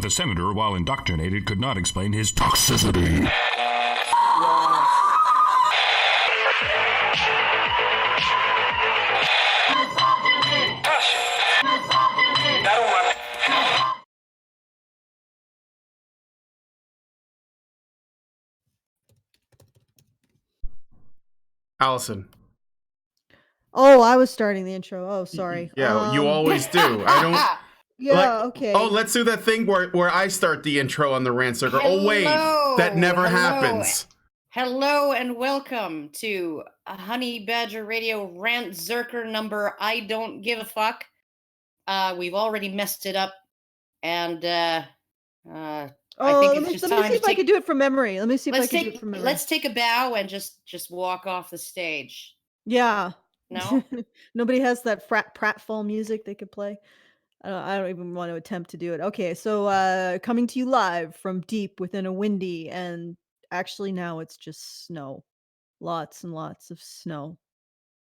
But the senator, while indoctrinated, could not explain his toxicity. Allison. Oh, I was starting the intro. Oh, sorry. Yeah, you always do. I don't. Yeah, okay. Oh, let's do that thing where I start the intro on the Rantzerker. Oh, wait, that never happens. Hello and welcome to Honey Badger Radio Rantzerker number I don't give a fuck. We've already messed it up, and I think it's just time to Let me see if I can do it from memory. Let's take a bow and just walk off the stage. Yeah. No? Nobody has that pratfall music they could play. I don't even want to attempt to do it. Okay, so coming to you live from deep within a windy, and actually now it's just snow. Lots and lots of snow.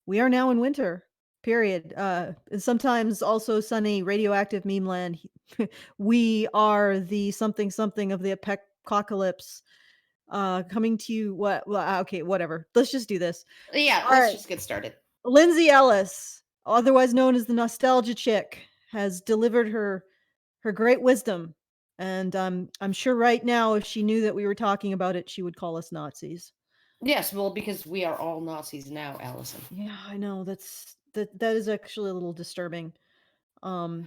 We are now in winter, period. And sometimes also sunny, radioactive meme land. We are the something of the apocalypse. Coming to you, okay, whatever. Let's just do this. Yeah, let's just get started. Lindsay Ellis, otherwise known as the Nostalgia Chick, has delivered her great wisdom, and I'm sure right now, if she knew that we were talking about it, she would call us Nazis. Yes, well, because we are all Nazis now, Allison. Yeah, I know. That is actually a little disturbing. Well,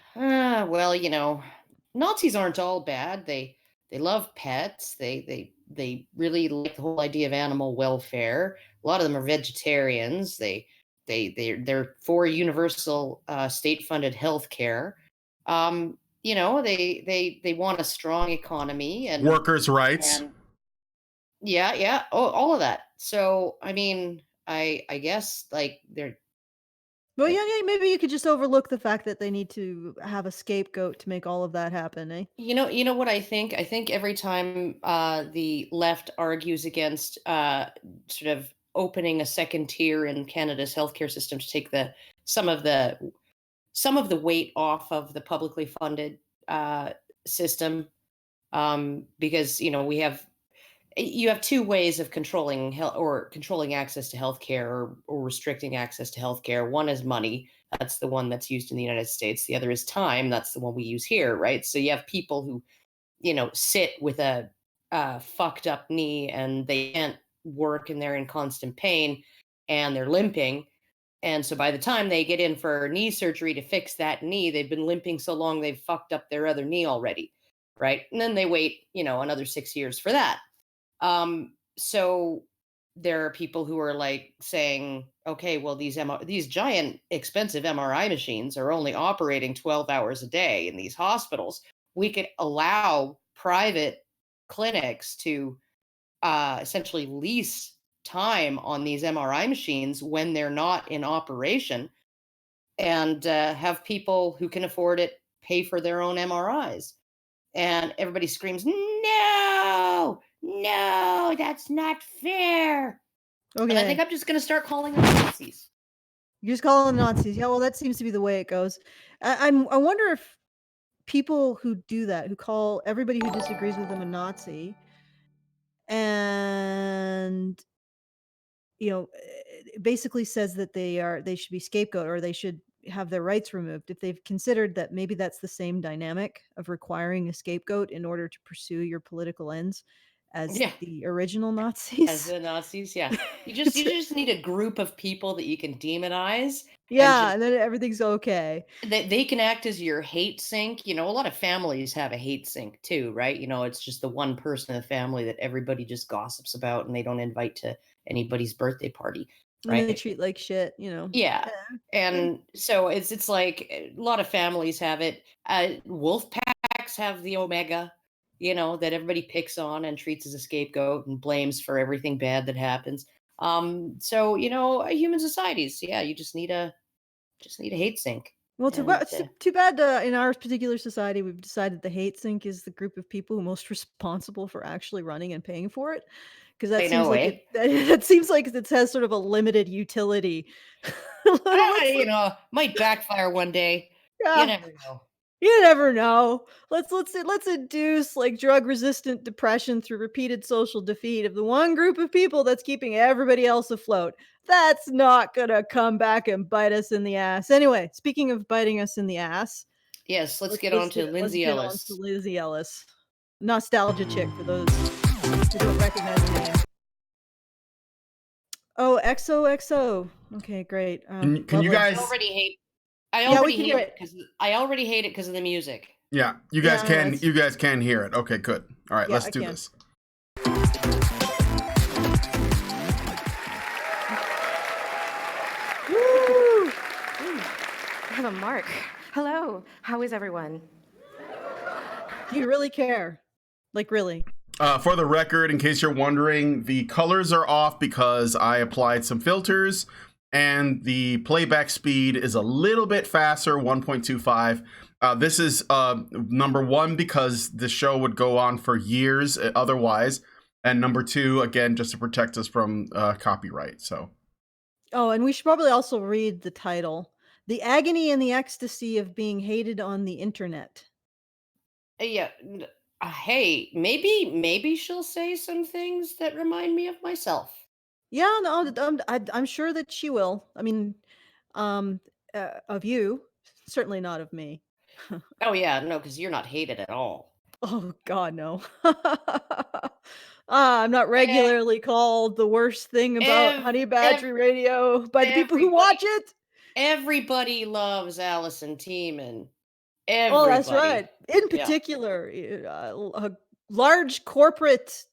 Nazis aren't all bad. They love pets. They really like the whole idea of animal welfare. A lot of them are vegetarians. They're for universal state-funded health care. They want a strong economy and workers' rights. Yeah. All of that. So, I mean, I guess like they're. Well, yeah, maybe you could just overlook the fact that they need to have a scapegoat to make all of that happen, eh? You know what I think? I think every time the left argues against sort of opening a second tier in Canada's healthcare system to take some of the weight off of the publicly funded system, because you have two ways of controlling access to healthcare or restricting access to healthcare. One is money. That's the one that's used in the United States. The other is time. That's the one we use here, right? So you have people who, sit with a fucked up knee and they can't work and they're in constant pain and they're limping. And so by the time they get in for knee surgery to fix that knee, they've been limping so long they've fucked up their other knee already, right? And then they wait, another 6 years for that. So there are people who are like saying, okay, well, these giant expensive MRI machines are only operating 12 hours a day in these hospitals. We could allow private clinics to essentially lease time on these MRI machines when they're not in operation, and have people who can afford it pay for their own MRIs. And everybody screams, no, that's not fair. Okay. And I think I'm just going to start calling them Nazis. You just call them Nazis. Yeah, well, that seems to be the way it goes. I wonder if people who do that, who call everybody who disagrees with them a Nazi, and basically says that they should be scapegoat or they should have their rights removed, if they've considered that maybe that's the same dynamic of requiring a scapegoat in order to pursue your political ends as the original Nazis. As the Nazis, yeah. You just need a group of people that you can demonize. Yeah, and then everything's okay. They can act as your hate sink. A lot of families have a hate sink too, right? It's just the one person in the family that everybody just gossips about and they don't invite to anybody's birthday party. Right? And they treat like shit, Yeah. And so it's like a lot of families have it. Wolf packs have the Omega, that everybody picks on and treats as a scapegoat and blames for everything bad that happens. So human societies, you just need a hate sink. Well, too bad in our particular society, we've decided the hate sink is the group of people who are most responsible for actually running and paying for it. Because that seems like it has sort of a limited utility. Might backfire one day. Yeah. You never know. You never know. Let's induce like drug resistant depression through repeated social defeat of the one group of people that's keeping everybody else afloat. That's not gonna come back and bite us in the ass. Anyway, speaking of biting us in the ass, Yes, let's let's get let's on get to let's Lindsay get on to Ellis. Lindsay Ellis, nostalgia chick for those who don't recognize the name. Oh, XOXO. Okay, great. Can you Lovely. I guys? already hate. I Yeah, we already can hate hear it it. because I already hate it because of the music. Yeah, you Yeah, guys no, can. it's You guys can hear it. Okay, good. All right, yeah, let's I do can. this. Woo! I have a mark. Hello, how is everyone? Do you really care? Like really? For the record, in case you're wondering, the colors are off because I applied some filters, and the playback speed is a little bit faster, 1.25. This is number one because the show would go on for years otherwise, and number two, again, just to protect us from copyright. So. Oh, and we should probably also read the title. The agony and the ecstasy of being hated on the internet. Yeah. Hey, maybe she'll say some things that remind me of myself. Yeah, no, I'm sure that she will. I mean, um, of you, certainly not of me. Oh yeah, no, because you're not hated at all. Oh God, no. I'm not Eh, regularly called the worst thing about Ev- Honey ev- Badger Radio by the people who watch everybody, it. everybody loves Alison Teeman. Oh, that's Everybody. right. In Yeah. particular, a large corporate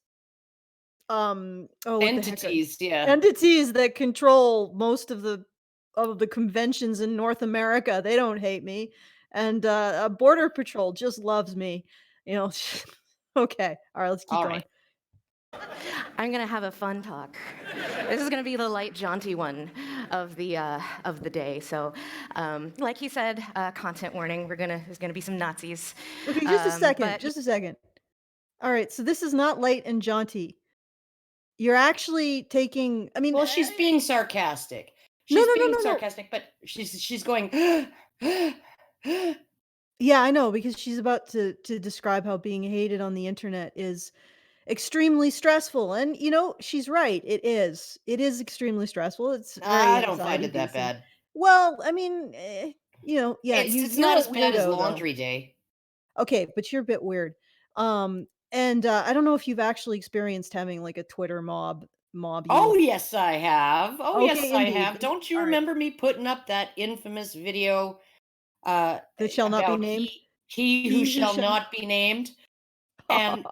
what the heck Entities. Yeah. entities that control most of the conventions in North America. They don't hate me, and Border Patrol just loves me. You know. Okay, all right, let's keep All going. right. I'm gonna have a fun talk. This is gonna be the light, jaunty one of the day. So, like he said, content warning. There's gonna be some Nazis. Okay, just a second. But Just a second. All right, so this is not light and jaunty. You're actually taking. I mean, Well, she's being sarcastic. no, She's no, no, being no, no. sarcastic, but she's going. Yeah, I know because she's about to describe how being hated on the internet is extremely stressful, and she's right. It is. It is extremely stressful. It's very I don't find anxiety it that inducing. bad. Well, I mean, yeah, It's you're not a as bad as weirdo though. laundry day. Okay, but you're a bit weird. And I don't know if you've actually experienced having like a Twitter mob Oh you. yes, I have. Oh yes, Okay, I indeed. have. Don't you All right. remember me putting up that infamous video That shall not be about named. he who He who shall shall. not be named? And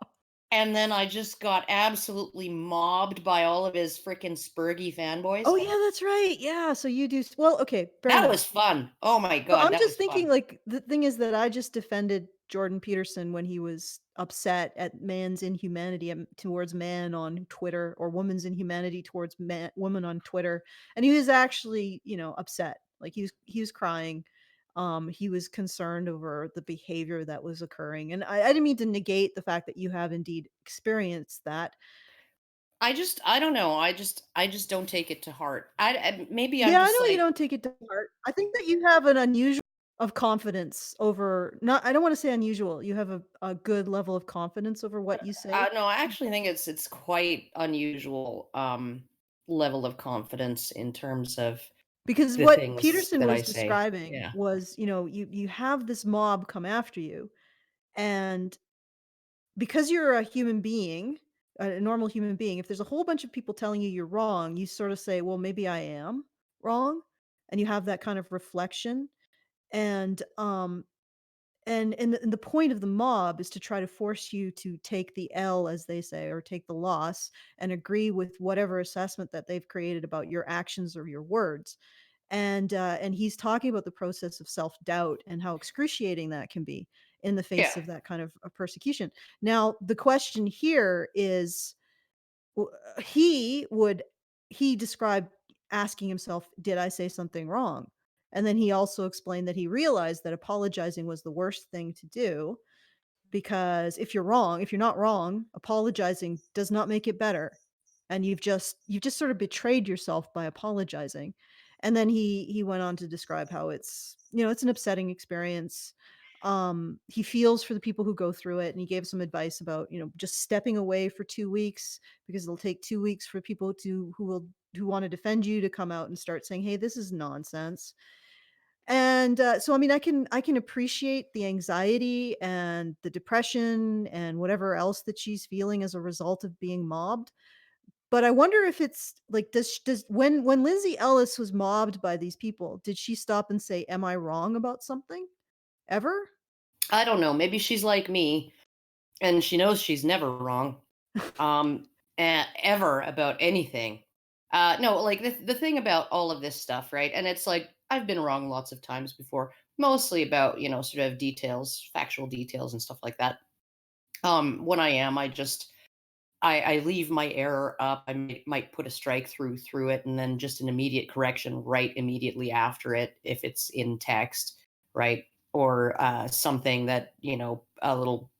and then I just got absolutely mobbed by all of his freaking Spurgy fanboys. Oh yeah, that's right. Yeah, so you do. Well, okay, fair That enough. was fun. Oh my So god, I'm that was just fun. thinking, like, the thing is that I just defended Jordan Peterson when he was upset at man's inhumanity towards man on Twitter, or woman's inhumanity towards woman on Twitter, and he was actually, upset. Like he was crying. He was concerned over the behavior that was occurring, and I didn't mean to negate the fact that you have indeed experienced that. I don't know. I just don't take it to heart. Maybe I'm Yeah, I just know you like don't take it to heart. I think that you have an unusual of confidence over, not I don't want to say unusual. You have a good level of confidence over what you say. no, I actually think it's quite unusual level of confidence in terms of Because the what things Peterson that I was say. describing Yeah. was, you have this mob come after you, and because you're a human being, a normal human being, if there's a whole bunch of people telling you you're wrong, you sort of say, well, maybe I am wrong, and you have that kind of reflection. And and the point of the mob is to try to force you to take the L, as they say, or take the loss, and agree with whatever assessment that they've created about your actions or your words. And he's talking about the process of self-doubt and how excruciating that can be in the Yeah. face of that kind of persecution. Now, the question here is, w- he would he described asking himself, did I say something wrong? And then he also explained that he realized that apologizing was the worst thing to do, because if you're not wrong, apologizing does not make it better, and you've just sort of betrayed yourself by apologizing. And then he went on to describe how it's an upsetting experience. He feels for the people who go through it, and he gave some advice about, just stepping away for 2 weeks, because it'll take 2 weeks for people who want to defend you to come out and start saying, "Hey, this is nonsense." And so I mean, I can appreciate the anxiety and the depression and whatever else that she's feeling as a result of being mobbed. But I wonder if it's like, does when Lindsay Ellis was mobbed by these people, did she stop and say, "Am I wrong about something?" Ever? I don't know. Maybe she's like me, and she knows she's never wrong, um, ever about anything. No, like the thing about all of this stuff, right? And it's like I've been wrong lots of times before, mostly about sort of details, factual details, and stuff like that. When I am, I leave my error up. I might put a strike through it, and then just an immediate correction right immediately after it if it's in text, right? Or something that a little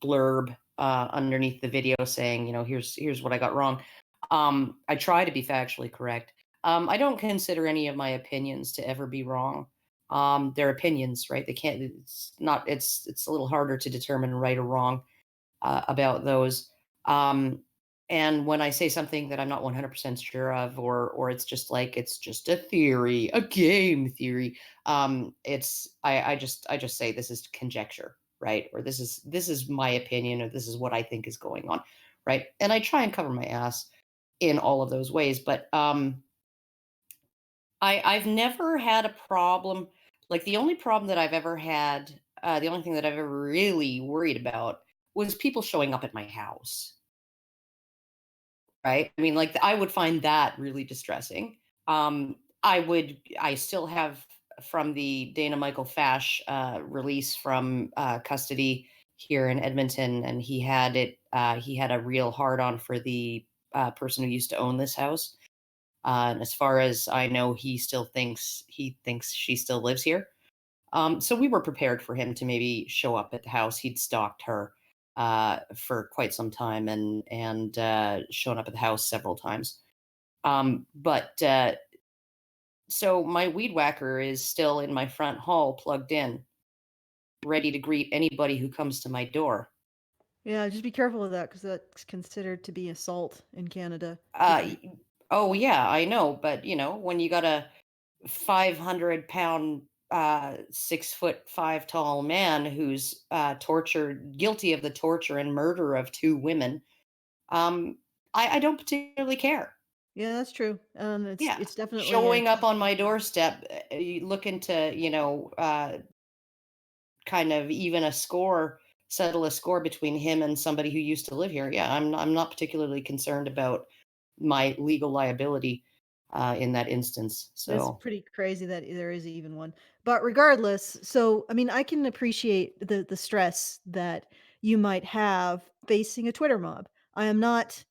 blurb underneath the video saying, here's what I got wrong. I try to be factually correct. I don't consider any of my opinions to ever be wrong. They're opinions, right? They can't. It's not. It's a little harder to determine right or wrong about those. And when I say something that I'm not 100% sure of, or it's just like it's just a theory, a game theory, I just say this is conjecture, right? Or this is my opinion, or this is what I think is going on, right? And I try and cover my ass in all of those ways, but I've never had a problem. Like the only problem that I've ever had, the only thing that I've ever really worried about was people showing up at my house. Right? I mean, like, I would find that really distressing. I still have from the Dana Michael Fash release from custody here in Edmonton, and he had a real hard on for the person who used to own this house. And as far as I know, he thinks she still lives here. So we were prepared for him to maybe show up at the house. He'd stalked her for quite some time and shown up at the house several times. But so my weed whacker is still in my front hall, plugged in, ready to greet anybody who comes to my door. Yeah, just be careful of that, because that's considered to be assault in Canada. Oh yeah, I know, but when you got a 500-pound 6'5" tall man who's guilty of the torture and murder of 2 women, I don't particularly care. Yeah, that's true. It's Yeah, it's definitely showing up on my doorstep, looking to kind of settle a score between him and somebody who used to live here. Yeah, I'm not particularly concerned about my legal liability in that instance. It's So pretty crazy that there is even one. But regardless, so I mean, I can appreciate the stress that you might have facing a Twitter mob. I am not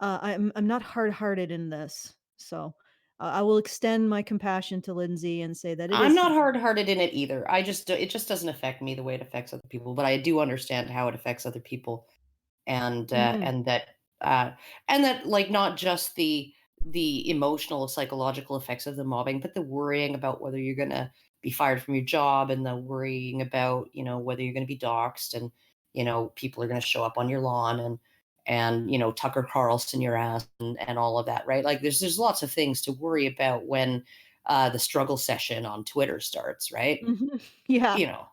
I'm not hard-hearted in this. So I will extend my compassion to Lindsay and say that it I'm is not something. hard-hearted in it either. It just doesn't affect me the way it affects other people, but I do understand how it affects other people, and Mhm. uh, and that like not just the emotional psychological effects of the mobbing, but the worrying about whether you're gonna be fired from your job, and the worrying about whether you're gonna be doxxed, and people are gonna show up on your lawn, and Tucker Carlson your ass, and all of that, right? Like there's lots of things to worry about when the struggle session on Twitter starts, right? Mhm. Yeah. You know,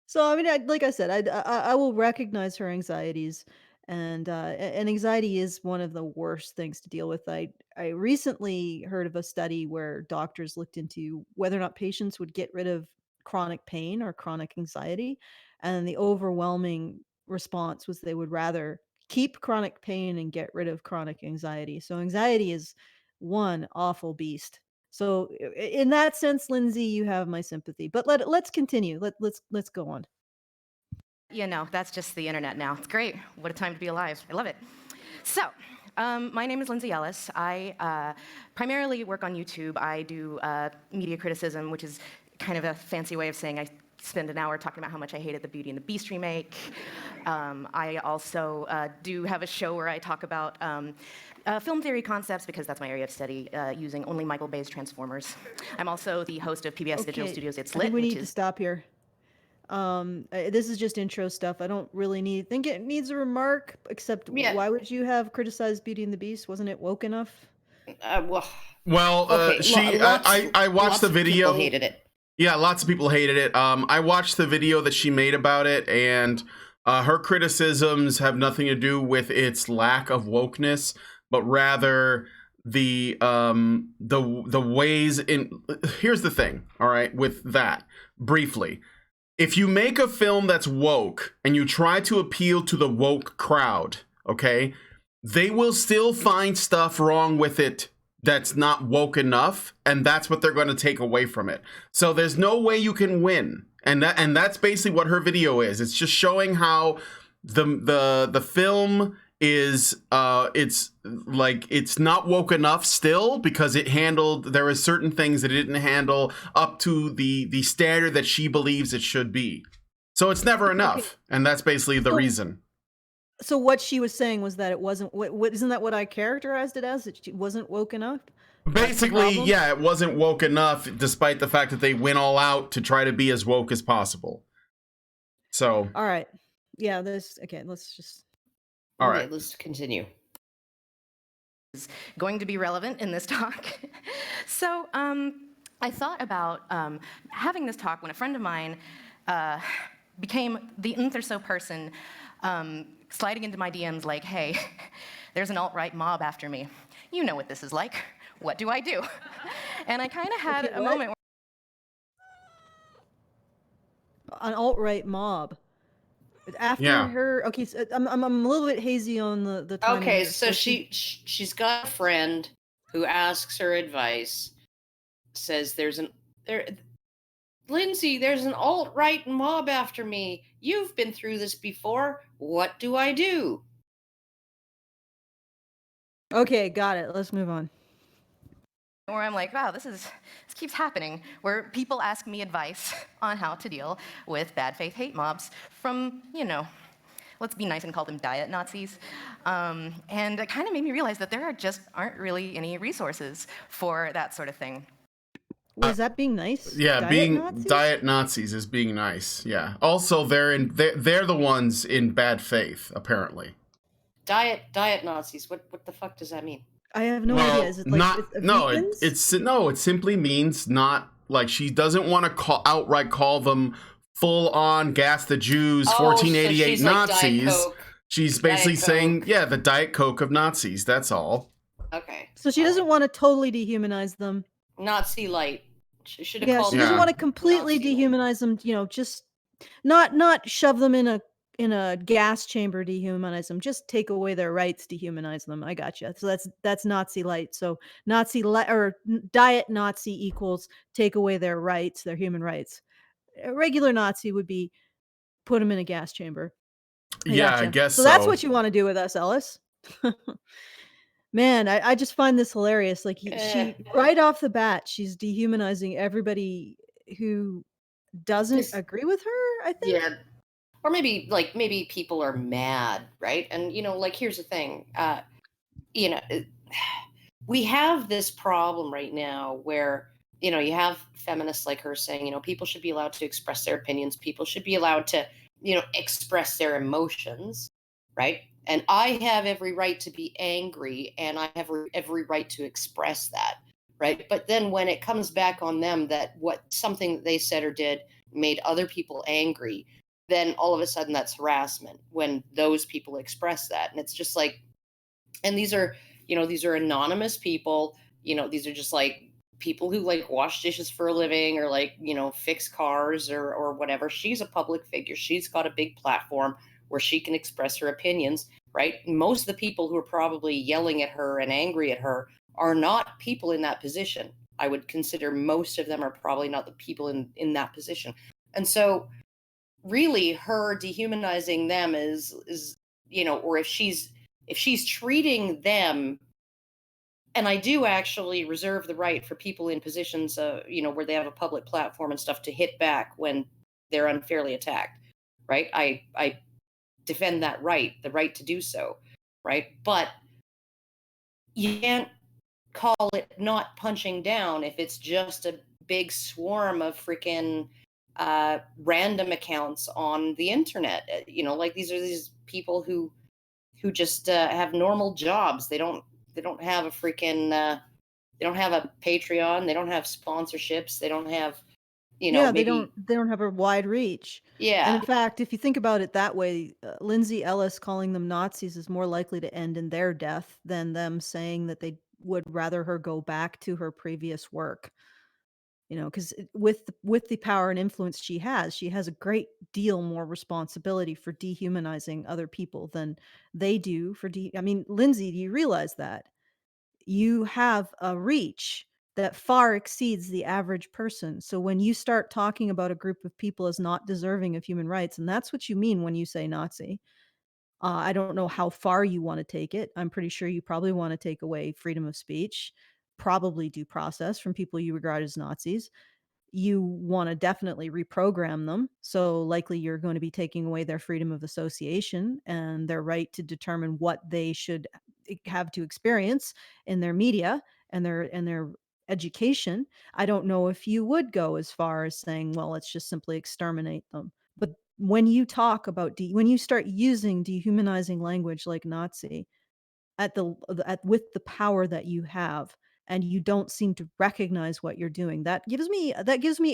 So I mean, like I said, I will recognize her anxieties, and and anxiety is one of the worst things to deal with. I recently heard of a study where doctors looked into whether or not patients would get rid of chronic pain or chronic anxiety, and the overwhelming response was they would rather keep chronic pain and get rid of chronic anxiety. So anxiety is one awful beast. So in that sense, Lindsay, you have my sympathy. But let's continue. Let's go on. That's just the internet now. It's great. What a time to be alive. I love it. So, my name is Lindsay Ellis. I primarily work on YouTube. I do media criticism, which is kind of a fancy way of saying I spend an hour talking about how much I hated the Beauty and the Beast remake. I also do have a show where I talk about film theory concepts, because that's my area of study, using only Michael Bay's Transformers. I'm also the host of PBS Digital Okay, Studios It's I think Lit, we which need to is... stop here. This is just intro stuff. I don't really think it needs a remark, except Yeah. why would you have criticized Beauty and the Beast? Wasn't it woke enough? Well, Okay, I watched lots the of video. people hated it. Yeah, lots of people hated it. I watched the video that she made about it, and her criticisms have nothing to do with its lack of wokeness, but rather the ways in. Here's the thing, all right, with that briefly. If you make a film that's woke and you try to appeal to the woke crowd, okay, they will still find stuff wrong with it that's not woke enough, and that's what they're going to take away from it. So there's no way you can win. And that's basically what her video is. It's just showing how the film is it's not woke enough still, because there is certain things that it didn't handle up to the standard that she believes it should be. So it's never enough. Okay. And that's basically the reason. So what she was saying was that it wasn't. What isn't that what I characterized it as? That she wasn't woke enough. Basically, yeah, it wasn't woke enough, despite the fact that they went all out to try to be as woke as possible. So. All right. Yeah. Okay. Let's just. All right. Let's continue. Is going to be relevant in this talk. So I thought about having this talk when a friend of mine became the nth or so person sliding into my DMs like, hey, there's an alt-right mob after me. You know what this is like. What do I do? And I kind of had a moment where an alt-right mob. After her, okay, so I'm a little bit hazy on the time. Okay, so she's got a friend who asks her advice, says Lindsay, there's an alt-right mob after me. You've been through this before. What do I do? Okay, got it. Let's move on. Where I'm like, wow, this keeps happening, where people ask me advice on how to deal with bad faith hate mobs from, let's be nice and call them diet Nazis. And it kind of made me realize that there aren't really any resources for that sort of thing. Was that being nice? Yeah, diet Nazis is being nice. Yeah. Also, they're the ones in bad faith, apparently. Diet Nazis. What the fuck does that mean? I have no idea. Is it like it simply means not like she doesn't want to outright call them full on gas the Jews 1488 so Nazis. Like she's basically saying, yeah, the Diet Coke of Nazis. That's all. Okay. So she doesn't want to totally dehumanize them. Nazi light. She should have called. She doesn't want to completely dehumanize them. Just not shove them in a gas chamber, dehumanize them. Just take away their rights, dehumanize them. I gotcha. So that's Nazi light. So Nazi light or diet Nazi equals take away their rights, their human rights. A regular Nazi would be put them in a gas chamber. I guess so. So that's what you want to do with us, Ellis. Man, I just find this hilarious. Like she right off the bat, she's dehumanizing everybody who doesn't agree with her, I think. Yeah. Or maybe people are mad, right? And here's the thing. We have this problem right now where you have feminists like her saying, people should be allowed to express their opinions. People should be allowed to, express their emotions, right? And I have every right to be angry, and I have every right to express that, right? But then when it comes back on them that something that they said or did made other people angry, then all of a sudden that's harassment when those people express that. And it's just like, and these are anonymous people, these are just like people who like wash dishes for a living or like, fix cars or whatever. She's a public figure. She's got a big platform where she can express her opinions, right? Most of the people who are probably yelling at her and angry at her are not people in that position. I would consider most of them are probably not the people in that position. And so really her dehumanizing them is or if she's treating them, and I do actually reserve the right for people in positions, where they have a public platform and stuff to hit back when they're unfairly attacked, right? I defend that right, the right to do so, right? But you can't call it not punching down if it's just a big swarm of freaking, random accounts on the internet. Like these are these people who just have normal jobs. They don't have a freaking they don't have a Patreon. They don't have sponsorships. They don't have Yeah, maybe they don't have a wide reach. And in yeah. fact, if you think about it that way, Lindsay Ellis calling them Nazis is more likely to end in their death than them saying that they would rather her go back to her previous work. Because with the power and influence she has a great deal more responsibility for dehumanizing other people than they do for I mean, Lindsay, do you realize that? You have a reach that far exceeds the average person. So when you start talking about a group of people as not deserving of human rights, and that's what you mean when you say Nazi, I don't know how far you want to take it. I'm pretty sure you probably want to take away freedom of speech, probably due process from people you regard as Nazis. You want to definitely reprogram them. So likely you're going to be taking away their freedom of association and their right to determine what they should have to experience in their media and their education. I don't know if you would go as far as saying, well, let's just simply exterminate them. But when you talk about when you start using dehumanizing language like Nazi, with the power that you have, and you don't seem to recognize what you're doing, that gives me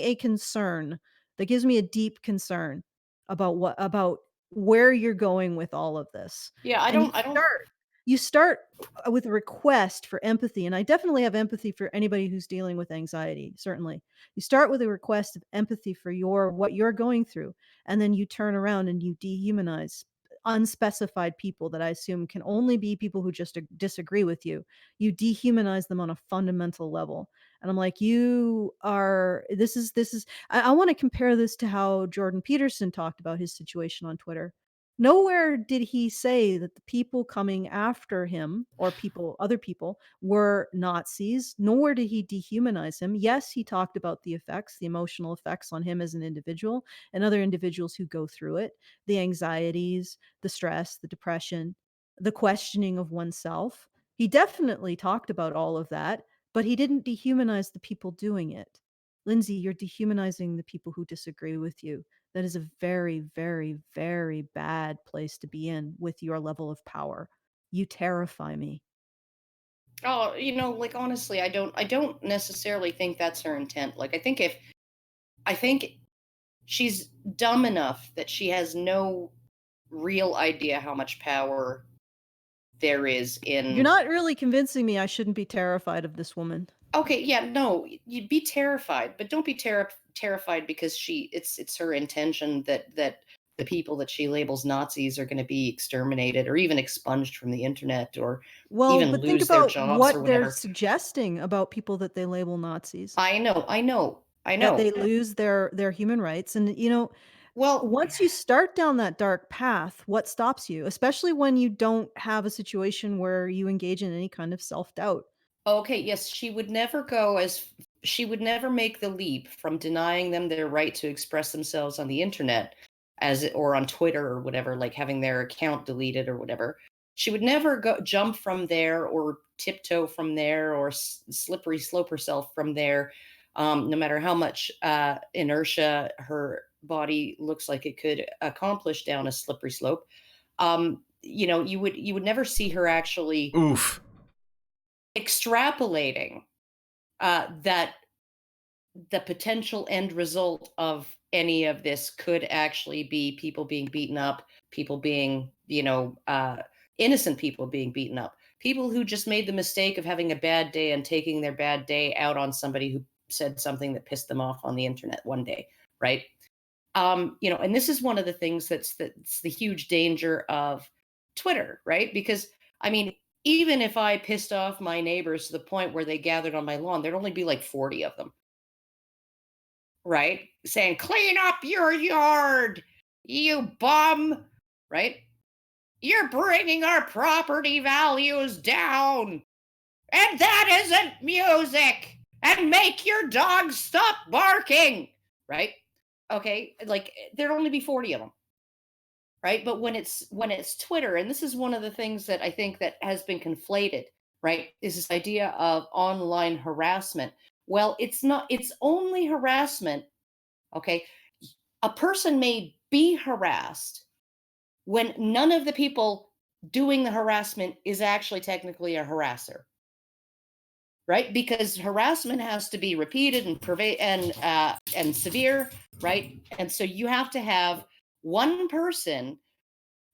a concern. That gives me a deep concern about where you're going with all of this. Yeah, And I don't you start with a request for empathy, and I definitely have empathy for anybody who's dealing with anxiety, certainly. You start with a request of empathy for what you're going through, and then you turn around and you dehumanize unspecified people that I assume can only be people who just disagree with you. You dehumanize them on a fundamental level. And I'm like, I want to compare this to how Jordan Peterson talked about his situation on Twitter. Nowhere did he say that the people coming after him or other people were Nazis, nor did he dehumanize him. Yes, he talked about the emotional effects on him as an individual and other individuals who go through it, the anxieties, the stress, the depression, the questioning of oneself. He definitely talked about all of that, but he didn't dehumanize the people doing it. Lindsay, you're dehumanizing the people who disagree with you. That is a very, very, very bad place to be in with your level of power. You terrify me. Oh, like honestly, I don't necessarily think that's her intent. Like I think she's dumb enough that she has no real idea how much power there is You're in. not really convincing me I shouldn't be terrified of this woman. Okay, yeah, no, you'd be terrified, but don't be terrified because it's her intention that the people that she labels Nazis are going to be exterminated or even expunged from the internet or Well, even but think lose their about jobs or what they're whatever. suggesting about people that they label Nazis. I know, I know, I That know. they lose their human rights. And Well, once you start down that dark path, what stops you? Especially when you don't have a situation where you engage in any kind of self-doubt. okay, yes, she would never make the leap from denying them their right to express themselves on the internet or on Twitter or whatever, like having their account deleted or whatever. She would never jump from there or tiptoe from there or slippery slope herself from there, no matter how much inertia her body looks like it could accomplish down a slippery slope. You would never see her actually Oof. extrapolating that the potential end result of any of this could actually be people being beaten up, people being, innocent people being beaten up, people who just made the mistake of having a bad day and taking their bad day out on somebody who said something that pissed them off on the internet one day, right? And this is one of the things that's the huge danger of Twitter, right? Because I mean, even if I pissed off my neighbors to the point where they gathered on my lawn, there'd only be like 40 of them, right? Saying, clean up your yard, you bum, right? You're bringing our property values down. And that isn't music. And make your dog stop barking, right? Okay, like there'd only be 40 of them, right? But when it's Twitter, and this is one of the things that I think that has been conflated, right? Is this idea of online harassment. Well, it's not, it's only harassment. Okay. a person may be harassed when none of the people doing the harassment is actually technically a harasser, right? Because harassment has to be repeated and severe, right? And so you have to have one person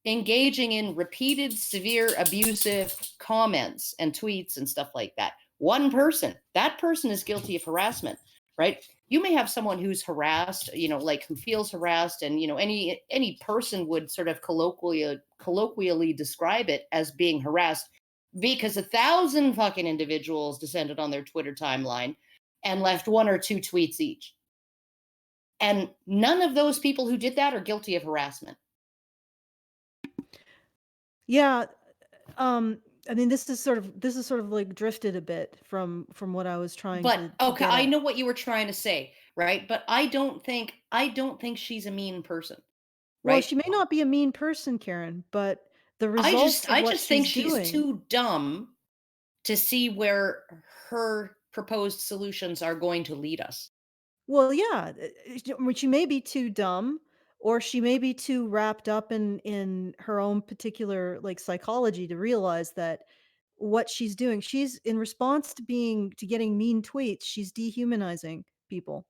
engaging in repeated, severe, abusive comments and tweets and stuff like that. One person, that person is guilty of harassment, right? You may have someone who's harassed, like who feels harassed, and any person would sort of colloquially describe it as being harassed because 1,000 fucking individuals descended on their Twitter timeline and left 1 or 2 tweets each. And none of those people who did that are guilty of harassment. Yeah, I mean, this is sort of like drifted a bit from what I was trying But to okay, get I at. know what you were trying to say, right? But I don't think she's a mean person, Well, right? she may not be a mean person, Karen, but the results of I what just think she's she's doing. too dumb to see where her proposed solutions are going to lead us. Well, yeah, she may be too dumb, or she may be too wrapped up in her own particular like psychology to realize that what she's doing, she's in response to getting mean tweets, she's dehumanizing people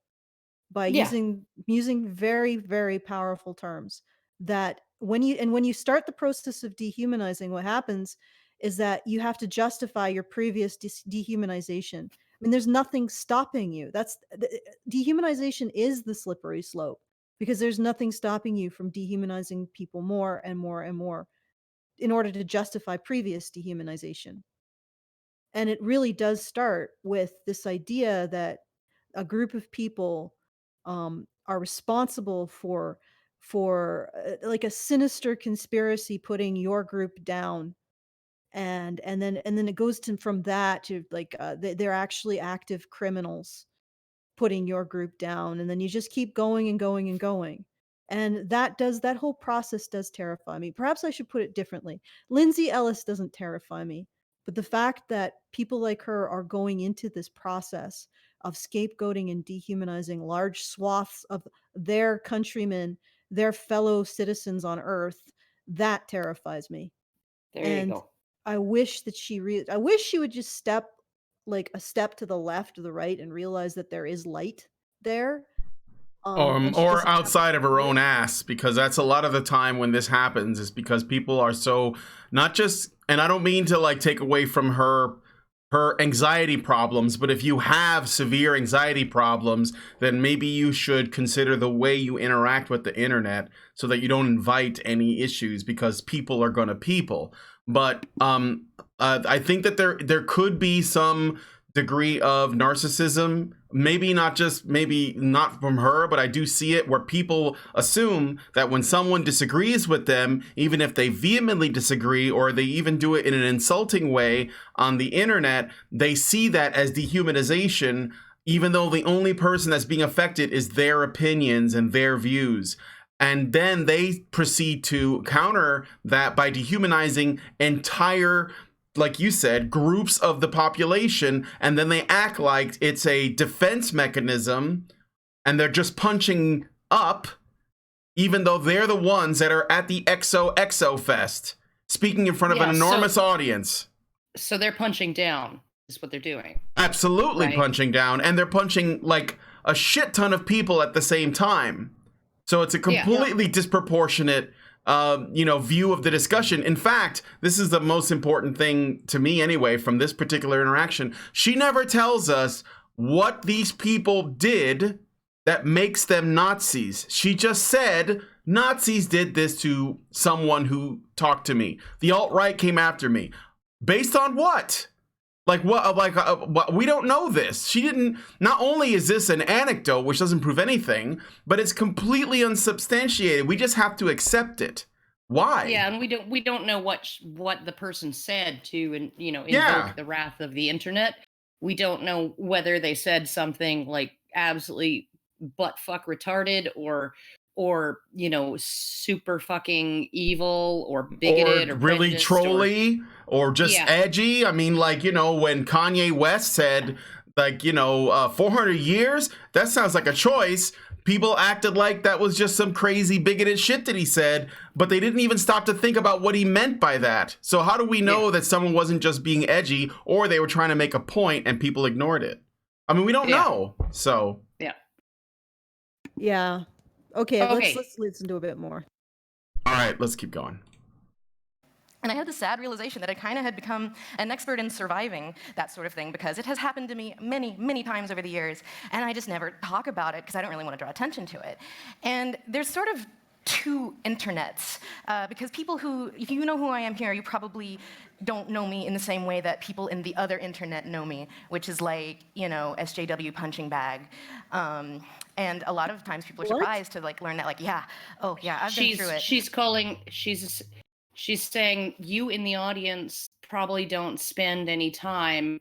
by Yeah, using very, very powerful terms that when you start the process of dehumanizing, what happens is that you have to justify your previous dehumanization. I mean, there's nothing stopping you. Dehumanization is the slippery slope, because there's nothing stopping you from dehumanizing people more and more and more in order to justify previous dehumanization. And it really does start with this idea that a group of people are responsible for like a sinister conspiracy putting your group down, and then it goes to from that to like they're actually active criminals putting your group down, and then you just keep going and going and going. And that whole process does terrify me. Perhaps I should put it differently. Lindsay Ellis doesn't terrify me, but the fact that people like her are going into this process of scapegoating and dehumanizing large swaths of their countrymen, their fellow citizens on earth, that terrifies me. there you And go. I wish that I wish she would just step like a step to the left or the right and realize that there is light there. And she Or doesn't have to outside of her see own it. ass, because that's a lot of the time when this happens, is because people are so not just, and I don't mean to like take away from her anxiety problems, but if you have severe anxiety problems, then maybe you should consider the way you interact with the internet so that you don't invite any issues, because people are gonna people. But I think that there could be some degree of narcissism, maybe not from her, but I do see it where people assume that when someone disagrees with them, even if they vehemently disagree or they even do it in an insulting way on the internet, they see that as dehumanization, even though the only person that's being affected is their opinions and their views. And then they proceed to counter that by dehumanizing entire, like you said, groups of the population, and then they act like it's a defense mechanism and they're just punching up, even though they're the ones that are at the XOXO Fest speaking in front of an enormous audience. So they're punching down is what they're doing. Absolutely, right? Punching down, and they're punching like a shit ton of people at the same time. So it's a completely disproportionate view of the discussion. In fact, this is the most important thing to me anyway from this particular interaction. She never tells us what these people did that makes them Nazis. She just said, Nazis did this to someone who talked to me. The alt-right came after me. Based on what? Like what? We don't know this. She didn't. Not only is this an anecdote, which doesn't prove anything, but it's completely unsubstantiated. We just have to accept it. Why? Yeah, and we don't know what the person said to, and invoke the wrath of the internet. We don't know whether they said something like absolutely butt fuck retarded or super fucking evil or bigoted or really trolly or just edgy. I mean, like, when Kanye West said, like, 400 years, that sounds like a choice. people acted like that was just some crazy bigoted shit that he said, but they didn't even stop to think about what he meant by that. So how do we know that someone wasn't just being edgy, or they were trying to make a point and people ignored it? I mean, we don't know. So Yeah. Okay, let's listen to a bit more. All right, let's keep going. And I had the sad realization that I kind of had become an expert in surviving that sort of thing, because it has happened to me many, many times over the years, and I just never talk about it because I don't really want to draw attention to it. And there's sort of two internets, because people who, if you know who I am here, you probably don't know me in the same way that people in the other internet know me, which is like, you know, SJW punching bag. And a lot of times people are surprised to like learn that, like, I've been through it. She's saying you in the audience probably don't spend any time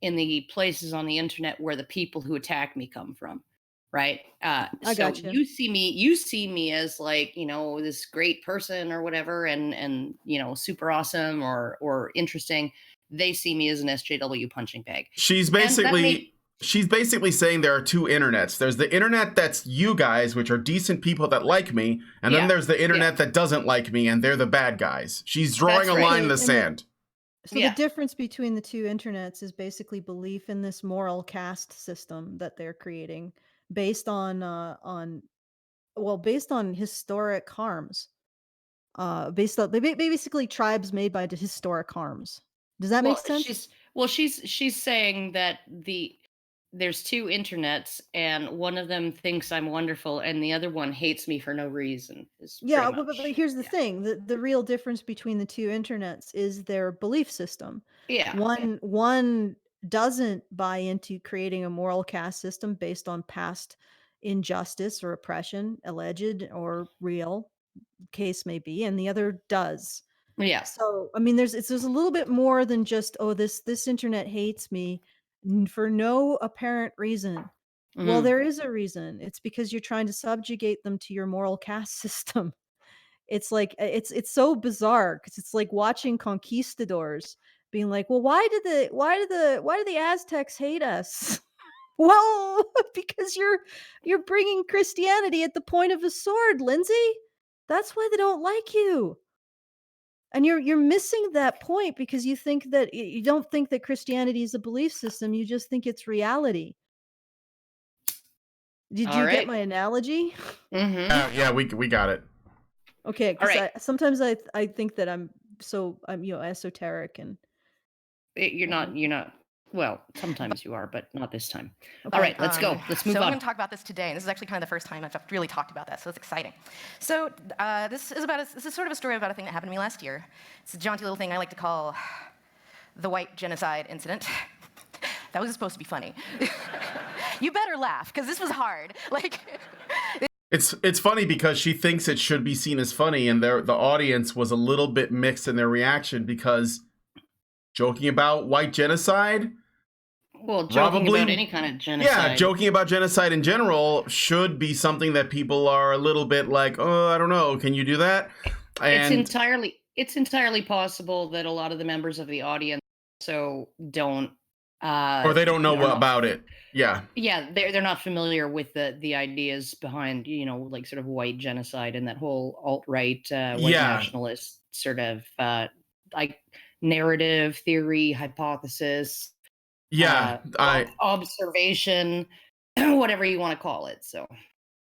in the places on the internet where the people who attack me come from, right? I so gotcha. you see me as like, you know, this great person or whatever, and you know, super awesome or interesting. They see me as an SJW punching bag. She's basically saying there are two internets. There's the internet that's you guys, which are decent people that like me, and then there's the internet that doesn't like me, and they're the bad guys. She's drawing a line in the sand. So the difference between the two internets is basically belief in this moral caste system that they're creating based on historic harms. They basically tribes made by historic harms. Does that make sense? She's saying that there's two internets, and one of them thinks I'm wonderful, and the other one hates me for no reason. But here's the thing: the real difference between the two internets is their belief system. Yeah. One doesn't buy into creating a moral caste system based on past injustice or oppression, alleged or real, case may be, and the other does. Yeah. So I mean, there's a little bit more than just, oh, this internet hates me for no apparent reason. Well, there is a reason. It's because you're trying to subjugate them to your moral caste system. It's like it's so bizarre because it's like watching conquistadors being like, well, why do the Aztecs hate us? Well, because you're bringing Christianity at the point of a sword, Lindsay. That's why they don't like you. And you're missing that point because you think that you don't think that Christianity is a belief system. You just think it's reality. Did you get my analogy? Mm-hmm. Yeah, we got it. Okay, because sometimes I think that I'm esoteric and you're not. Well, sometimes you are, but not this time. Okay. All right, let's go. Let's move on. So I'm going to talk about this today, and this is actually kind of the first time I've really talked about that, so it's exciting. So this is sort of a story about a thing that happened to me last year. It's a jaunty little thing I like to call the white genocide incident. That was supposed to be funny. You better laugh, because this was hard. Like. It's funny because she thinks it should be seen as funny, and the audience was a little bit mixed in their reaction because joking about white genocide. Well, joking about any kind of genocide. Yeah, joking about genocide in general should be something that people are a little bit like, oh, I don't know, can you do that? And it's entirely possible that a lot of the members of the audience also don't or they don't know about it. Yeah. Yeah, they're not familiar with the ideas behind, you know, like sort of white genocide and that whole alt-right white nationalist sort of like narrative theory hypothesis. Yeah, observation, whatever you want to call it. So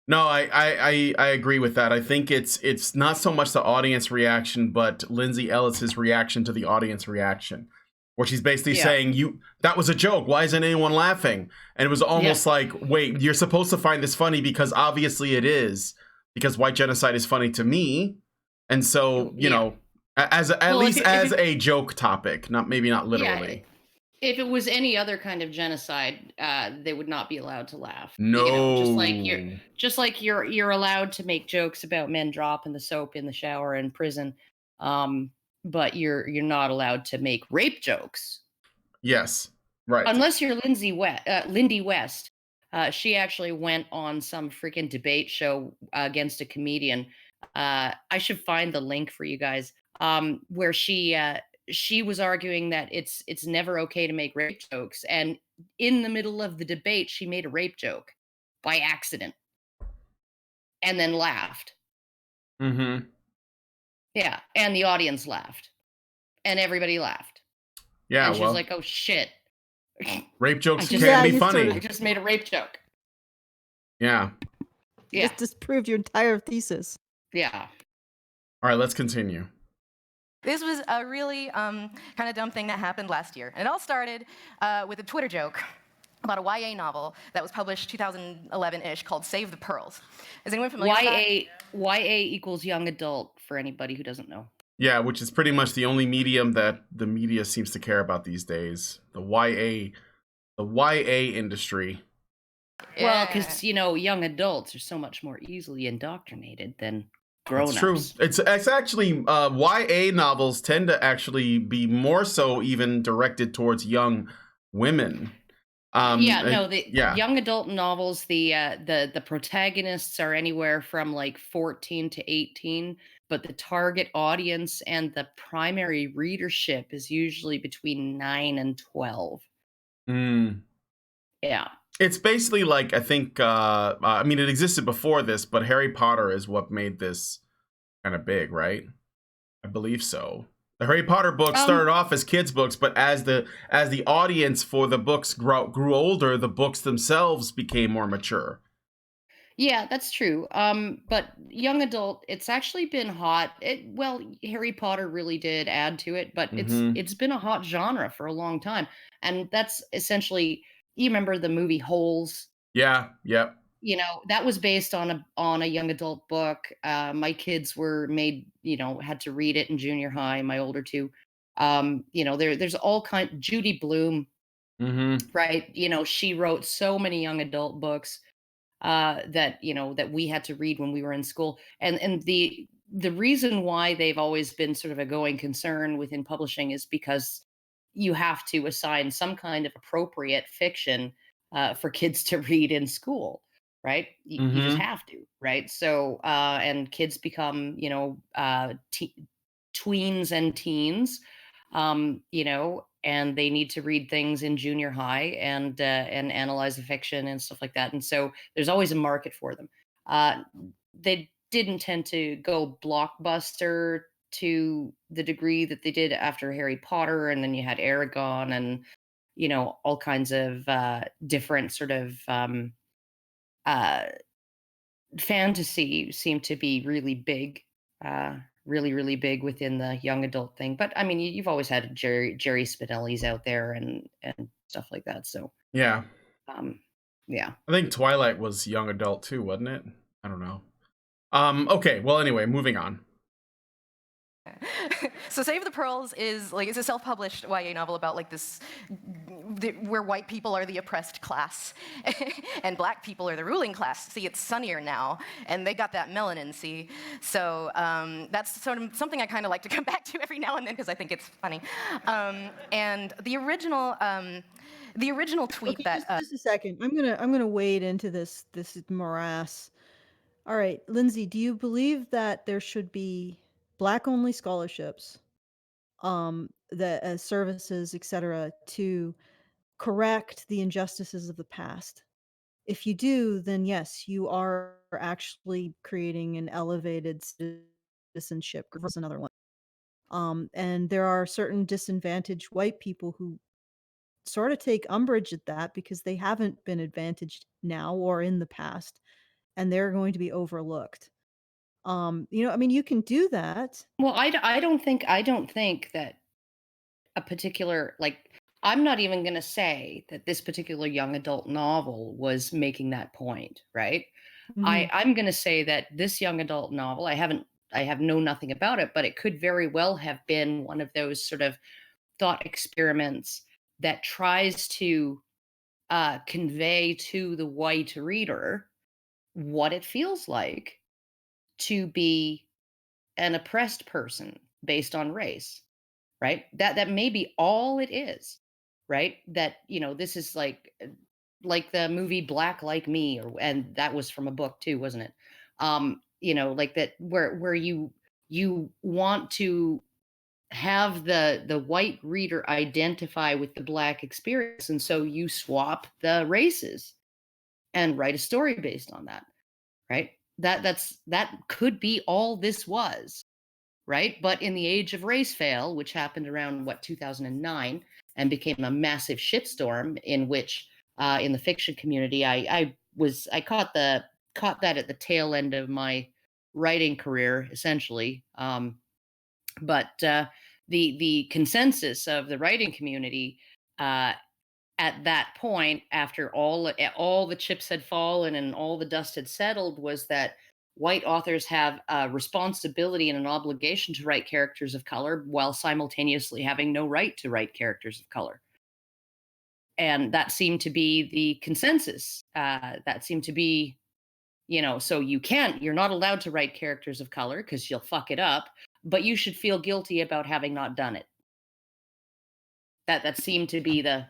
no, I agree with that. I think it's not so much the audience reaction, but Lindsay Ellis's reaction to the audience reaction, where she's basically saying, that was a joke. Why isn't anyone laughing? And it was almost like, wait, you're supposed to find this funny because obviously it is, because white genocide is funny to me. And so, you know, as a joke topic, maybe not literally. Yeah. If it was any other kind of genocide, they would not be allowed to laugh. No, you know, just like you're allowed to make jokes about men dropping the soap in the shower in prison, but you're not allowed to make rape jokes. Yes, right. Unless you're Lindy West. She actually went on some freaking debate show against a comedian. I should find the link for you guys. Where she was arguing that it's never okay to make rape jokes, and in the middle of the debate she made a rape joke by accident. and then laughed. Mm-hmm. Yeah, and the audience laughed, and everybody laughed. Yeah, And she was well, like, "Oh shit, rape jokes just- can Yeah, be you funny. sort I just made a rape joke." Yeah. You Yeah, just disproved your entire thesis. yeah. All right, let's continue. This was a really kind of dumb thing that happened last year. And it all started with a Twitter joke about a YA novel that was published 2011-ish called Save the Pearls. Is anyone familiar with that? YA equals young adult for anybody who doesn't know. Yeah, which is pretty much the only medium that the media seems to care about these days. The YA industry. Well, because young adults are so much more easily indoctrinated than grown-ups. That's true. It's actually YA novels tend to actually be more so even directed towards young women. Young adult novels, the protagonists are anywhere from like 14 to 18, but the target audience and the primary readership is usually between 9 and 12. Mm. Yeah. It's basically like, I think, I mean, it existed before this, but Harry Potter is what made this kind of big, right? I believe so. The Harry Potter books started off as kids' books, but as the audience for the books grew older, the books themselves became more mature. Yeah, that's true. But young adult, it's actually been hot. Harry Potter really did add to it, but it's been a hot genre for a long time. And that's essentially, you remember the movie Holes? Yeah, yep. That was based on a young adult book. My kids were made, had to read it in junior high, my older two. There's all Judy Blume, right? She wrote so many young adult books that we had to read when we were in school. And the reason why they've always been sort of a going concern within publishing is because you have to assign some kind of appropriate fiction for kids to read in school, right? You just have to, right? So and kids become tweens and teens, and they need to read things in junior high and analyze the fiction and stuff like that. And so there's always a market for them. They didn't tend to go blockbuster to the degree that they did after Harry Potter, and then you had Aragon and all kinds of different sort of fantasy seemed to be really big, really, really big within the young adult thing. But I mean, you've always had Jerry Spinelli's out there and stuff like that. So yeah, yeah. I think Twilight was young adult too, wasn't it? I don't know. Okay, well, anyway, moving on. So Save the Pearls is it's a self-published YA novel about where white people are the oppressed class and black people are the ruling class. See, it's sunnier now, and they got that melanin, see? So that's sort of something I kind of like to come back to every now and then because I think it's funny. And the original tweet Okay, that... just a second. I'm gonna wade into this morass. All right, Lindsay, do you believe that there should be Black-only scholarships, that services, etc., to correct the injustices of the past? If you do, then yes, you are actually creating an elevated citizenship versus another one. And there are certain disadvantaged white people who sort of take umbrage at that because they haven't been advantaged now or in the past, and they're going to be overlooked. I mean, you can do that. Well, I don't think that a particular, I'm not even going to say that this particular young adult novel was making that point, right? Mhm. I'm going to say that this young adult novel, I have known nothing about it, but it could very well have been one of those sort of thought experiments that tries to convey to the white reader what it feels like to be an oppressed person based on race, right? That may be all it is, right? That this is like the movie Black Like Me, and that was from a book too, wasn't it? Like that where you want to have the white reader identify with the black experience, and so you swap the races and write a story based on that, right? that could be all this was, right? But in the age of race fail, which happened around 2009 and became a massive shitstorm, in which in the fiction community, I caught that at the tail end of my writing career, essentially. But the consensus of the writing community uh, at that point, after all the chips had fallen and all the dust had settled, was that white authors have a responsibility and an obligation to write characters of color while simultaneously having no right to write characters of color. And that seemed to be the consensus. That seemed to be, so you're not allowed to write characters of color because you'll fuck it up, but you should feel guilty about having not done it. That seemed to be the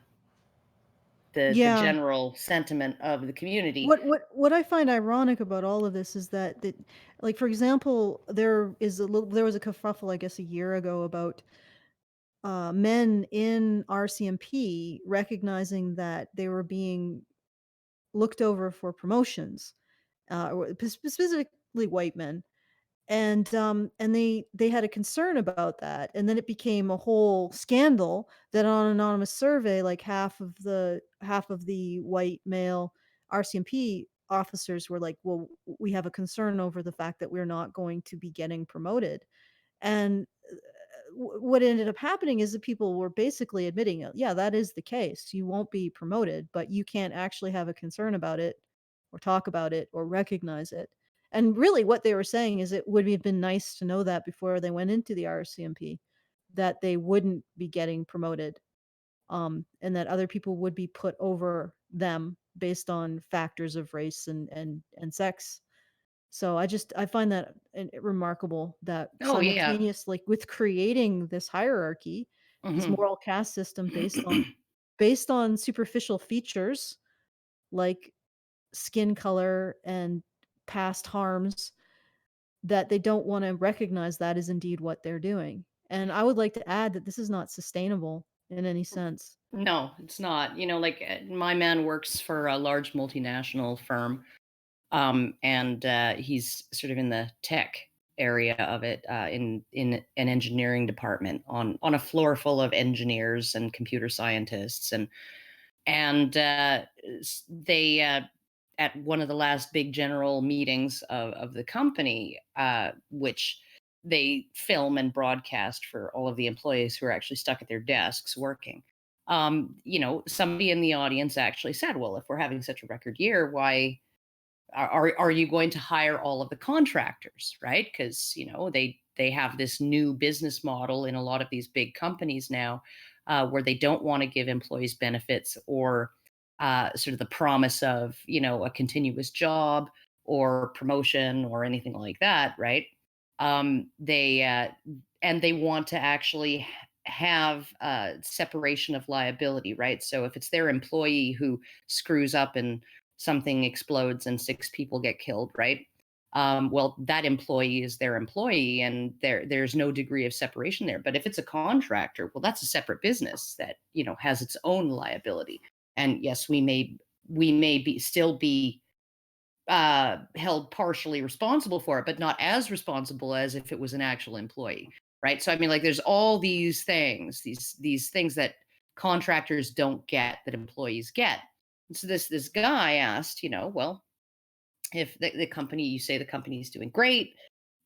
Yeah. general sentiment of the community. What I find ironic about all of this is that like, for example, there was a kerfuffle, I guess, a year ago about men in RCMP recognizing that they were being looked over for promotions, specifically white men, and they had a concern about that, and then it became a whole scandal that on an anonymous survey, like half of the white male RCMP officers were like, well, we have a concern over the fact that we're not going to be getting promoted. And what ended up happening is that people were basically admitting, yeah, that is the case, you won't be promoted, but you can't actually have a concern about it or talk about it or recognize it. And really what they were saying is it would have been nice to know that before they went into the RCMP, that they wouldn't be getting promoted, and that other people would be put over them based on factors of race and sex. So I find that remarkable that Oh yeah. simultaneously with creating this hierarchy, this Mhm. moral caste system based on superficial features like skin color and past harms, that they don't want to recognize that is indeed what they're doing. And I would like to add that this is not sustainable in any sense. No, it's not. Like my man works for a large multinational firm, and he's sort of in the tech area of it, in an engineering department on a floor full of engineers and computer scientists, and they at one of the last big general meetings of the company, which they film and broadcast for all of the employees who are actually stuck at their desks working. Somebody in the audience actually said, well, if we're having such a record year, why are you going to hire all of the contractors, right? Because they have this new business model in a lot of these big companies now, where they don't want to give employees benefits or sort of the promise of a continuous job or promotion or anything like that, right? They and they want to actually have separation of liability, right? So if it's their employee who screws up and something explodes and 6 people get killed, right? Well, that employee is their employee, and there's no degree of separation there. But if it's a contractor, well, that's a separate business that has its own liability. And yes, we may still be held partially responsible for it, but not as responsible as if it was an actual employee, right? So I mean, like, there's all these things, these things that contractors don't get that employees get. And so this guy asked, well, if the company, you say the company is doing great,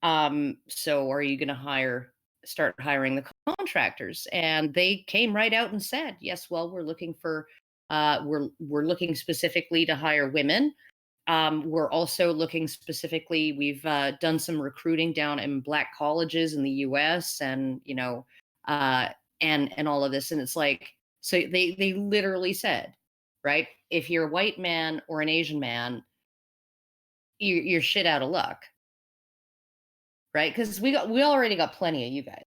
so are you going to start hiring the contractors? And they came right out and said, yes, well, we're looking for we're looking specifically to hire women. We're also looking specifically, we've done some recruiting down in Black colleges in the US, and uh and all of this. And it's like, so they literally said, right, if you're a white man or an Asian man, you're shit out of luck, right? Because we already got plenty of you guys.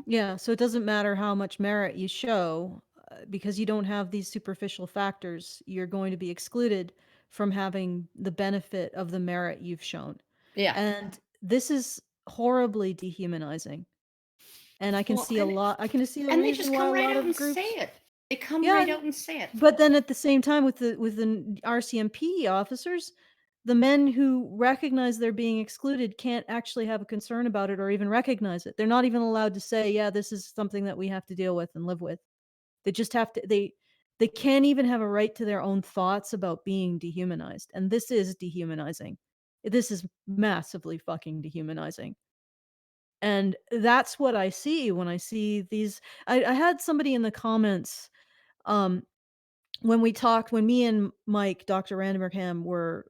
Yeah, so it doesn't matter how much merit you show, because you don't have these superficial factors, you're going to be excluded from having the benefit of the merit you've shown. Yeah. And this is horribly dehumanizing. And I can Well, see I can see a and they reason just why come a right lot out of and groups. say it. They come Yeah, right out and say it. but then at the same time with the RCMP officers, the men who recognize they're being excluded can't actually have a concern about it or even recognize it. They're not even allowed to say, yeah, this is something that we have to deal with and live with. They just have to, they can't even have a right to their own thoughts about being dehumanized. And this is dehumanizing. This is massively fucking dehumanizing. And that's what I see when I see these. I had somebody in the comments, um, when me and Mike, Dr. Randenbergham, were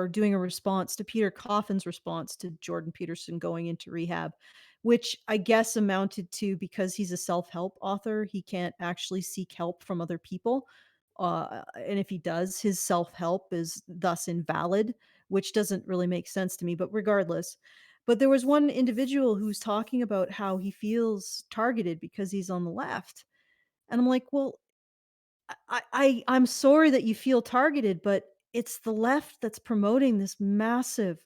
doing a response to Peter Coffin's response to Jordan Peterson going into rehab, which I guess amounted to, because he's a self-help author, he can't actually seek help from other people. And if he does, his self-help is thus invalid, which doesn't really make sense to me, but regardless. But there was one individual who's talking about how he feels targeted because he's on the left. And I'm like, well, I'm sorry that you feel targeted, but it's the left that's promoting this massive,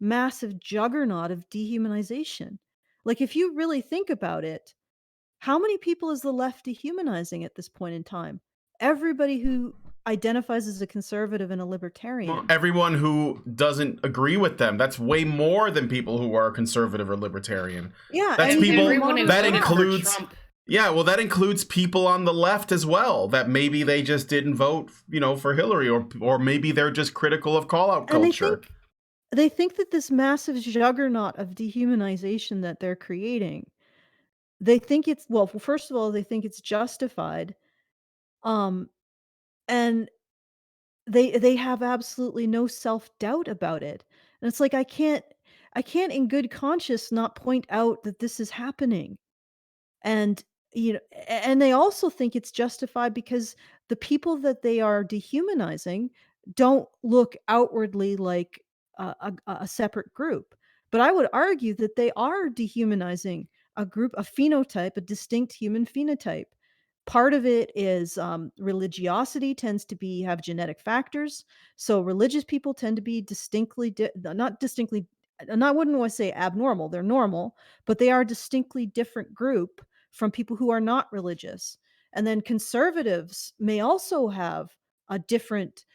massive juggernaut of dehumanization. Like, if you really think about it, how many people is the left dehumanizing at this point in time? Everybody who identifies as a conservative and a libertarian. Everyone who doesn't agree with them. That's way more than people who are conservative or libertarian. Yeah, That's and people Everyone who that voted for includes. Trump. Yeah, well, that includes people on the left as well. That maybe they just didn't vote, for Hillary, or maybe they're just critical of call-out And culture. they think that this massive juggernaut of dehumanization that they're creating, they think it's, well, first of all, they think it's justified. And they have absolutely no self-doubt about it. And it's like, I can't in good conscience not point out that this is happening. And, and they also think it's justified because the people that they are dehumanizing don't look outwardly like a separate group. But I would argue that they are dehumanizing a group, a phenotype, a distinct human phenotype. Part of it is religiosity tends to have genetic factors. So religious people tend to be not distinctly, and I wouldn't want to say abnormal, they're normal, but they are a distinctly different group from people who are not religious. And then conservatives may also have a different,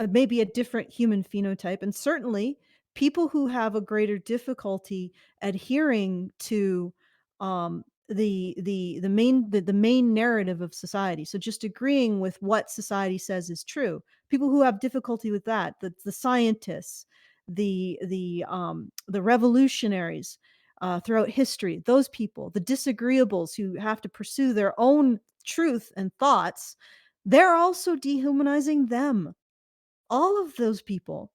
maybe a different human phenotype. And certainly people who have a greater difficulty adhering to the main narrative of society. So just agreeing with what society says is true. People who have difficulty with that, the scientists, the revolutionaries, throughout history, those people, the disagreeables who have to pursue their own truth and thoughts, they're also dehumanizing them. All of those people.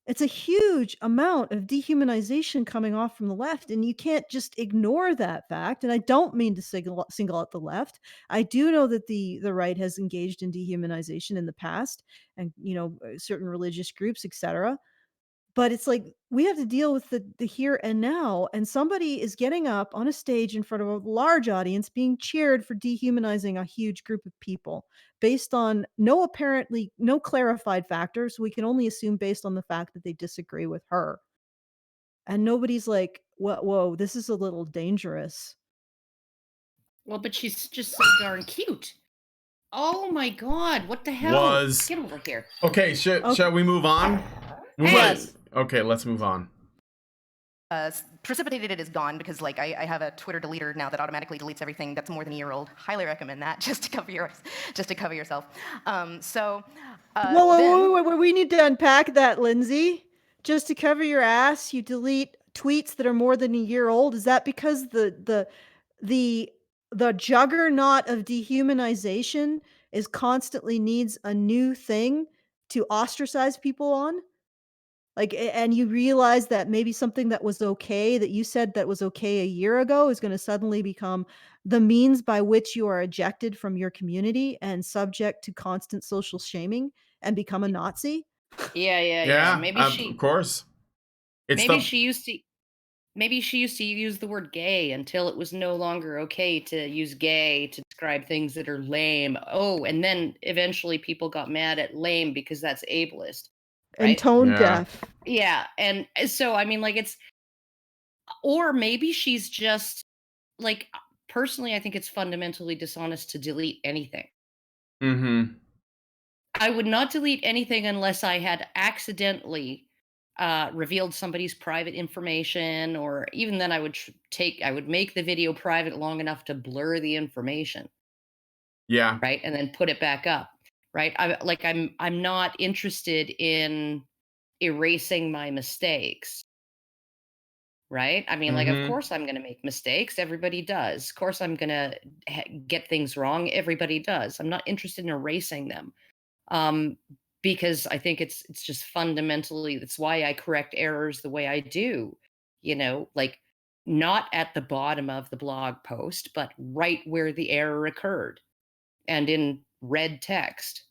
It's a huge amount of dehumanization coming off from the left, and you can't just ignore that fact. And I don't mean to single out the left. I do know that the right has engaged in dehumanization in the past, and certain religious groups, etc. But it's like, we have to deal with the here and now, and somebody is getting up on a stage in front of a large audience being cheered for dehumanizing a huge group of people based on no clarified factors. We can only assume based on the fact that they disagree with her. And nobody's like, whoa, this is a little dangerous. Well, but she's just so darn cute. Oh my God! What the hell? Get over here. Okay, shall we move on? Yes. Okay, let's move on. Precipitated It is gone because I have a Twitter deleter now that automatically deletes everything that's more than a year old. Highly recommend that just to cover yourself. Whoa, we need to unpack that, Lindsay. Just to cover your ass, you delete tweets that are more than a year old. Is that because the juggernaut of dehumanization is constantly needs a new thing to ostracize people on? And you realize that maybe something that was okay, that you said that was okay a year ago, is going to suddenly become the means by which you are ejected from your community and subject to constant social shaming and become a Nazi? Yeah. Maybe of course. She used to use the word gay until it was no longer okay to use gay to describe things that are lame. Oh, and then eventually people got mad at lame because that's ableist. Right? And tone deaf. Yeah. And so, I mean, or maybe she's just personally, I think it's fundamentally dishonest to delete anything. Mm-hmm. I would not delete anything unless I had accidentally revealed somebody's private information, or even then, I would make the video private long enough to blur the information, Yeah. right, and then put it back up, right. I'm not interested in erasing my mistakes, right. I mean, like, of Mm-hmm. course I'm going to make mistakes. Everybody does. Of course I'm going to get things wrong. Everybody does. I'm not interested in erasing them. um, because I think it's just fundamentally, that's why I correct errors the way I do. Like, not at the bottom of the blog post, but right where the error occurred, and in red text,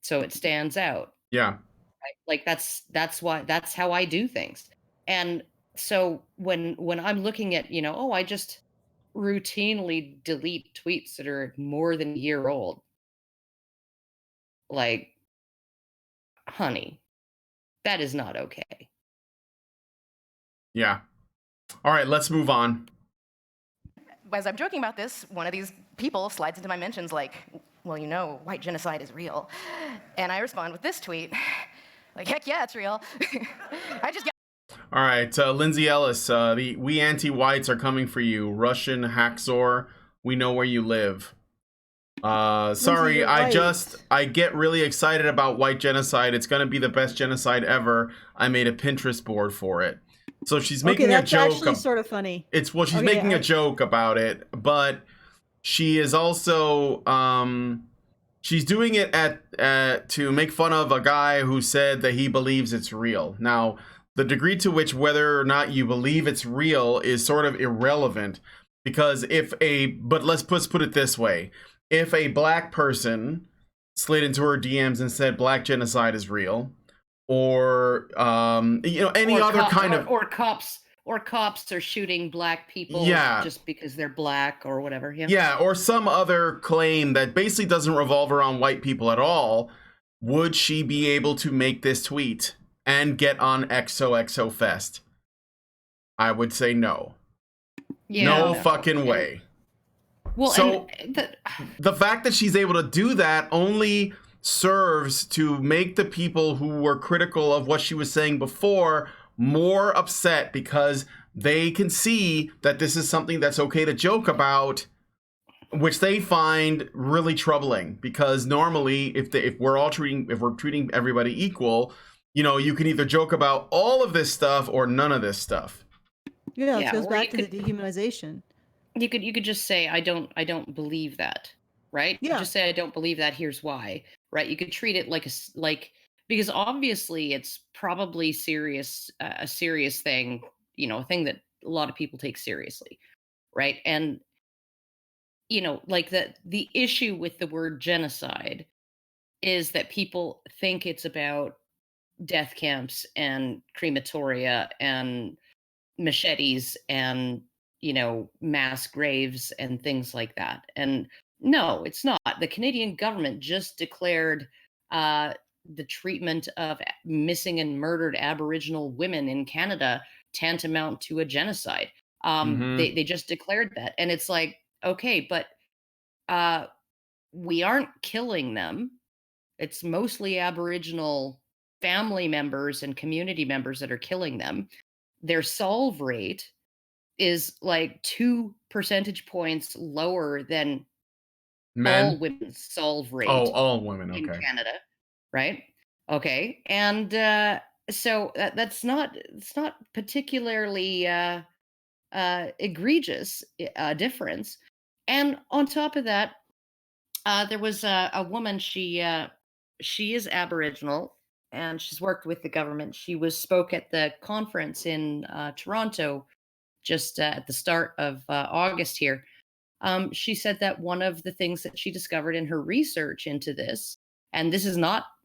so it stands out. Yeah. Right? Like, that's how I do things. And so when I'm looking at, oh, I just routinely delete tweets that are more than a year old, like, honey, that is not okay. Yeah. All right, let's move on. As I'm joking about this, one of these people slides into my mentions like, well, white genocide is real. And I respond with this tweet, like, heck yeah, it's real. I just got All right, Lindsay Ellis, the we anti-whites are coming for you. Russian Haxor, we know where you live. Sorry, you're I right. I get really excited about white genocide. It's gonna be the best genocide ever. I made a Pinterest board for it. So she's Okay, making a that's joke. actually sort of funny. She's Okay, making a joke about it, but she is also she's doing it to make fun of a guy who said that he believes it's real. Now, the degree to which whether or not you believe it's real is sort of irrelevant, because but let's put it this way. If a black person slid into her DMs and said black genocide is real, or any Or other kind of, cops are shooting black people yeah, just because they're black or whatever. Yeah. yeah, or some other claim that basically doesn't revolve around white people at all, would she be able to make this tweet and get on XOXO Fest? I would say no. Yeah. No No. fucking way. Well, So and the fact that she's able to do that only serves to make the people who were critical of what she was saying before more upset, because they can see that this is something that's okay to joke about, which they find really troubling. Because normally, if we're treating everybody equal, you can either joke about all of this stuff or none of this stuff. Yeah, Yeah, it goes or back to the dehumanization. you could just say, I don't believe that, right? You Yeah. just say, I don't believe that. Here's why, right? You could treat it like, because obviously it's probably a serious thing, a thing that a lot of people take seriously, right? And like, the issue with the word genocide is that people think it's about death camps and crematoria and machetes and mass graves and things like that. And no, it's not. The Canadian government just declared uh, the treatment of missing and murdered Aboriginal women in Canada tantamount to a genocide. Mm-hmm. They just declared that, and it's like, okay, but uh, we aren't killing them. It's mostly Aboriginal family members and community members that are killing them. Their solve rate is like 2 percentage points lower than all Men? women's solve Oh, rate all women. in Okay. Canada, right? Okay, and so that's not, it's not particularly egregious difference. And on top of that, there was a woman. She is Aboriginal, and she's worked with the government. She spoke at the conference in Toronto just at the start of August here. She said that one of the things that she discovered in her research into this, and this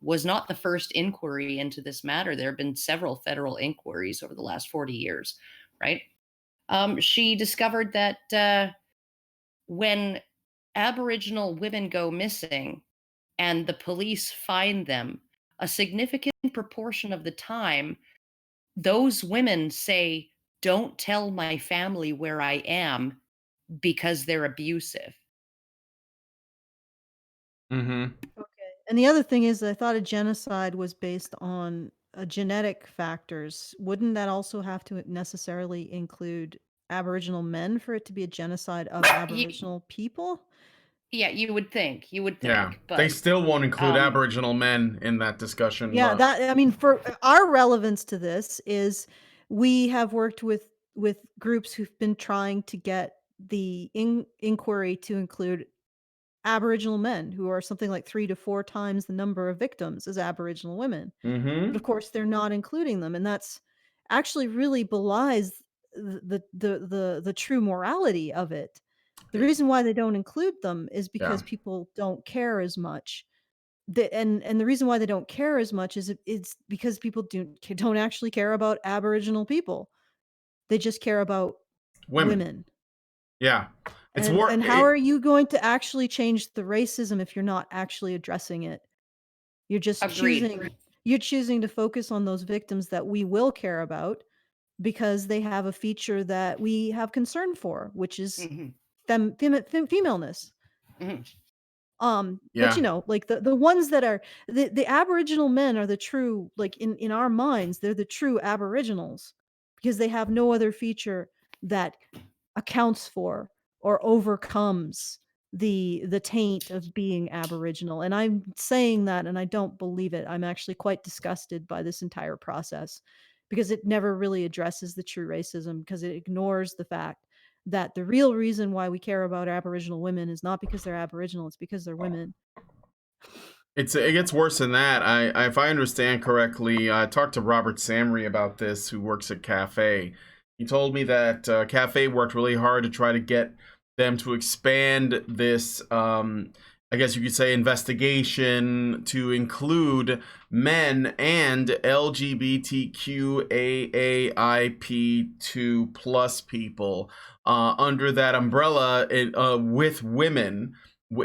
was not the first inquiry into this matter. There have been several federal inquiries over the last 40 years, right? She discovered that when Aboriginal women go missing and the police find them, a significant proportion of the time, those women say, "Don't tell my family where I am," because they're abusive. Mm-hmm. Okay. And the other thing is, I thought a genocide was based on genetic factors. Wouldn't that also have to necessarily include Aboriginal men for it to be a genocide of Aboriginal people? Yeah, you would think. You would Yeah, think. they But still won't include um, Aboriginal men in that discussion. Yeah, But I mean, for our relevance to this is we have worked with groups who've been trying to get the inquiry to include Aboriginal men, who are something like 3 to 4 times the number of victims as Aboriginal women. But of course, they're not including them, and that's actually really belies the true morality of it. The reason why they don't include them is yeah, because people don't care as much. And the reason why they don't care as much is it's because people don't actually care about Aboriginal people. They just care about women. women. Yeah, it's And how are you going to actually change the racism if you're not actually addressing it? You're just agreed. choosing to focus on those victims that we will care about because they have a feature that we have concern for, which is Hmm. femaleness. Hmm. But Yeah, like the ones that are the Aboriginal men are the true, like in our minds, they're the true Aboriginals because they have no other feature that accounts for or overcomes the taint of being Aboriginal. And I'm saying that and I don't believe it. I'm actually quite disgusted by this entire process because it never really addresses the true racism, because it ignores the fact that the real reason why we care about Aboriginal women is not because they're Aboriginal, it's because they're women. it gets worse than that. If I understand correctly, I talked to Robert Samry about this, who works at Cafe. He told me that Cafe worked really hard to try to get them to expand this, I guess you could say, investigation to include men and LGBTQAAIP2 plus people under that umbrella with women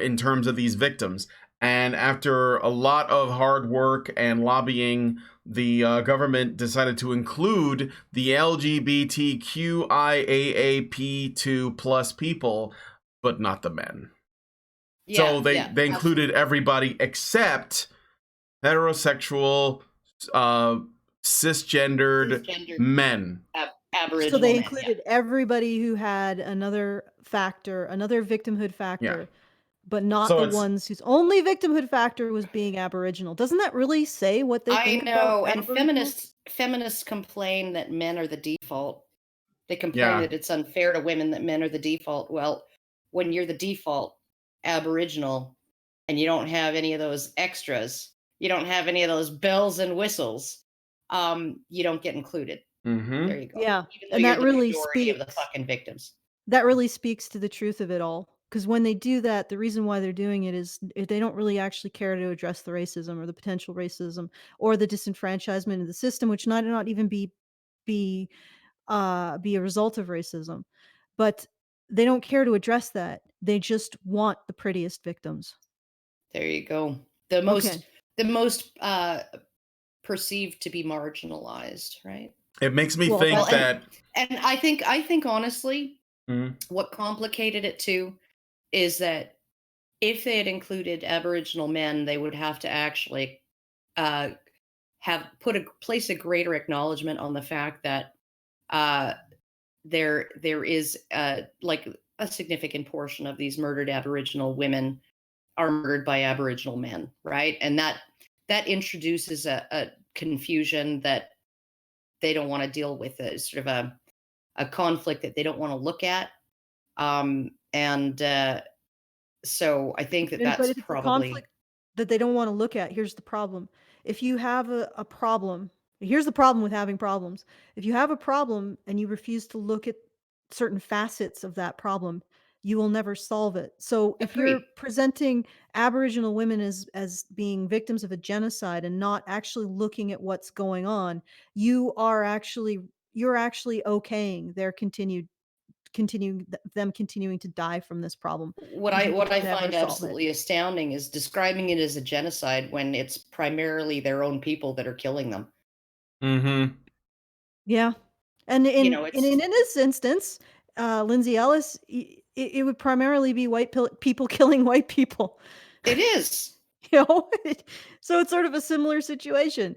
in terms of these victims. And after a lot of hard work and lobbying, the government decided to include the LGBTQIAAP2 plus people, but not the men. Yeah, So they yeah, included everybody except heterosexual, cisgendered men. Aboriginal So they men. included everybody who had another factor, another victimhood factor, but not So the it's ones whose only victimhood factor was being Aboriginal. Doesn't that really say what they I think about know, and Aboriginals? feminists complain that men are the default. They complain yeah. that it's unfair to women that men are the default. Well, when you're the default Aboriginal and you don't have any of those extras, you don't have any of those bells and whistles, you don't get included. Mm-hmm. There you go. Yeah, Even though and you're that the really majority of the speaks. fucking victims. That really speaks to the truth of it all. Because when they do that, the reason why they're doing it is they don't really actually care to address the racism or the potential racism or the disenfranchisement of the system, which might not even be a result of racism. But they don't care to address that. They just want the prettiest victims. There you go. The Okay. most perceived to be marginalized, right? It makes me Well, think that's- that. And I think honestly, Mhm. what complicated it too is that if they had included Aboriginal men, they would have to actually uh, place a greater acknowledgement on the fact that uh, there is like a significant portion of these murdered Aboriginal women are murdered by Aboriginal men, right? And that introduces a confusion that they don't want to deal with, sort of a conflict that they don't want to look at. And so I think that But that's if it's a probably conflict that they don't want to look at, here's the problem. If you have a problem, here's the problem with having problems. If you have a problem and you refuse to look at certain facets of that problem, you will never solve it. So if you're agreed. presenting Aboriginal women as being victims of a genocide and not actually looking at what's going on, you're actually okaying their them continuing to die from this problem, What and I you what will I never find solve it. absolutely astounding is describing it as a genocide when it's primarily their own people that are killing them. Mm-hmm. Yeah. And You in know, in in this instance, Lindsay Ellis, it would primarily be people killing white people. it is. You know? So it's sort of a similar situation.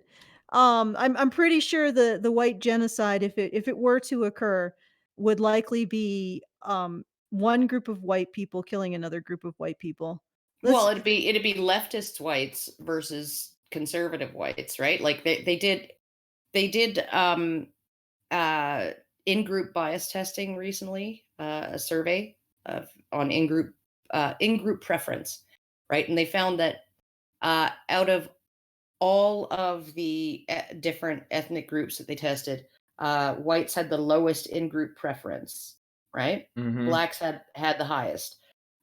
I'm pretty sure the white genocide, if it were to occur, would likely be, one group of white people killing another group of white people. Let's Well, it'd be leftist whites versus conservative whites, right? Like they did uh in-group bias testing recently, a survey on in-group preference, right? And they found that out of all of the different ethnic groups that they tested, whites had the lowest in-group preference, right? Hmm. Blacks had the highest.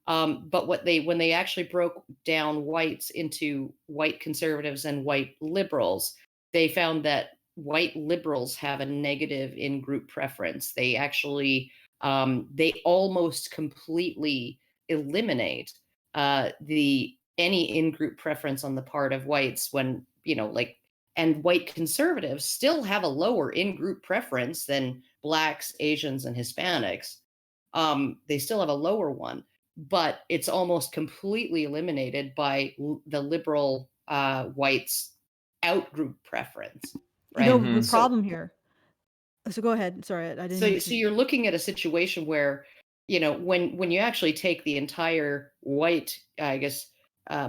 But when they actually broke down whites into white conservatives and white liberals, they found that white liberals have a negative in-group preference. They actually they almost completely eliminate the any in-group preference on the part of whites when like, and white conservatives still have a lower in-group preference than blacks, Asians, and Hispanics. They still have a lower one, but it's almost completely eliminated by the liberal whites outgroup preference, you know right? the Hmm. problem here. So go ahead. Sorry, I didn't mean So to. you're looking at a situation where, when you actually take the entire white, I guess,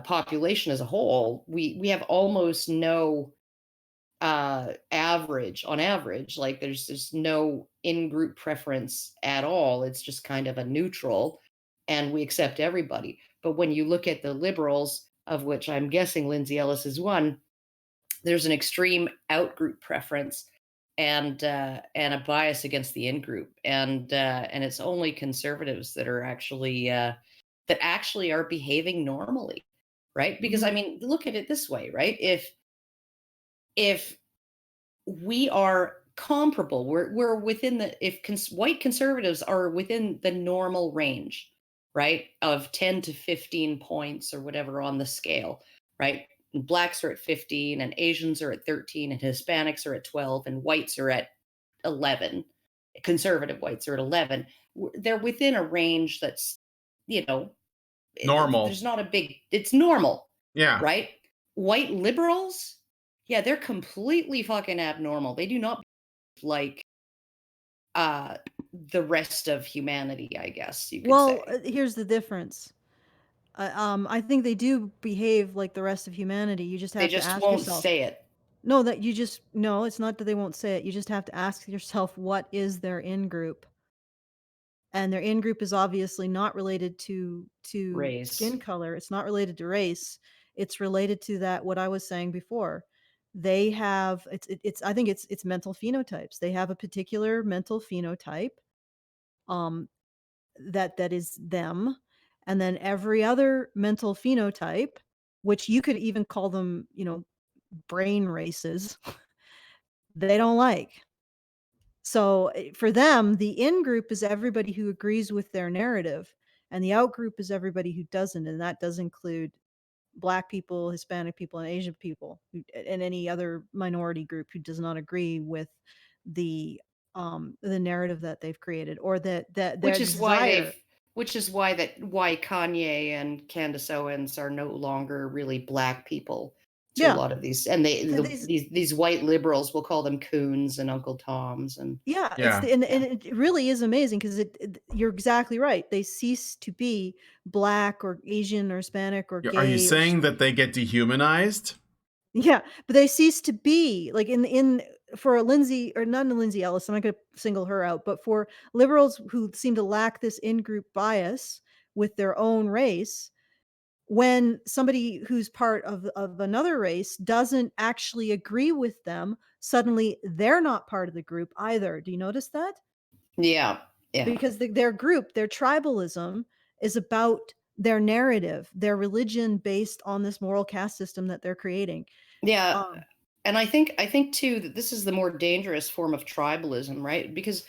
population as a whole, we have almost no average on average. Like there's no in-group preference at all. It's just kind of a neutral, and we accept everybody. But when you look at the liberals, of which I'm guessing Lindsay Ellis is one, there's an extreme out-group preference and a bias against the in-group, and it's only conservatives that are actually are behaving normally, right? Because I Mhm. mean, look at it this way, right? If we are comparable, we're within the if white conservatives are within the normal range, right, of 10 to 15 points or whatever on the scale, right? And blacks are at 15, and Asians are at 13, and Hispanics are at 12, and whites are at 11. Conservative whites are at 11. They're within a range that's, you know, there's Normal. not a big, it's normal, Yeah. right? White liberals, yeah, they're completely fucking abnormal. They do not like uh the rest of humanity, I guess you could Well, say. here's the difference. I think they do behave like the rest of humanity. You just They have to just ask won't yourself. say it. No, that you just no, it's not that they won't say it. You just have to ask yourself what is their in group. And their in group is obviously not related to Race. skin color. It's not related to race. It's related to that what I was saying before. They have it's I think it's mental phenotypes. They have a particular mental phenotype um that is them, and then every other mental phenotype, which you could even call them, brain races, they don't like. So for them, the in group is everybody who agrees with their narrative, and the out group is everybody who doesn't, and that does include Black people, Hispanic people, and Asian people, and any other minority group who does not agree with the narrative that they've created, or that their Which is why desire. why Kanye and Candace Owens are no longer really black people to a Yeah, lot of these, and these these white liberals will call them coons and Uncle Toms, and Yeah, it's Yeah. and it really is amazing because you're exactly right. They cease to be Black or Asian or Hispanic or Are you gay or saying that they get dehumanized? yeah, but they cease to be like in for Lindsay, or not Lindsay Ellis. I'm not going to single her out, but for liberals who seem to lack this in-group bias with their own race, when somebody who's part of another race doesn't actually agree with them, suddenly they're not part of the group either. Do you notice that? yeah, yeah, Because their group, their tribalism is about their narrative, their religion based on this moral caste system that they're creating. yeah. Um, And I think too that this is the more dangerous form of tribalism, right? Because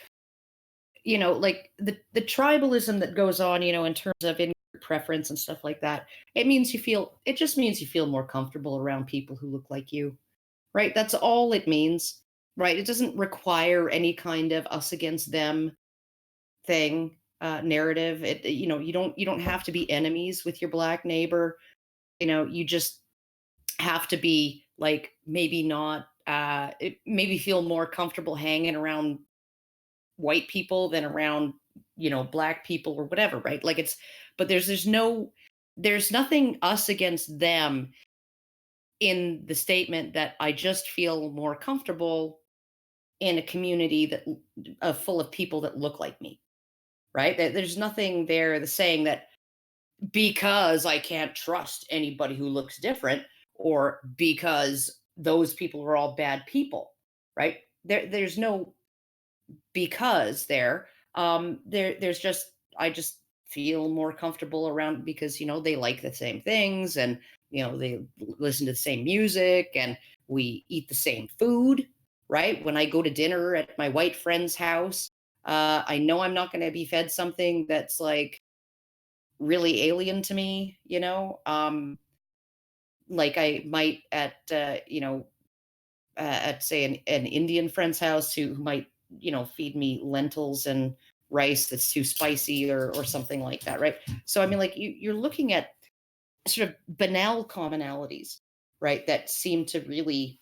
like the tribalism that goes on, in terms of in preference and stuff like that, it just means you feel more comfortable around people who look like you, right? That's all it means, right? It doesn't require any kind of us against them thing, narrative. You don't have to be enemies with your black neighbor. You just have to be like maybe not maybe feel more comfortable hanging around white people than around, black people or whatever, right? Like but there's nothing us against them in the statement that I just feel more comfortable in a community that full of people that look like me, right? There's nothing there the saying that because I can't trust anybody who looks different or because those people are all bad people, right? There's no because there. There's just I just feel more comfortable around because they like the same things and they listen to the same music and we eat the same food, right? When I go to dinner at my white friend's house, I know I'm not going to be fed something that's like really alien to me, like I might at say an Indian friend's house who might feed me lentils and rice that's too spicy or something like that, right? So I mean, like you're looking at sort of banal commonalities, right, that seem to really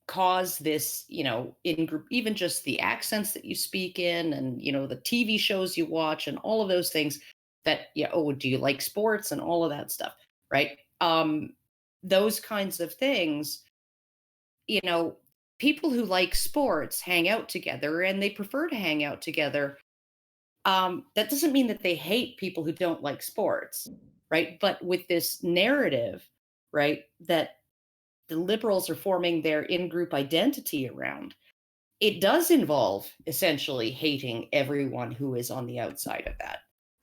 cause this, in group, even just the accents that you speak in and the TV shows you watch and all of those things that oh, do you like sports and all of that stuff, right? Those kinds of things, people who like sports hang out together and they prefer to hang out together. That doesn't mean that they hate people who don't like sports, right? But with this narrative, right, that the liberals are forming their in-group identity around, it does involve essentially hating everyone who is on the outside of that.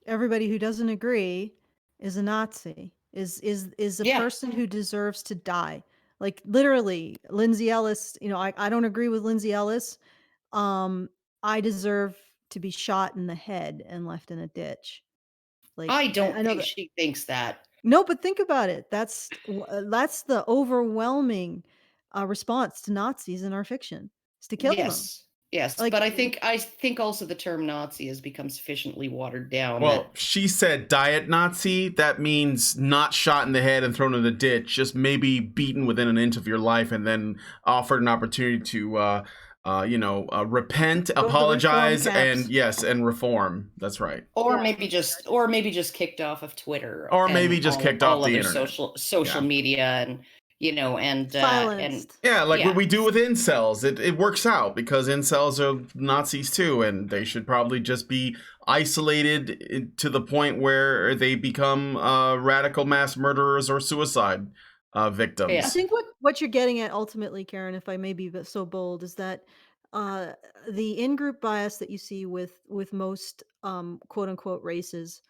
Everybody who doesn't agree is a Nazi. Is a Yeah. person who deserves to die. Like literally, Lindsay Ellis. I don't agree with Lindsay Ellis. I deserve to be shot in the head and left in a ditch. Like I don't I know think that. she thinks that. No, but think about it. That's the overwhelming response to Nazis in our fiction. Is to kill them. Yes, Like, but I think also the term Nazi has become sufficiently watered down. Well, she said diet Nazi. That means not shot in the head and thrown in a ditch, just maybe beaten within an inch of your life and then offered an opportunity to, repent, apologize, and reform. That's right. Or maybe just kicked off of Twitter. Or maybe just kicked off the internet. Social media and silenced. What we do with incels. It works out because incels are Nazis too, and they should probably just be isolated to the point where they become radical mass murderers or suicide victims. I think what you're getting at ultimately, Karen, if I may be so bold, is that the in-group bias that you see with most quote unquote races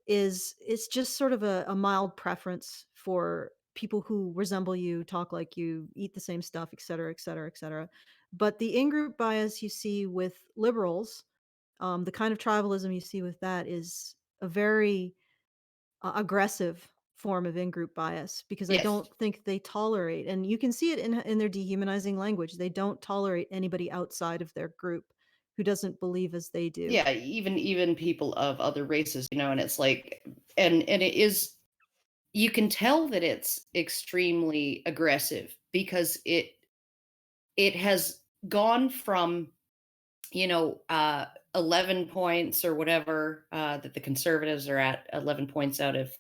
is just sort of a mild preference for people who resemble you, talk like you, eat the same stuff, et cetera, et cetera, et cetera. But the in-group bias you see with liberals, the kind of tribalism you see with that is a very aggressive form of in-group bias because I don't think they tolerate, and you can see it in their dehumanizing language. They don't tolerate anybody outside of their group who doesn't believe as they do. Yeah, even people of other races, and it's like, and it is, you can tell that it's extremely aggressive because it has gone from 11 points or whatever that the conservatives are at, 11 points out of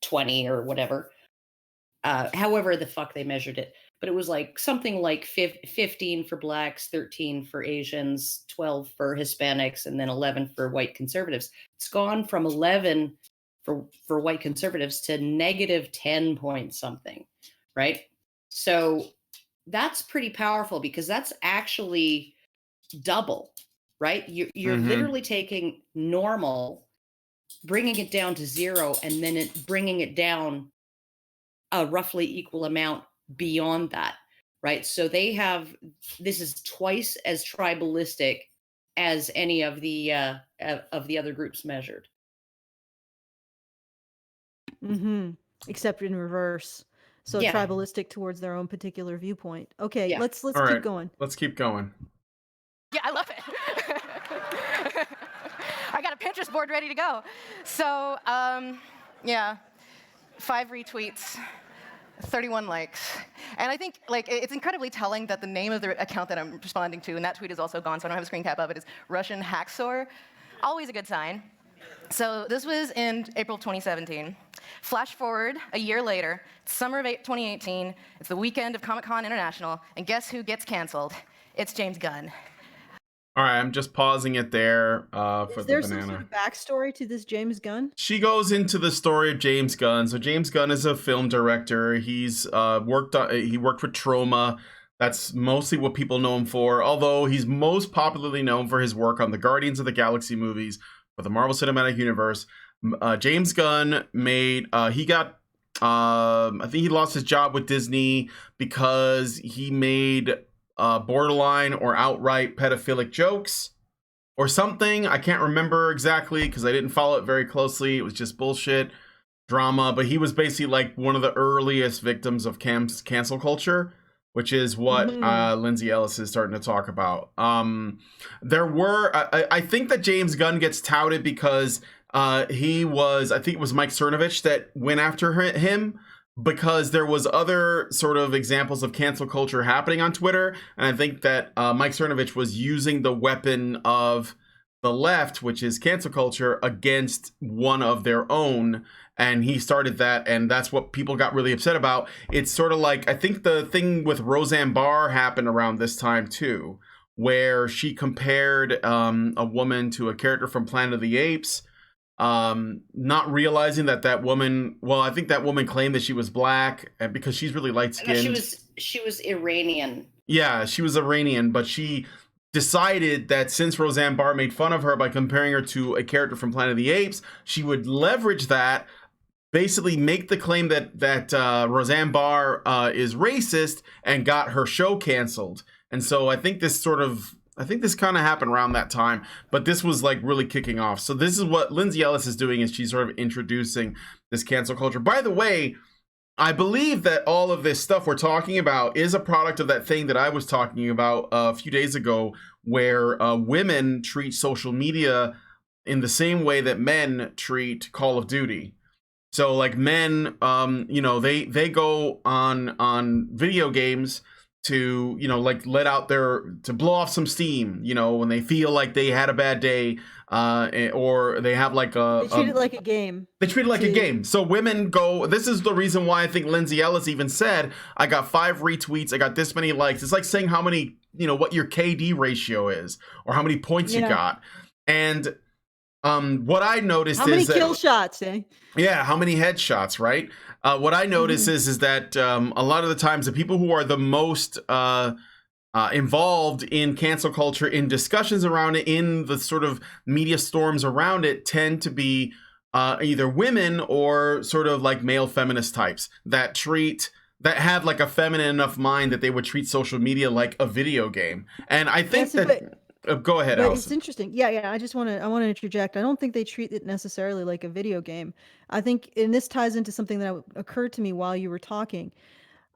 20 or whatever, however the fuck they measured it, but it was like something like 15 for blacks, 13 for Asians, 12 for Hispanics, and then 11 for white conservatives. It's gone from 11 for white conservatives to negative 10 point something, right? So that's pretty powerful because that's actually double, right? You're literally taking normal, bringing it down to 0, and then bringing it down a roughly equal amount beyond that, right? So this is twice as tribalistic as any of the other groups measured. Except in reverse. So tribalistic towards their own particular viewpoint. Okay, let's keep going. Let's keep going. Yeah, I love it. I got a Pinterest board ready to go. So, 5 retweets, 31 likes. And I think like it's incredibly telling that the name of the account that I'm responding to, and that tweet is also gone, so I don't have a screen cap of it, is Russian Hacksaw. Always a good sign. So this was in April 2017. Flash forward a year later, summer of 2018, it's the weekend of Comic-Con International, and guess who gets canceled? It's James Gunn. All right, I'm just pausing it there for the banana. Is there some sort of backstory to this James Gunn? She goes into the story of James Gunn. So James Gunn is a film director. He worked with Troma. That's mostly what people know him for. Although he's most popularly known for his work on the Guardians of the Galaxy movies for the Marvel Cinematic Universe. James Gunn made. I think he lost his job with Disney because he made borderline or outright pedophilic jokes or something. I can't remember exactly because I didn't follow it very closely. It was just bullshit drama, but he was basically like one of the earliest victims of cancel culture, which is what Lindsay Ellis is starting to talk about. I think that James Gunn gets touted because I think it was Mike Cernovich that went after him, because there was other sort of examples of cancel culture happening on Twitter. And I think that Mike Cernovich was using the weapon of the left, which is cancel culture, against one of their own. And he started that, and that's what people got really upset about. It's sort of like, I think the thing with Roseanne Barr happened around this time too, where she compared a woman to a character from Planet of the Apes, not realizing that woman, well, I think that woman claimed that she was black, and because she's really light skinned. She was Iranian. Yeah, she was Iranian, but she decided that since Roseanne Barr made fun of her by comparing her to a character from Planet of the Apes, she would leverage that, basically make the claim that Roseanne Barr is racist, and got her show canceled. And so I think this kind of happened around that time, but this was like really kicking off. So this is what Lindsay Ellis is doing, is she's sort of introducing this cancel culture. By the way, I believe that all of this stuff we're talking about is a product of that thing that I was talking about a few days ago, where women treat social media in the same way that men treat Call of Duty. So like men, they go on video games to, like to blow off some steam, when they feel like they had a bad day, or they have like they treat it like a game. They treat it like a game. So women go, this is the reason why I think Lindsay Ellis even said, I got 5 retweets, I got this many likes. It's like saying how many, what your KD ratio is, or how many points you got. And what I noticed is how many kill shots, eh? Yeah, how many headshots, right? What I notice is that a lot of the times the people who are the most involved in cancel culture, in discussions around it, in the sort of media storms around it, tend to be either women or sort of like male feminist types that have like a feminine enough mind that they would treat social media like a video game. And I think go ahead, but Alison. It's interesting. Yeah. I want to interject. I don't think they treat it necessarily like a video game. I think, and this ties into something that occurred to me while you were talking.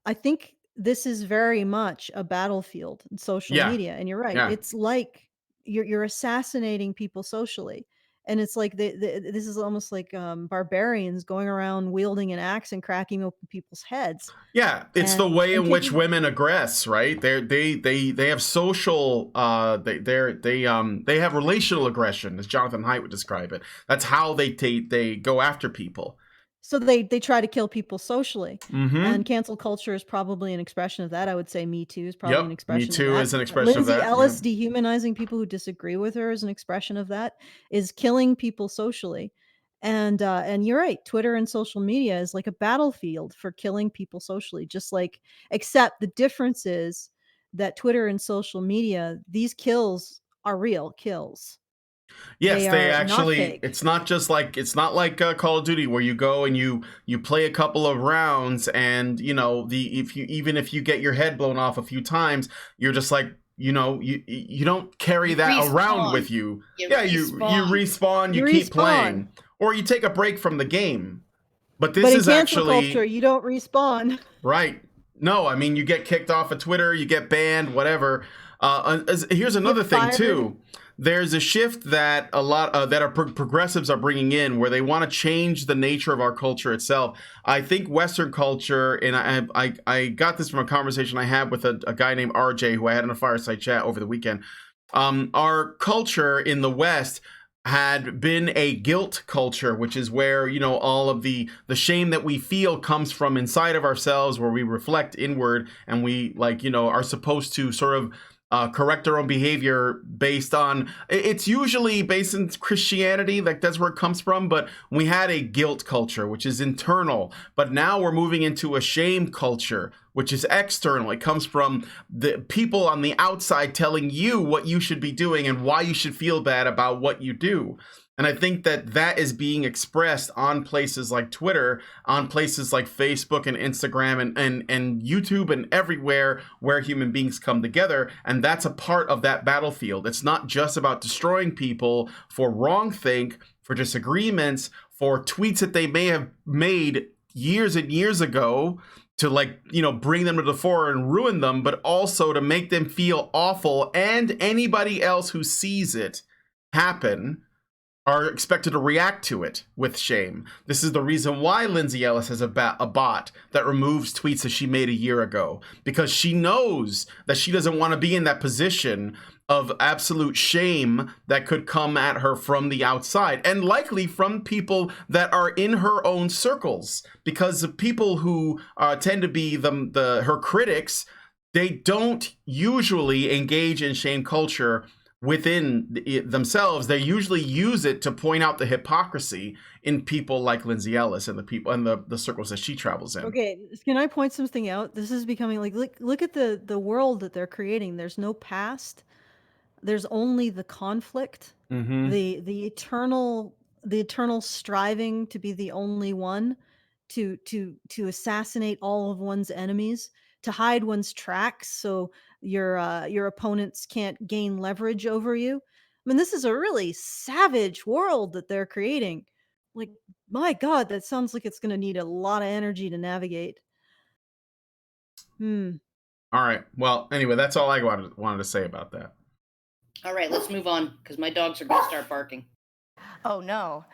I think this is very much a battlefield in social media, and you're right. Yeah. It's like you're assassinating people socially, and it's like this is almost like barbarians going around wielding an axe and cracking open people's heads. Yeah, it's the way in which women aggress, right? They have social they have relational aggression, as Jonathan Haidt would describe it. That's how they go after people. So they try to kill people socially, and cancel culture is probably an expression of that. I would say Me Too is probably an expression. Me Too of that. is an expression of that. Lindsay Ellis dehumanizing people who disagree with her is an expression of that. Is killing people socially, and you're right. Twitter and social media is like a battlefield for killing people socially. Just like, except the difference is that Twitter and social media, these kills are real kills. Yes, they actually. It's not like Call of Duty, where you go and you play a couple of rounds, and if you get your head blown off a few times, you're just like, you don't carry that around with you. You respawn, you keep playing, or you take a break from the game. But this is actually cancel culture. You don't respawn. Right. No, I mean, you get kicked off of Twitter, you get banned, whatever. Here's another thing too. there's a shift that a lot that our progressives are bringing in, where they want to change the nature of our culture itself. I think Western culture, and I got this from a conversation I had with a guy named RJ who I had in a fireside chat over the weekend. Our culture in the West had been a guilt culture, which is where, you know, all of the shame that we feel comes from inside of ourselves, where we reflect inward and we, like, you know, are supposed to sort of correct our own behavior based on, it's usually based in Christianity, like that's where it comes from, but we had a guilt culture, which is internal, but now we're moving into a shame culture, which is external. It comes from the people on the outside telling you what you should be doing and why you should feel bad about what you do. And I think that that is being expressed on places like Twitter, on places like Facebook and Instagram and YouTube and everywhere where human beings come together. And that's a part of that battlefield. It's not just about destroying people for wrongthink, for disagreements, for tweets that they may have made years and years ago to, like, you know, bring them to the fore and ruin them, but also to make them feel awful, and anybody else who sees it happen are expected to react to it with shame. This is the reason why Lindsay Ellis has a bot that removes tweets that she made a year ago, because she knows that she doesn't want to be in that position of absolute shame that could come at her from the outside, and likely from people that are in her own circles, because the people who tend to be her critics, they don't usually engage in shame culture within themselves. They usually use it to point out the hypocrisy in people like Lindsay Ellis and the people and the circles that she travels in. Okay, can I point something out? This is becoming like, look at the world that they're creating. There's no past. There's only the conflict, the eternal striving to be the only one, to assassinate all of one's enemies, to hide one's tracks so your opponents can't gain leverage over you. I mean, this is a really savage world that they're creating. Like, my God, that sounds like it's going to need a lot of energy to navigate. All right. Well, anyway, that's all I wanted to say about that. All right, let's move on, because my dogs are going to start barking. Oh no,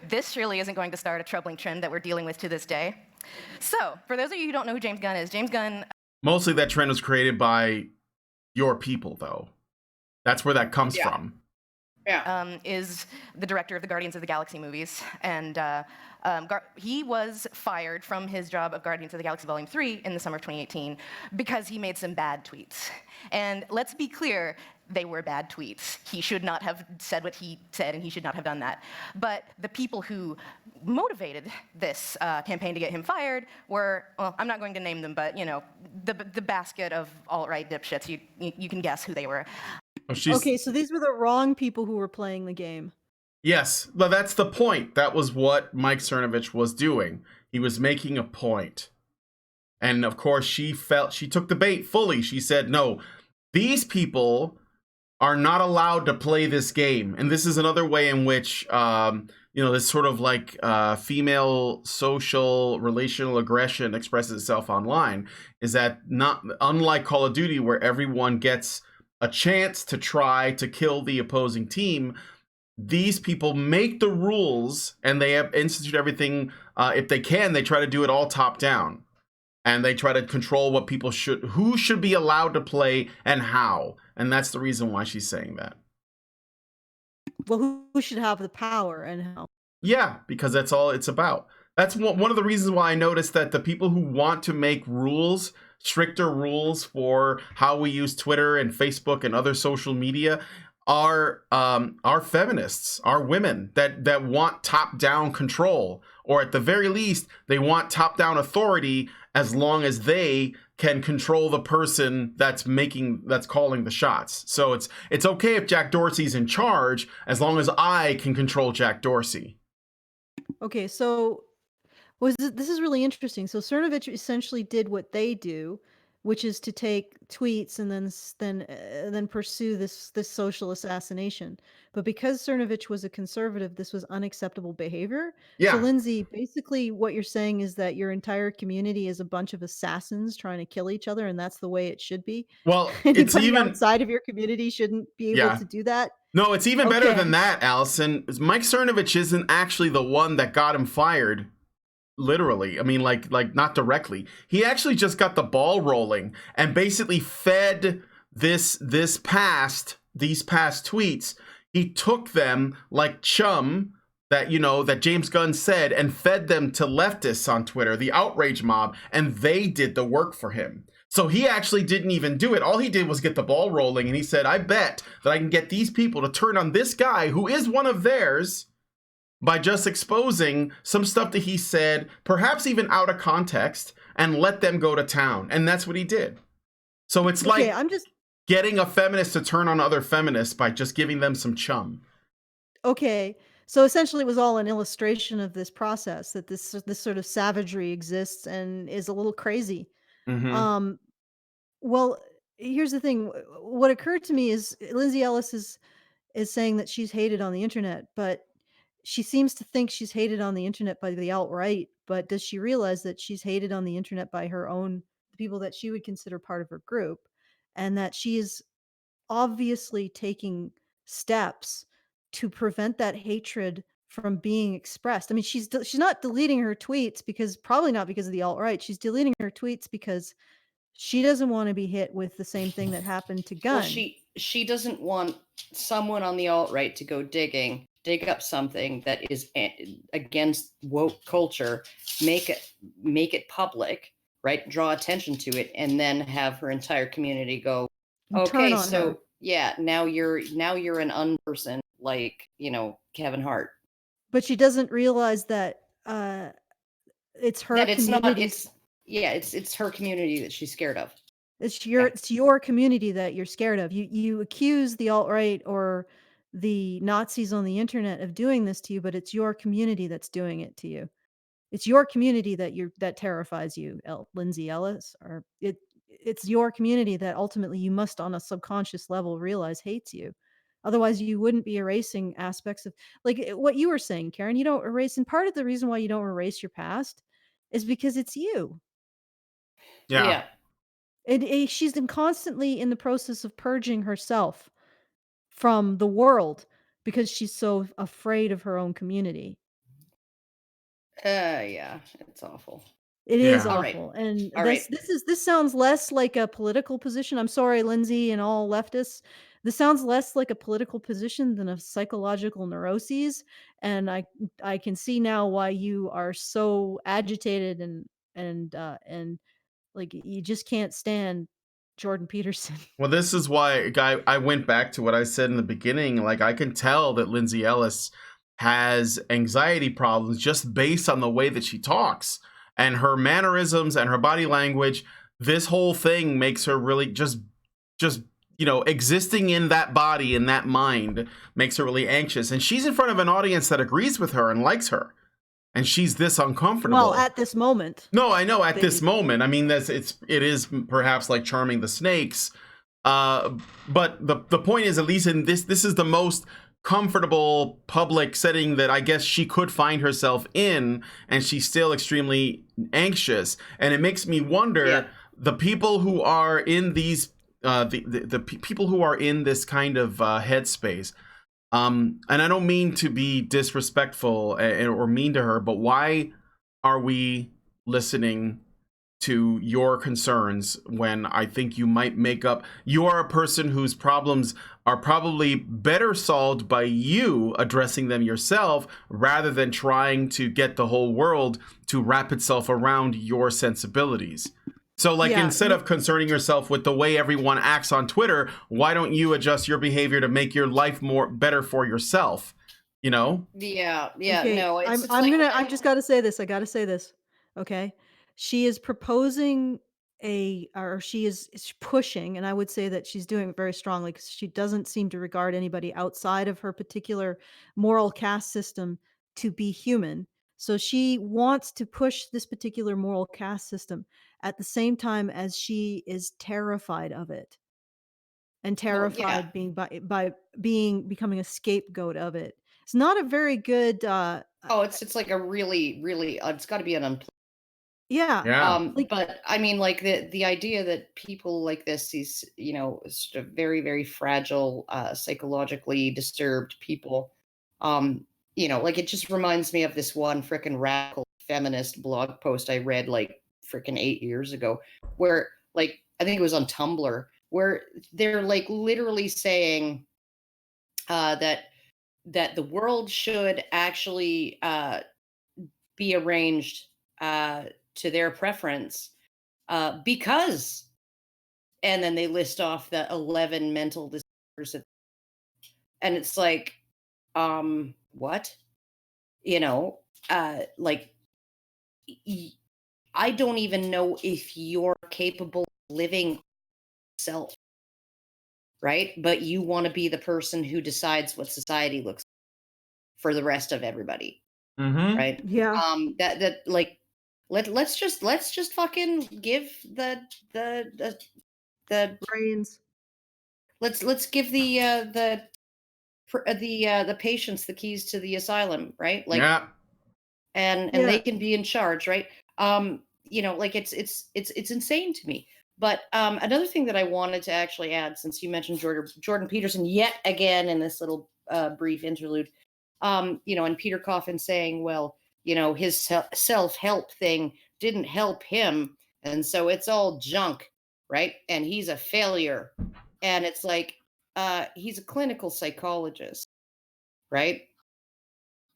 this surely isn't going to start a troubling trend that we're dealing with to this day. So, for those of you who don't know who James Gunn is, James Gunn... Mostly that trend was created by your people, though. That's where that comes from. Yeah. Is the director of the Guardians of the Galaxy movies, and he was fired from his job of Guardians of the Galaxy Volume 3 in the summer of 2018 because he made some bad tweets. And let's be clear, they were bad tweets. He should not have said what he said, and he should not have done that. But the people who motivated this campaign to get him fired were, well, I'm not going to name them, but, you know, the basket of alt-right dipshits. You can guess who they were. Okay, so these were the wrong people who were playing the game. Yes, but that's the point. That was what Mike Cernovich was doing. He was making a point. And of course, she took the bait fully. She said, no, these people are not allowed to play this game. And this is another way in which, this sort of like female social relational aggression expresses itself online, is that not unlike Call of Duty, where everyone gets a chance to try to kill the opposing team, these people make the rules and they have institute everything. If they can, they try to do it all top down, and they try to control what people who should be allowed to play and how. And that's the reason why she's saying that. Well, who should have the power and how? Yeah, because that's all it's about. That's one of the reasons why I noticed that the people who want to make rules, stricter rules for how we use Twitter and Facebook and other social media, are feminists, are women that want top-down control, or at the very least, they want top-down authority as long as they can control the person that's calling the shots. So it's okay if Jack Dorsey's in charge as long as I can control Jack Dorsey. Okay, so this is really interesting. So Cernovich essentially did what they do, which is to take tweets and then pursue this social assassination. But because Cernovich was a conservative, this was unacceptable behavior. So, Yeah. Lindsay, basically, what you're saying is that your entire community is a bunch of assassins trying to kill each other, and that's the way it should be. Well, it's Anybody even outside of your community shouldn't be able yeah. to do that. No, it's even better Okay. than that, Allison. Mike Cernovich isn't actually the one that got him fired. Literally, I mean, like not directly. He actually just got the ball rolling and basically fed these past tweets. He took them like chum that that James Gunn said and fed them to leftists on Twitter, the outrage mob, and they did the work for him. So he actually didn't even do it. All he did was get the ball rolling, and he said, "I bet that I can get these people to turn on this guy who is one of theirs." By just exposing some stuff that he said, perhaps even out of context, and let them go to town. And that's what he did. So it's Okay, like I'm just getting a feminist to turn on other feminists by just giving them some chum. okay. So essentially, it was all an illustration of this process that this sort of savagery exists and is a little crazy. Mm-hmm. Well, here's the thing. What occurred to me is Lindsay Ellis is saying that she's hated on the internet, but she seems to think she's hated on the internet by the alt-right, but does she realize that she's hated on the internet by the people that she would consider part of her group, and that she is obviously taking steps to prevent that hatred from being expressed? I mean, she's not deleting her tweets because probably not because of the alt-right. She's deleting her tweets because she doesn't want to be hit with the same thing that happened to Well, Gunn. she doesn't want someone on the alt-right to go dig up something that is against woke culture, make it public, right? Draw attention to it, and then have her entire community go, And turn okay, on so her. yeah, now you're an unperson like Kevin Hart. But she doesn't realize that it's her That it's not community. it's her community that she's scared of. It's Yeah. your community that you're scared of. You accuse the alt-right or the Nazis on the internet of doing this to you, but it's your community that's doing it to you. It's your community that terrifies you, Lindsay Ellis, or it's your community that ultimately you must on a subconscious level realize hates you. Otherwise, you wouldn't be erasing aspects of what you were saying, Karen. You don't erase, and part of the reason why you don't erase your past is because it's you. Yeah. And she's been constantly in the process of purging herself from the world because she's so afraid of her own community. Yeah, it's awful. It is Yeah. All right. awful. And All this right. this sounds less like a political position. I'm sorry, Lindsay and all leftists. This sounds less like a political position than a psychological neuroses. And I can see now why you are so agitated and like you just can't stand Jordan Peterson. Well, this is why I went back to what I said in the beginning. Like, I can tell that Lindsay Ellis has anxiety problems just based on the way that she talks and her mannerisms and her body language. This whole thing makes her really just existing in that body, in that mind, makes her really anxious. And she's in front of an audience that agrees with her and likes her. And she's this uncomfortable. Well, at this moment. No, I know at this moment. I mean, it is perhaps like charming the snakes. But the point is, at least in this is the most comfortable public setting that I guess she could find herself in, and she's still extremely anxious. And it makes me wonder, the people who are in these people who are in this kind of headspace. And I don't mean to be disrespectful or mean to her, but why are we listening to your concerns when I think you might you are a person whose problems are probably better solved by you addressing them yourself rather than trying to get the whole world to wrap itself around your sensibilities. So, instead of concerning yourself with the way everyone acts on Twitter, why don't you adjust your behavior to make your life better for yourself? Yeah. Okay, No, I just got to say this. I got to say this. Okay. She is proposing or she is pushing, and I would say that she's doing it very strongly because she doesn't seem to regard anybody outside of her particular moral caste system to be human. So she wants to push this particular moral caste system at the same time as she is terrified of it and Well, yeah. terrified being by being becoming a scapegoat of it. It's not a very good Oh, it's like a really, really. It's got to be an yeah, Yeah. like But I mean, like the idea that people like this, these sort of very very fragile, psychologically disturbed people, like it just reminds me of this one freaking radical feminist blog post I read like freaking 8 years ago, where like I think it was on Tumblr, where they're like literally saying that the world should actually be arranged to their preference because, and then they list off the 11 mental disorders and it's like, what, you know like I don't even know if you're capable of living self, right? But you want to be the person who decides what society looks like for the rest of everybody, Mm-hmm. right? yeah. That like let's just fucking give the Brains. let's give the patients the keys to the asylum, right? Like, Yeah. and Yeah. they can be in charge, right? Like it's insane to me. But another thing that I wanted to actually add, since you mentioned Jordan Peterson yet again in this little brief interlude, and Peter Coffin saying, well, his self-help thing didn't help him, and so it's all junk, right? And he's a failure. And it's like, he's a clinical psychologist, right?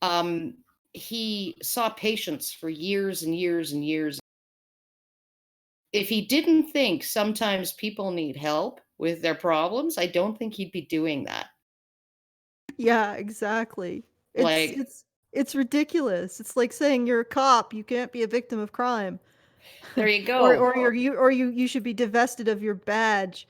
Um, he saw patients for years and years and years. If he didn't think sometimes people need help with their problems, I don't think he'd be doing that. Yeah, exactly. It's Like, it's it's ridiculous. It's like saying you're a cop, you can't be a victim of crime. there you or go. or you should be divested of your badge.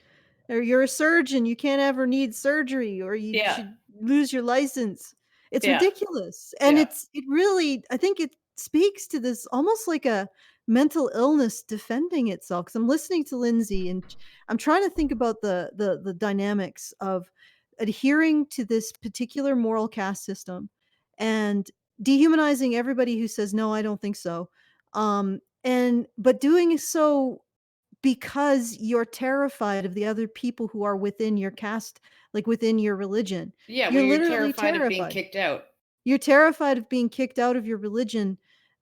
Or you're a surgeon, you can't ever need surgery, or you Yeah, should lose your license. It's yeah, ridiculous. And yeah, it really, I think it speaks to this almost like a mental illness defending itself. Because I'm listening to Lindsay and I'm trying to think about the dynamics of adhering to this particular moral caste system and dehumanizing everybody who says no, I don't think so. And but doing so because you're terrified of the other people who are within your caste, like within your religion. yeah. Well, You're you're literally terrified of being terrified. kicked out. You're terrified of being kicked out of your religion,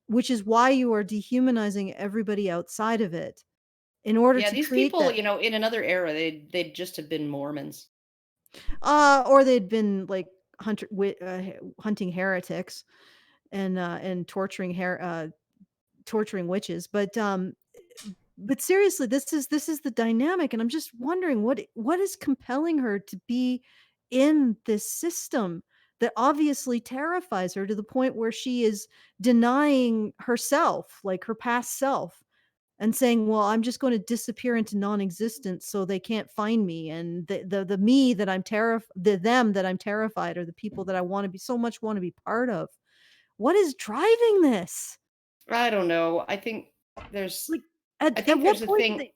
which is why you are dehumanizing everybody outside of it in order Yeah, to these create people, that. in another era, they'd just have been Mormons. Or they'd been like hunting heretics and torturing witches. But seriously, this is the dynamic, and I'm just wondering what is compelling her to be in this system that obviously terrifies her to the point where she is denying herself, like her past self, and saying, "Well, I'm just going to disappear into non-existence so they can't find me." And the me that I'm terrified, the them that I'm terrified, are the people that I want to be so much want to be part of. What is driving this? I don't know. There's, Like, I at think what there's a point do thing. they?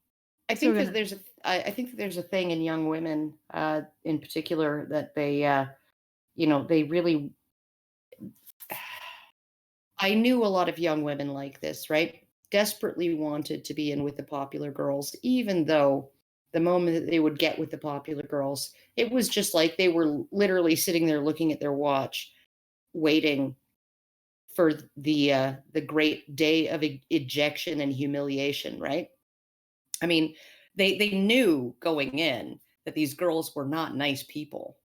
I So think go that ahead. there's a I think that there's a thing in young women, in particular, that they really. I knew a lot of young women like this, right? Desperately wanted to be in with the popular girls, even though the moment that they would get with the popular girls, it was just like they were literally sitting there looking at their watch, waiting for the great day of ejection and humiliation, right? I mean, they knew going in that these girls were not nice people,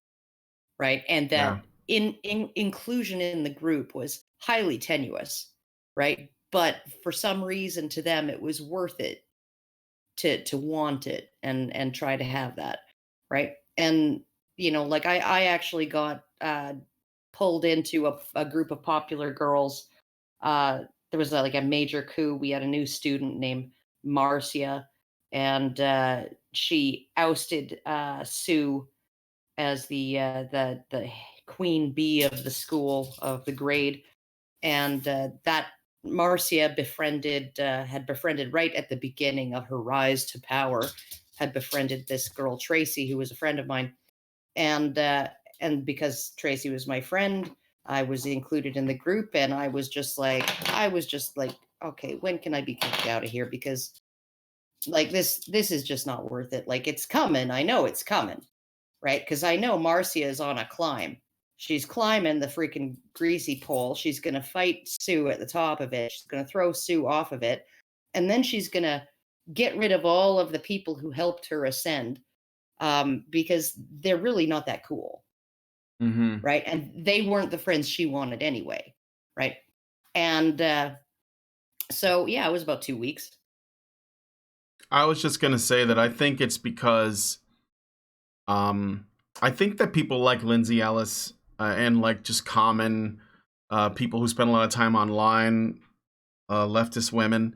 right? And Yeah. that in inclusion in the group was highly tenuous, right? But for some reason to them it was worth it to want it and try to have that, right? And like I actually got pulled into a group of popular girls. There was like a major coup. We had a new student named Marcia, and she ousted Sue as the queen bee of the school, of the grade. and that Marcia had befriended right at the beginning of her rise to power, had befriended this girl Tracy, who was a friend of mine, and because Tracy was my friend, I was included in the group, and I was just like, okay, when can I be kicked out of here? Because like this is just not worth it. Like, it's coming. I know it's coming, right? Because I know Marcia is on a climb. She's climbing the freaking greasy pole. She's going to fight Sue at the top of it. She's going to throw Sue off of it. And then she's going to get rid of all of the people who helped her ascend, because they're really not that cool. Mm-hmm. Right. And they weren't the friends she wanted anyway. Right. And so, yeah, it was about 2 weeks. I was just going to say that I think it's because I think that people like Lindsay Ellis and like just common people who spend a lot of time online, leftist women,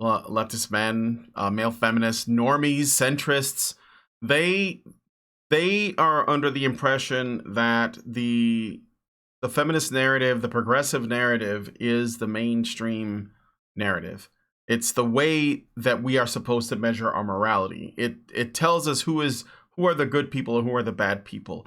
leftist men, male feminists, normies, centrists, they are under the impression that the feminist narrative, the progressive narrative, is the mainstream narrative. It's the way that we are supposed to measure our morality. It tells us who are the good people and who are the bad people.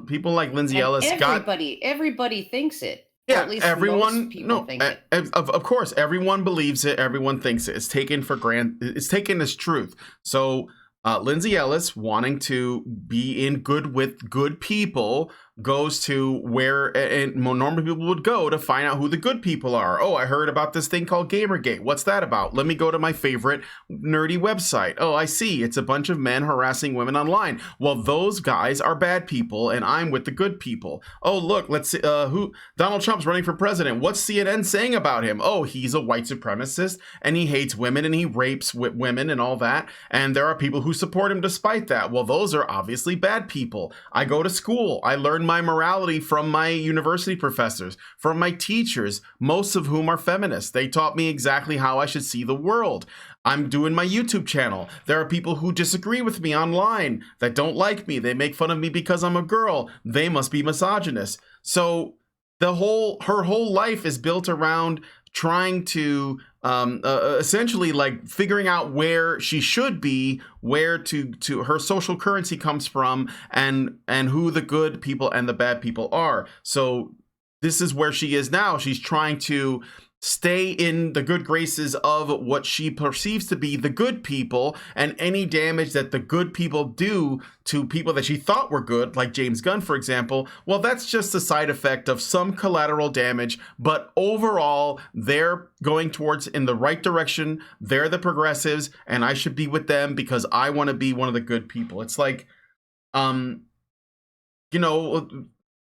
People like Lindsay Ellis everybody thinks it. Yeah, or at least everyone. most people think it. Of course, everyone believes it. Everyone thinks it. It's taken for granted. It's taken as truth. So Lindsay Ellis, wanting to be in good with good people, goes to where and normal people would go to find out who the good people are. Oh, I heard about this thing called Gamergate. What's that about? Let me go to my favorite nerdy website. Oh, I see. It's a bunch of men harassing women online. Well, those guys are bad people, and I'm with the good people. Oh, look, let's see. Who Donald Trump's running for president. What's CNN saying about him? Oh, he's a white supremacist, and he hates women, and he rapes women, and all that. And there are people who support him despite that. Well, those are obviously bad people. I go to school. I learn my morality from my university professors, from my teachers, most of whom are feminists. They taught me exactly how I should see the world. I'm doing my YouTube channel. There are people who disagree with me online that don't like me. They make fun of me because I'm a girl. They must be misogynist. So her whole life is built around trying to essentially like figuring out where she should be, where to her social currency comes from, and who the good people and the bad people are. So this is where she is now. She's trying to stay in the good graces of what she perceives to be the good people, and any damage that the good people do to people that she thought were good, like James Gunn, for example, well, that's just a side effect of some collateral damage. But overall, they're going towards in the right direction. They're the progressives, and I should be with them because I want to be one of the good people. It's like,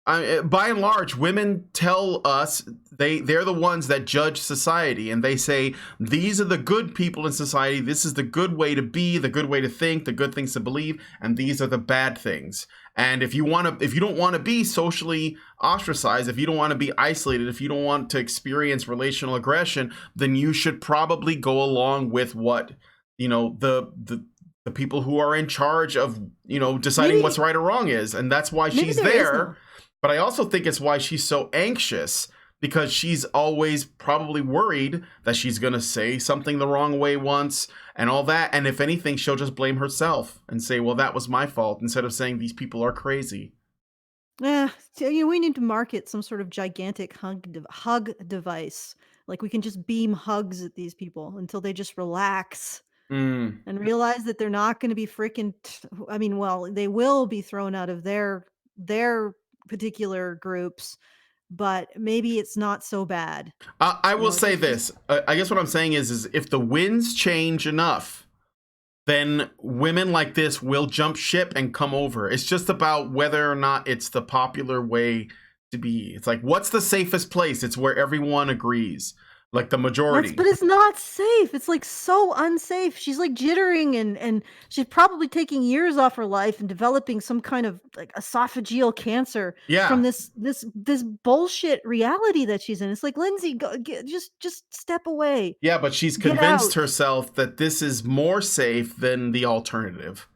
by and large, women tell us they're the ones that judge society, and they say these are the good people in society. This is the good way to be, the good way to think, the good things to believe, and these are the bad things. And if you don't want to be socially ostracized, if you don't want to be isolated, if you don't want to experience relational aggression, then you should probably go along with what the people who are in charge of deciding what's right or wrong is, and that's why she's there. But I also think it's why she's so anxious, because she's always probably worried that she's going to say something the wrong way once and all that. And if anything, she'll just blame herself and say, well, that was my fault, instead of saying these people are crazy. Yeah, we need to market some sort of gigantic hug device. Like, we can just beam hugs at these people until they just relax and realize that they're not going to be freaking. They will be thrown out of their particular groups, but maybe it's not so bad. I will say this. I guess what I'm saying is if the winds change enough, then women like this will jump ship and come over. It's just about whether or not it's the popular way to be. It's like, what's the safest place? It's where everyone agrees. Like the majority. But it's not safe. It's like so unsafe. She's like jittering and she's probably taking years off her life and developing some kind of like esophageal cancer from this bullshit reality that she's in. It's like, Lindsay, just step away. Yeah, but she's convinced herself that this is more safe than the alternative.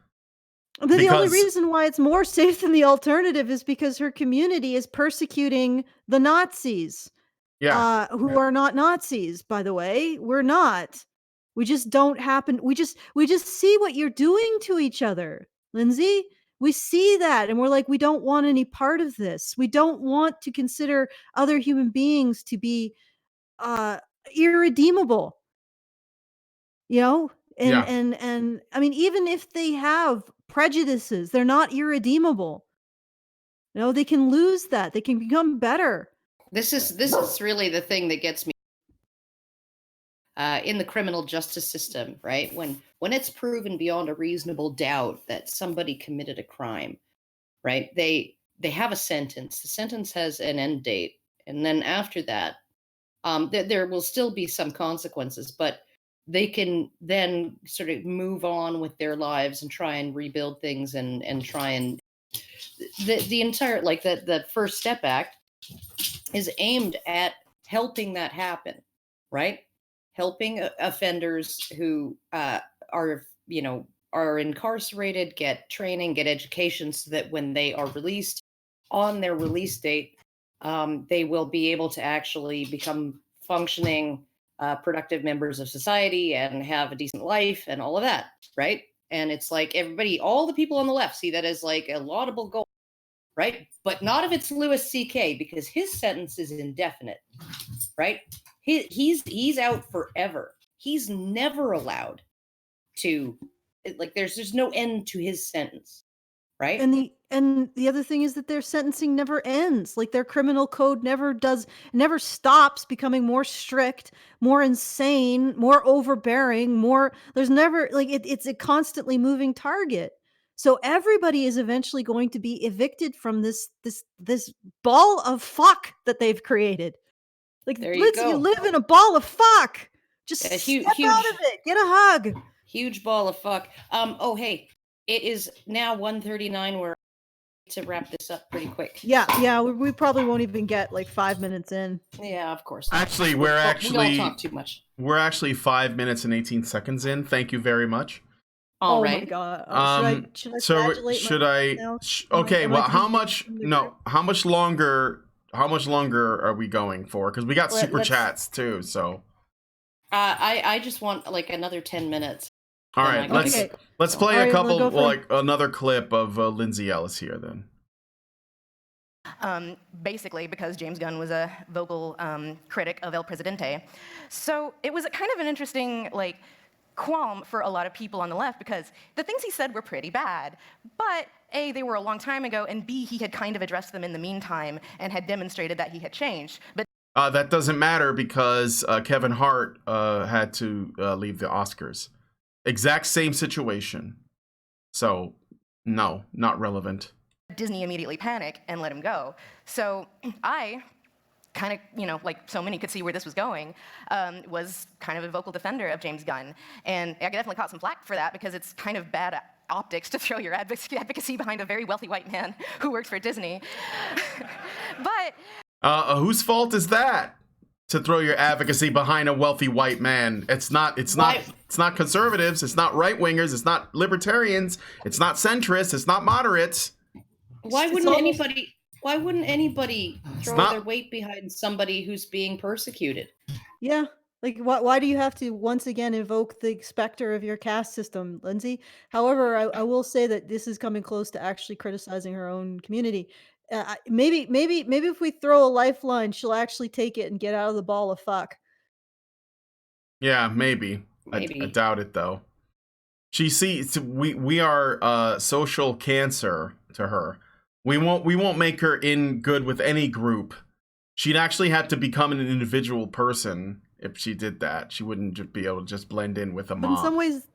But the only reason why it's more safe than the alternative is because her community is persecuting the Nazis. who are not Nazis, by the way. We're not. We just don't happen. We just see what you're doing to each other, Lindsay. We see that and we're like, we don't want any part of this. We don't want to consider other human beings to be irredeemable. You know? Yeah. And I mean, even if they have prejudices, they're not irredeemable. You know, they can lose that. They can become better. This is really the thing that gets me in the criminal justice system, right? When it's proven beyond a reasonable doubt that somebody committed a crime, right? They have a sentence. The sentence has an end date, and then after that, there will still be some consequences, but they can then sort of move on with their lives and try and rebuild things and try and the entire, like, the First Step Act is aimed at helping that happen, right? Helping offenders who are incarcerated get training, get education, so that when they are released on their release date, they will be able to actually become functioning, productive members of society and have a decent life and all of that, right? And it's like everybody, all the people on the left see that as like a laudable goal, right? But not if it's Louis C.K., because his sentence is indefinite, right? He's out forever. He's never allowed to, like, there's no end to his sentence, right? And the other thing is that their sentencing never ends. Like, their criminal code never stops becoming more strict, more insane, more overbearing, there's never, like, it's a constantly moving target. So everybody is eventually going to be evicted from this ball of fuck that they've created. Like, There you Lindsay, you go. live in a ball of fuck. Just A step out of it. Get a hug. Huge ball of fuck. Oh, hey, it is now 1:39. We're to wrap this up pretty quick. Yeah, we probably won't even get like 5 minutes in. Yeah, of course not. Actually, we all talk too much. We're actually 5 minutes and 18 seconds in. Thank you very much. All Oh right. my god. Should I So congratulate should myself I? now? Okay. Am I Well, to how be much? from the No. group? How much longer? How much longer are we going for? Because we got super Let's- chats too. So. I just want like another 10 minutes. All Then right. I gotta Let's go. let's play All a right, couple, go for it. like another clip of Lindsay Ellis here then. Basically because James Gunn was a vocal critic of El Presidente. So it was a kind of an interesting, like, qualm for a lot of people on the left, because the things he said were pretty bad, but A, they were a long time ago, and B, he had kind of addressed them in the meantime and had demonstrated that he had changed. But That doesn't matter because Kevin Hart had to leave the Oscars. Exact same situation. So, no, not relevant. Disney immediately panicked and let him go. So I kind of, like so many could see where this was going, was kind of a vocal defender of James Gunn. And I definitely caught some flack for that, because it's kind of bad optics to throw your advocacy behind a very wealthy white man who works for Disney. But whose fault is that? To throw your advocacy behind a wealthy white man. It's not conservatives, it's not right wingers, it's not libertarians, it's not centrists, it's not moderates. Why wouldn't anybody throw their weight behind somebody who's being persecuted? Yeah. Like, why do you have to once again invoke the specter of your caste system, Lindsay? However, I will say that this is coming close to actually criticizing her own community. Maybe if we throw a lifeline, she'll actually take it and get out of the ball of fuck. Yeah, maybe. I doubt it though. She sees we are social cancer to her. We won't make her in good with any group. She'd actually have to become an individual person if she did that. She wouldn't be able to just blend in with a mob. But in some ways,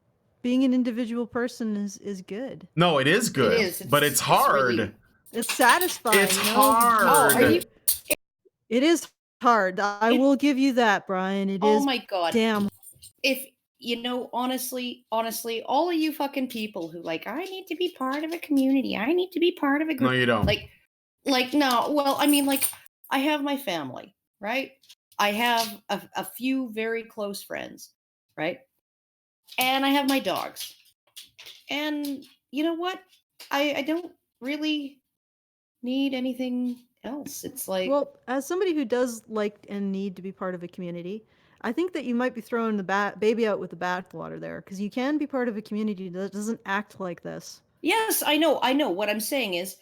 being an individual person is good. No, it is good. It is. But it's hard. It's satisfying. It's hard. Oh, it is hard. I will give you that, Brian. It is. Oh my god. Damn. If honestly, all of you fucking people who like, I need to be part of a community, I need to be part of a group. No, you don't. Like no. Well, I mean, like, I have my family, right? I have a few very close friends, right? And I have my dogs. And you know what? I don't really need anything else. It's like, Well, as somebody who does like and need to be part of a community, I think that you might be throwing the baby out with the bathwater there, because you can be part of a community that doesn't act like this. yes, I know. What I'm saying is,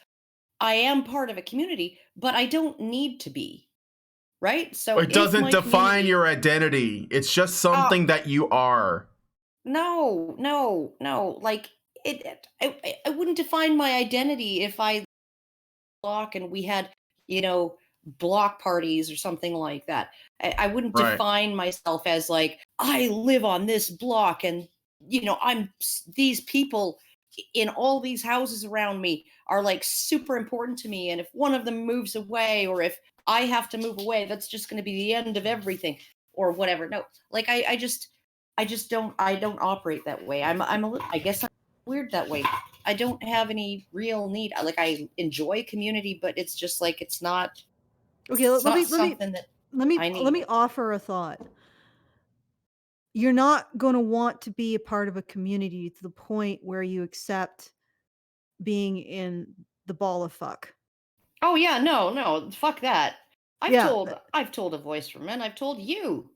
I am part of a community, but I don't need to be. Right? So It if doesn't my define community, your identity. It's just something that you are. no. Like I wouldn't define my identity if I block and we had, you know, block parties or something like that. I wouldn't Right. define myself as like, I live on this block and, you know, these people in all these houses around me are like super important to me. And if one of them moves away, or if I have to move away, that's just going to be the end of everything or whatever. No, like I just don't operate that way. I guess I'm weird that way. I don't have any real need. Like, I enjoy community, but it's just like, it's not Okay, let me something that I need. let me offer a thought. You're not going to want to be a part of a community to the point where you accept being in the ball of fuck. Oh yeah, no, fuck that. Yeah, I've told a voice for men. I've told you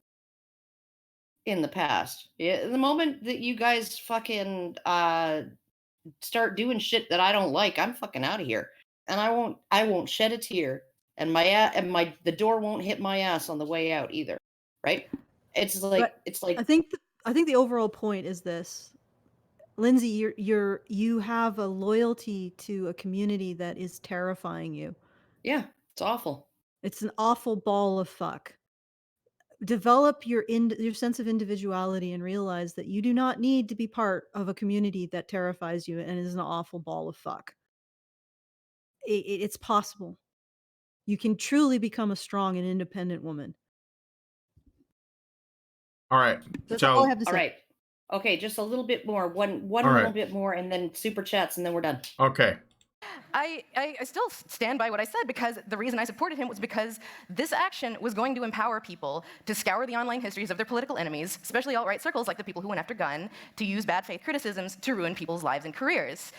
in the past. Yeah, the moment that you guys fucking start doing shit that I don't like, I'm fucking out of here. And I won't shed a tear. And the door won't hit my ass on the way out either. Right? It's like I think the overall point is this. Lindsay, you have a loyalty to a community that is terrifying you. yeah, it's awful. It's an awful ball of fuck. Develop your sense of individuality and realize that you do not need to be part of a community that terrifies you and is an awful ball of fuck. It's possible. You can truly become a strong and independent woman. All right. That's all I have to say. All right. Okay, just a little bit more. One All little right. bit more, and then super chats, and then we're done. Okay. I still stand by what I said, because the reason I supported him was because this action was going to empower people to scour the online histories of their political enemies, especially alt-right circles like the people who went after Gunn, to use bad faith criticisms to ruin people's lives and careers.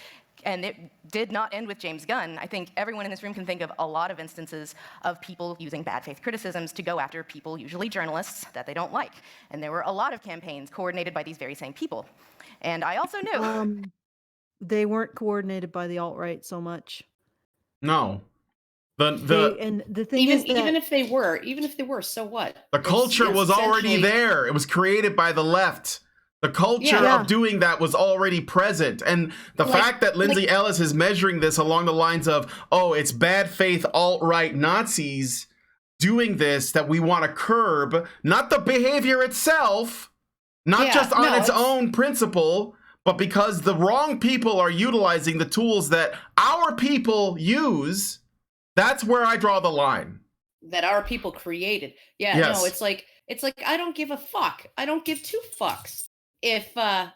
And it did not end with James Gunn. I think everyone in this room can think of a lot of instances of people using bad faith criticisms to go after people, usually journalists, that they don't like. And there were a lot of campaigns coordinated by these very same people. And I also knew... They weren't coordinated by the alt-right so much. No. And the thing is that even if they were, so what? The culture was already there. It was created by the left. The culture of doing that was already present. And the fact that Lindsay Ellis is measuring this along the lines of, oh, it's bad faith alt-right Nazis doing this that we want to curb, not the behavior itself, not just on its own principle, but because the wrong people are utilizing the tools that our people use. That's where I draw the line. That our people created. Yeah, yes. No, it's like I don't give a fuck. I don't give two fucks. If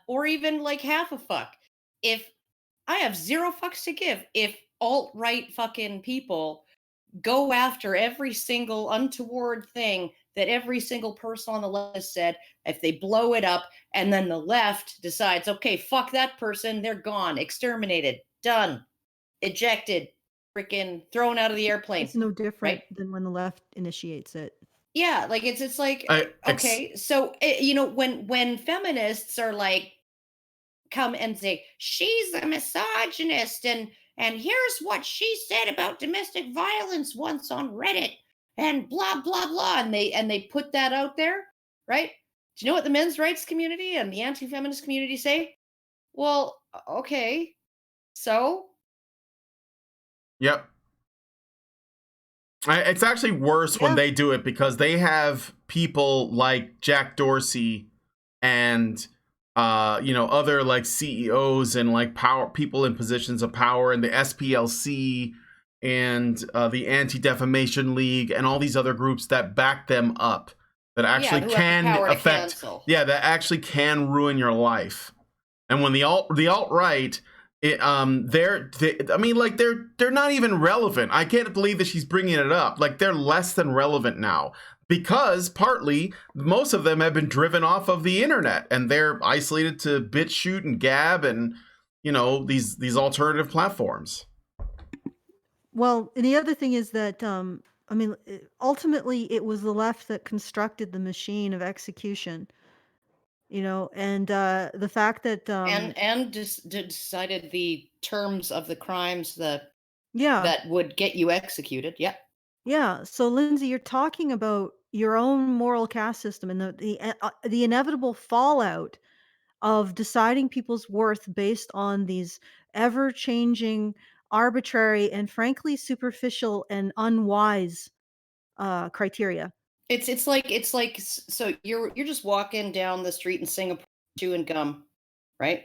or even like half a fuck. If I have zero fucks to give, if alt-right fucking people go after every single untoward thing that every single person on the left said, if they blow it up and then the left decides, okay, fuck that person, they're gone, exterminated, done, ejected, freaking thrown out of the airplane. It's no different than when the left initiates it. Yeah, like it's like, okay, so you know, when feminists are like, come and say she's a misogynist and here's what she said about domestic violence once on Reddit and blah blah blah, and they put that out there, right? Do you know what the men's rights community and the anti-feminist community say? Well, okay, so yep. It's actually worse when they do it, because they have people like Jack Dorsey and you know, other like CEOs and like people in positions of power, and the SPLC and the Anti-Defamation League and all these other groups that back them up, that actually can affect, that actually can ruin your life. And when the alt-right, I mean, like they're not even relevant. I can't believe that she's bringing it up. Like, they're less than relevant now, because partly most of them have been driven off of the internet and they're isolated to BitChute and Gab and, you know, these alternative platforms. Well, and the other thing is that I mean, ultimately, it was the left that constructed the machine of execution. And the fact that And decided the terms of the crimes yeah, that would get you executed. Yep. yeah. So, Lindsay, you're talking about your own moral caste system and the inevitable fallout of deciding people's worth based on these ever changing, arbitrary, and frankly superficial and unwise criteria. It's like so you're just walking down the street in Singapore chewing gum, right?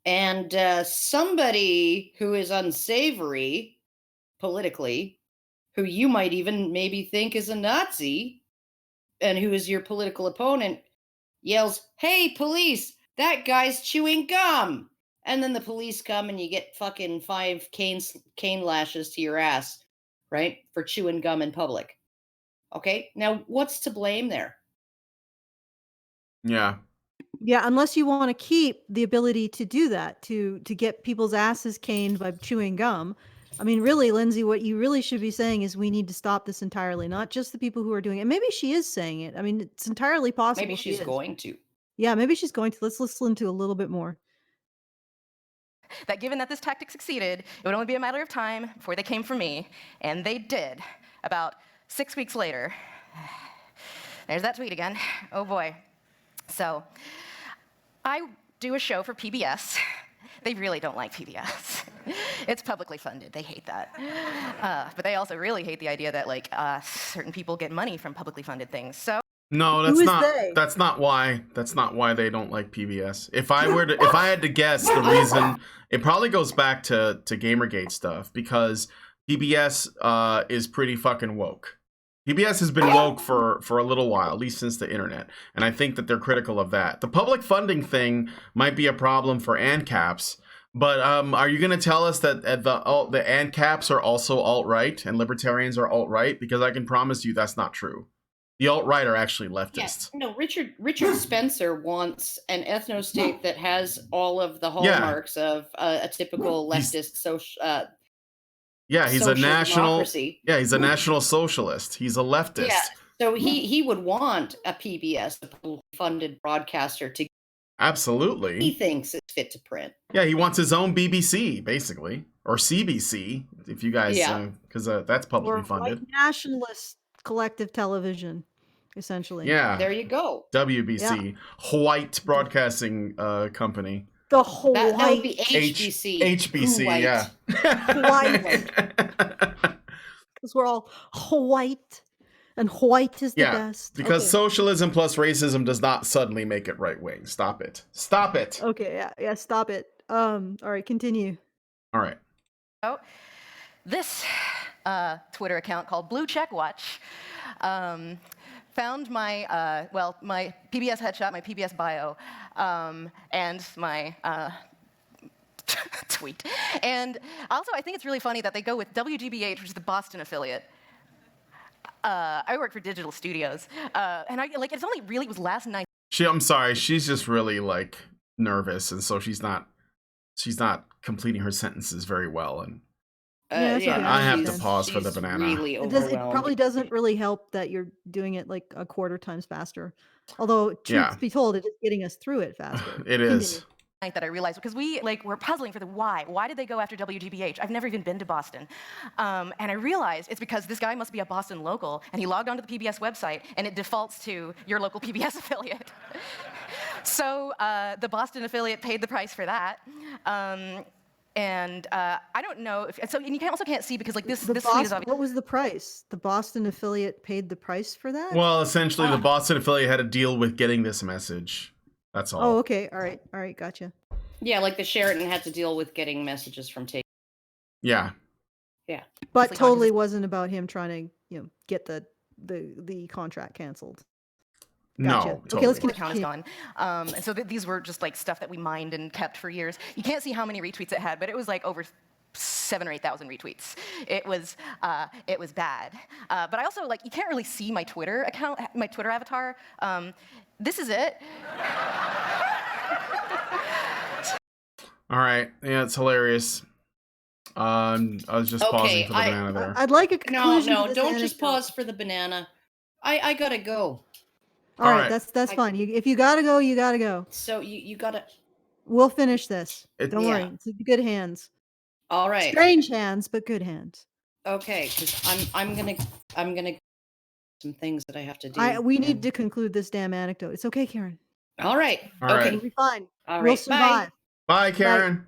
And somebody who is unsavory politically, who you might even maybe think is a Nazi, and who is your political opponent, yells, "Hey, police! That guy's chewing gum!" And then the police come, and you get fucking 5 cane lashes to your ass, right, for chewing gum in public. Okay, now what's to blame there? Yeah. Yeah, unless you want to keep the ability to do that, to get people's asses caned by chewing gum. I mean, really, Lindsay, what you really should be saying is we need to stop this entirely, not just the people who are doing it. Maybe she is saying it. I mean, it's entirely possible. Maybe she's going to. Yeah, maybe she's going to. Let's listen to a little bit more. That given that this tactic succeeded, it would only be a matter of time before they came for me, and they did. About 6 weeks later. There's that tweet again. Oh boy. So, I do a show for PBS. They really don't like PBS. It's publicly funded. They hate that. But they also really hate the idea that like certain people get money from publicly funded things. So No, Who is they? that's not why they don't like PBS. If I had to guess, the reason, it probably goes back to Gamergate stuff, because PBS is pretty fucking woke. PBS has been woke for a little while, at least since the internet, and I think that they're critical of that. The public funding thing might be a problem for ANCAPs, but are you going to tell us that the ANCAPs are also alt-right and libertarians are alt-right? Because I can promise you that's not true. The alt-right are actually leftists. Yeah, no, Richard Spencer wants an ethno-state that has all of the hallmarks of a typical leftist social. Yeah, he's a social national. democracy. Yeah, he's a national socialist. He's a leftist. Yeah, so he would want a PBS, a funded broadcaster, to. He Absolutely. thinks it's fit to print. Yeah, he wants his own BBC, basically, or CBC, if you guys, Yeah. because that's publicly Or funded. white nationalist collective television, essentially. Yeah, There you go. WBC, White Broadcasting Company. The whole That would be HBC. HBC, White. yeah. because we're all white, and white is the Yeah, best. because Okay. socialism plus racism does not suddenly make it right wing. Stop it. Stop it. Okay, yeah, stop it. All right, continue. All right. Oh, this Twitter account called Blue Check Watch found my my PBS headshot, my PBS bio, and my tweet. And also, I think it's really funny that they go with WGBH, which is the Boston affiliate. I work for Digital Studios, and it's only really was last night. I'm sorry, she's just really like nervous, and so she's not completing her sentences very well, and Yeah, that's okay. I have to she's- pause for the she's banana. Really It overwhelmed. probably doesn't really help that you're doing it like a quarter times faster. Although, truth Yeah. be told, it is getting us through it faster. It is. Continue. Night that I realized, because we were puzzling for the why. Why did they go after WGBH? I've never even been to Boston. And I realized it's because this guy must be a Boston local, and he logged onto the PBS website, and it defaults to your local PBS affiliate. So the Boston affiliate paid the price for that. And I don't know if, and you also can't see because this tweet is obviously. What was the price? The Boston affiliate paid the price for that? Well, essentially, the Boston affiliate had to deal with getting this message. That's all. Oh, okay. All right, gotcha. Yeah, like the Sheraton had to deal with getting messages from tape. Yeah. Yeah. But It's like totally wasn't about him trying to, get the contract canceled. Gotcha. No. Okay, Totally. let's The account is continue. gone. And so these were just like stuff that we mined and kept for years. You can't see how many retweets it had, but it was like over 7,000 or 8,000 retweets. It was bad. But I also you can't really see my Twitter account, my Twitter avatar. This is it. All right. Yeah, it's hilarious. I was just pausing Okay, for the banana there. I'd like a No, conclusion to no, this don't just anecdote. pause for the banana. I gotta go. All right, Alright. that's fine. If you gotta go, you gotta go. So you gotta. We'll finish this. It- Don't Yeah. worry. It's in good hands. All right. Strange hands, but good hands. Okay, because I'm gonna some things that I have to do. We need to conclude this damn anecdote. It's okay, Karen. All right. All right. Okay. It'll be fine. All We'll right. survive. Bye, Karen.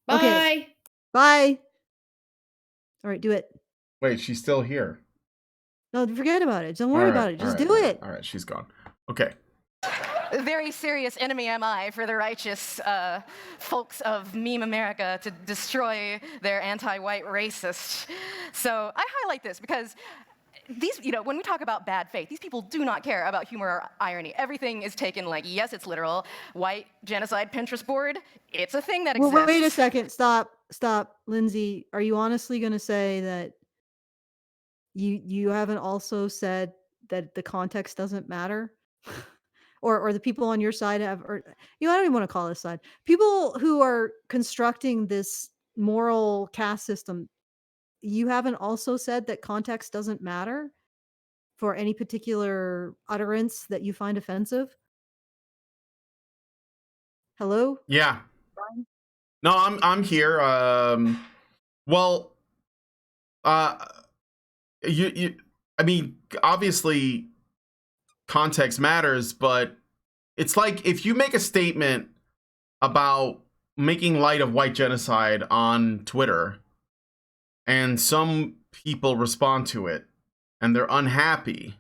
Bye. Okay. Bye. All right, do it. Wait, she's still here. No, forget about it. Don't worry about it. Just do it. All right, she's gone. Okay. Very serious enemy am I for the righteous folks of meme America to destroy their anti-white racist. So I highlight this because these, when we talk about bad faith, these people do not care about humor or irony. Everything is taken like, yes, it's literal. White genocide Pinterest board, it's a thing that exists. Well, wait a second. Stop. Lindsay, are you honestly going to say that you haven't also said that the context doesn't matter? or the people on your side have, or I don't even want to call this side. People who are constructing this moral caste system, you haven't also said that context doesn't matter for any particular utterance that you find offensive? Hello? Yeah. Brian? No, I'm here. Well, you I mean, obviously context matters, but it's like if you make a statement about making light of white genocide on Twitter and some people respond to it and they're unhappy.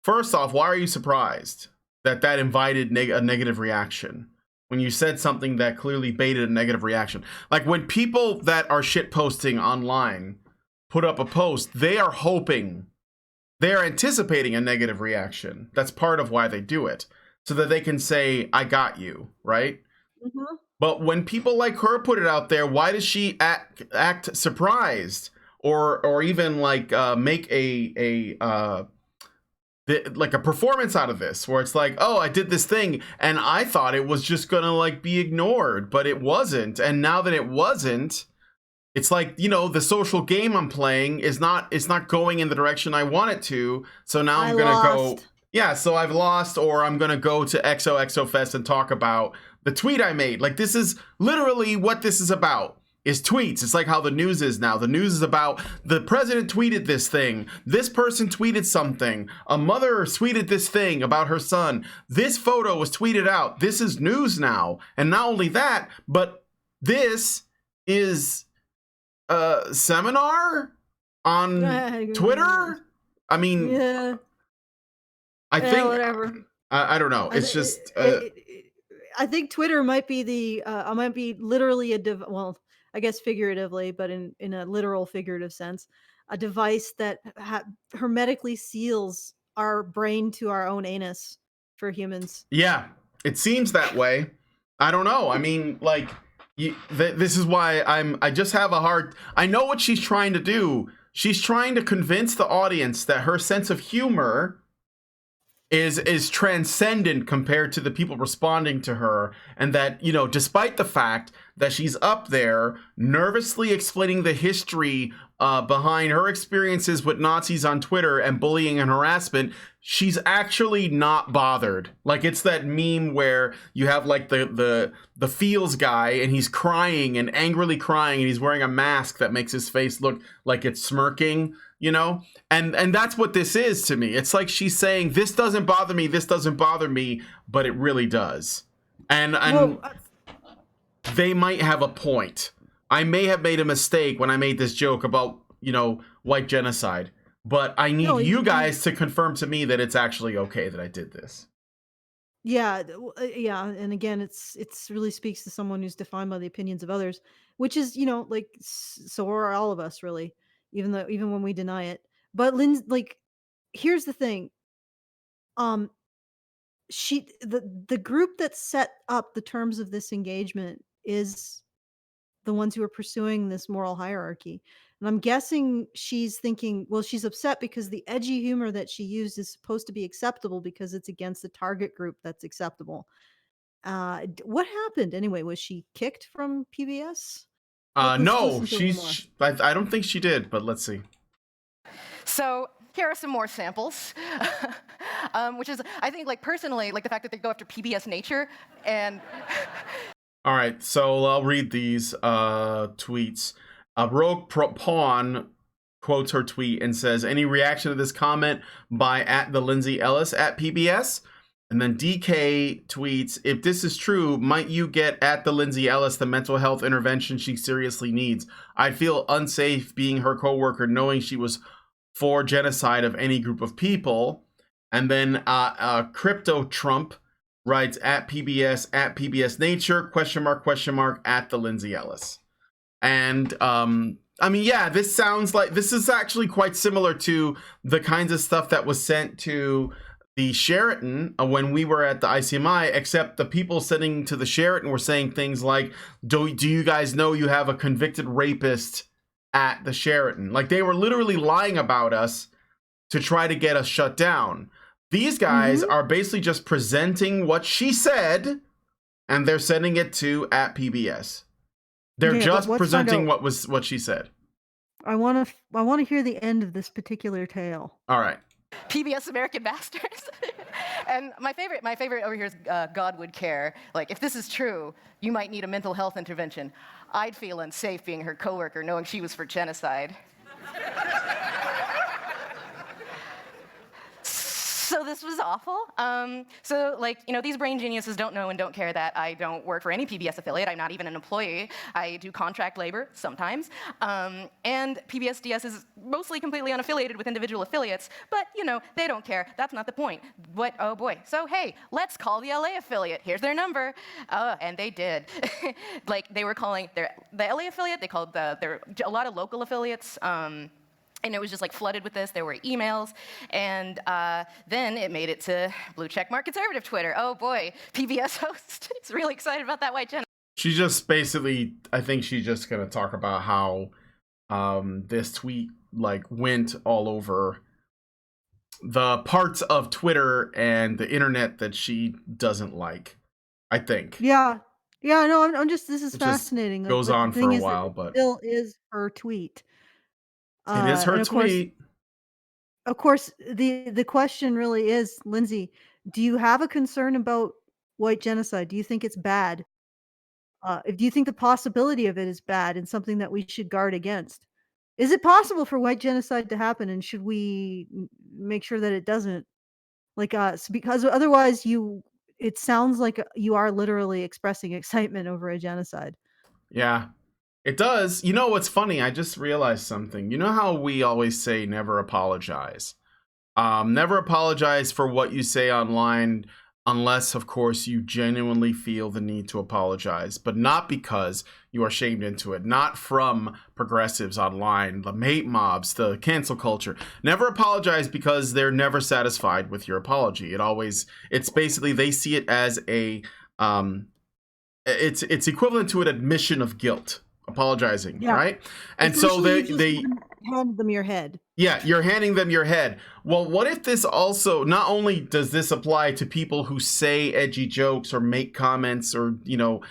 First off, why are you surprised that invited a negative reaction when you said something that clearly baited a negative reaction? Like when people that are shitposting online put up a post, they are hoping, they are anticipating a negative reaction. That's part of why they do it, so that they can say, I got you, right? Mm-hmm. But when people like her put it out there, why does she act surprised or even like make like a performance out of this, where it's like, oh, I did this thing and I thought it was just gonna like be ignored, but it wasn't. And now that it wasn't, it's like, the social game I'm playing it's not going in the direction I want it to. So now I'm gonna go. Yeah, so I've lost, or I'm gonna go to XOXO Fest and talk about the tweet I made. Like, this is literally what this is about. Is tweets. It's like how the news is now. The news is about the president tweeted this thing. This person tweeted something. A mother tweeted this thing about her son. This photo was tweeted out. This is news now. And not only that, but this is a seminar on Twitter. I mean, Yeah. I think whatever. I don't know. It's just I think Twitter might be might be literally well, I guess figuratively, but in a literal figurative sense, a device that hermetically seals our brain to our own anus for humans. Yeah, it seems that way. I don't know. I mean, like, this is why I just have a hard. I know what she's trying to do. She's trying to convince the audience that her sense of humor is transcendent compared to the people responding to her, and that, despite the fact that she's up there nervously explaining the history behind her experiences with Nazis on Twitter and bullying and harassment, she's actually not bothered. Like, it's that meme where you have like the feels guy and he's crying and angrily crying and he's wearing a mask that makes his face look like it's smirking, and that's what this is to me. It's like she's saying, this doesn't bother me, but it really does. And they might have a point. I may have made a mistake when I made this joke about, white genocide, but I need you guys to confirm to me that it's actually okay that I did this. Yeah, yeah, and again, it's really speaks to someone who's defined by the opinions of others, which is, like, so are all of us, really, even when we deny it. But like, here's the thing. The group that set up the terms of this engagement is the ones who are pursuing this moral hierarchy. And I'm guessing she's thinking, well, she's upset because the edgy humor that she used is supposed to be acceptable because it's against the target group that's acceptable. What happened anyway? Was she kicked from PBS? No, listen to a little she's. I don't think she did, but let's see. So here are some more samples, which is, I think, like personally, like the fact that they go after PBS Nature and. All right, so I'll read these tweets. Rogue Pawn quotes her tweet and says, "Any reaction to this comment by @ the Lindsay Ellis at PBS?" And then DK tweets, "If this is true, might you get @ the Lindsay Ellis the mental health intervention she seriously needs? I'd feel unsafe being her coworker knowing she was for genocide of any group of people." And then Crypto Trump writes at PBS Nature, !, at the Lindsay Ellis. And I mean, yeah, this sounds like this is actually quite similar to the kinds of stuff that was sent to the Sheraton when we were at the ICMI, except the people sending to the Sheraton were saying things like, do you guys know you have a convicted rapist at the Sheraton? Like, they were literally lying about us to try to get us shut down. These guys are basically just presenting what she said, and they're sending it to at PBS. They're just presenting what she said. I want to hear the end of this particular tale. All right. PBS American Masters. And my favorite over here is God Would Care. Like, if this is true, you might need a mental health intervention. I'd feel unsafe being her coworker knowing she was for genocide. So this was awful. So, like, you know, these brain geniuses don't know and don't care that I don't work for any PBS affiliate. I'm not even an employee. I do contract labor sometimes. And PBS DS is mostly completely unaffiliated with individual affiliates, but, you know, they don't care. That's not the point. What? Oh, boy. So, hey, let's call the LA affiliate. Here's their number. And they did. Like, they were calling the LA affiliate. They called there a lot of local affiliates. And it was just like flooded with this. There were emails. And then it made it to blue checkmark conservative Twitter. Oh boy, PBS host is really excited about that white genocide. She just basically, I think she's just going to talk about how this tweet like went all over the parts of Twitter and the internet that she doesn't like, I think. Yeah. Yeah, no, I'm just, this is It just fascinating. goes on for a while, but it still is her tweet. it is her and tweet. Of course, the question really is, Lindsay, do you have a concern about white genocide? Do you think it's bad? Do you think the possibility of it is bad and something that we should guard against? Is it possible for white genocide to happen, and should we make sure that it doesn't? Like, because otherwise, it sounds like you are literally expressing excitement over a genocide. Yeah. It does. You know what's funny? I just realized something. You know how we always say never apologize? Never apologize for what you say online unless, of course, you genuinely feel the need to apologize, but not because you are shamed into it. Not from progressives online, the hate mobs, the cancel culture. Never apologize because they're never satisfied with your apology. It's basically, they see it as a, it's equivalent to an admission of guilt. Apologizing, Yeah. right? And so they hand them your head. Yeah, you're handing them your head. Well, what if this also, not only does this apply to people who say edgy jokes or make comments or, you know,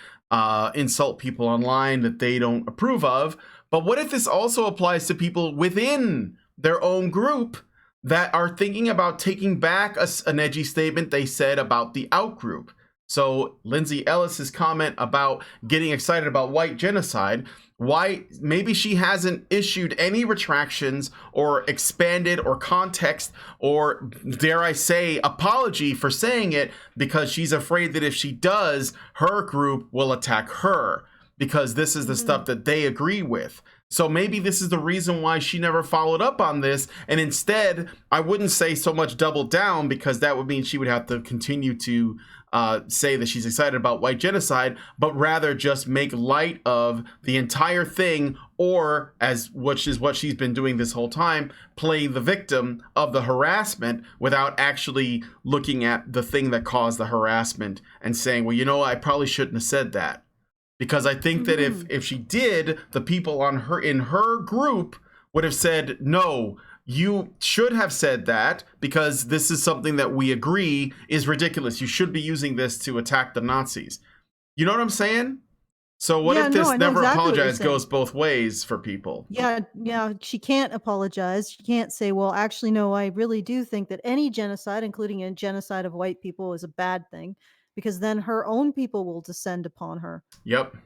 insult people online that they don't approve of, but what if this also applies to people within their own group that are thinking about taking back an edgy statement they said about the out group? So Lindsay Ellis's comment about getting excited about white genocide, why maybe she hasn't issued any retractions or expanded or context or, dare I say, apology for saying it, because she's afraid that if she does, her group will attack her because this is the stuff that they agree with. So maybe this is the reason why she never followed up on this. And instead, I wouldn't say so much double down, because that would mean she would have to continue to say that she's excited about white genocide, but rather just make light of the entire thing, or which is what she's been doing this whole time, play the victim of the harassment without actually looking at the thing that caused the harassment and saying, well, you know, I probably shouldn't have said that. Because I think that if she did, the people in her group would have said, no, you should have said that, because this is something that we agree is ridiculous. You should be using this to attack the Nazis. You know what I'm saying? So what Yeah, if no, this I know never exactly what you're apologize saying. goes both ways for people? Yeah, yeah, Apologize saying. goes both ways for people. Yeah, she can't apologize. She can't say, "Well, actually, no, I really do think that any genocide, including a genocide of white people, is a bad thing," because then her own people will descend upon her. Yep.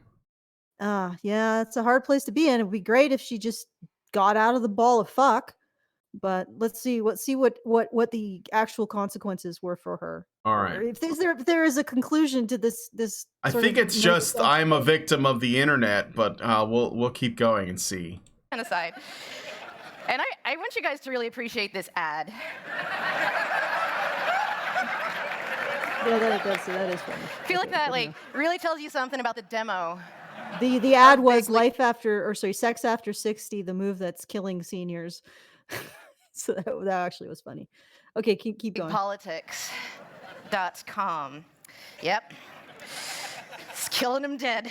Yeah, it's a hard place to be in. It would be great if she just got out of the ball of fuck, but let's see what the actual consequences were for her. All Or right. if there is a conclusion to this I sort think of it's nice just long I'm a story. victim of the internet, but we'll keep going and see. Genocide. And I want you guys to really appreciate this ad. Yeah, that is funny. I feel like that really tells you something about the demo. The ad Our was big, like- sex after 60, the move that's killing seniors. So that actually was funny. Okay, keep going. Politics.com. Yep. It's killing them dead.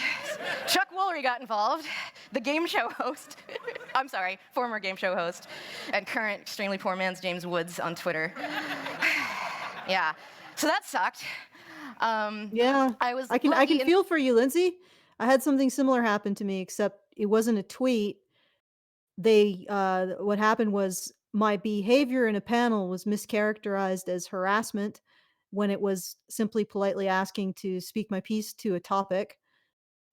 Chuck Woolery got involved, the game show host. I'm sorry, former game show host, and current extremely poor man's James Woods on Twitter. Yeah, so that sucked. Yeah, I can feel for you, Lindsay. I had something similar happen to me, except it wasn't a tweet. What happened was my behavior in a panel was mischaracterized as harassment when it was simply politely asking to speak my piece to a topic,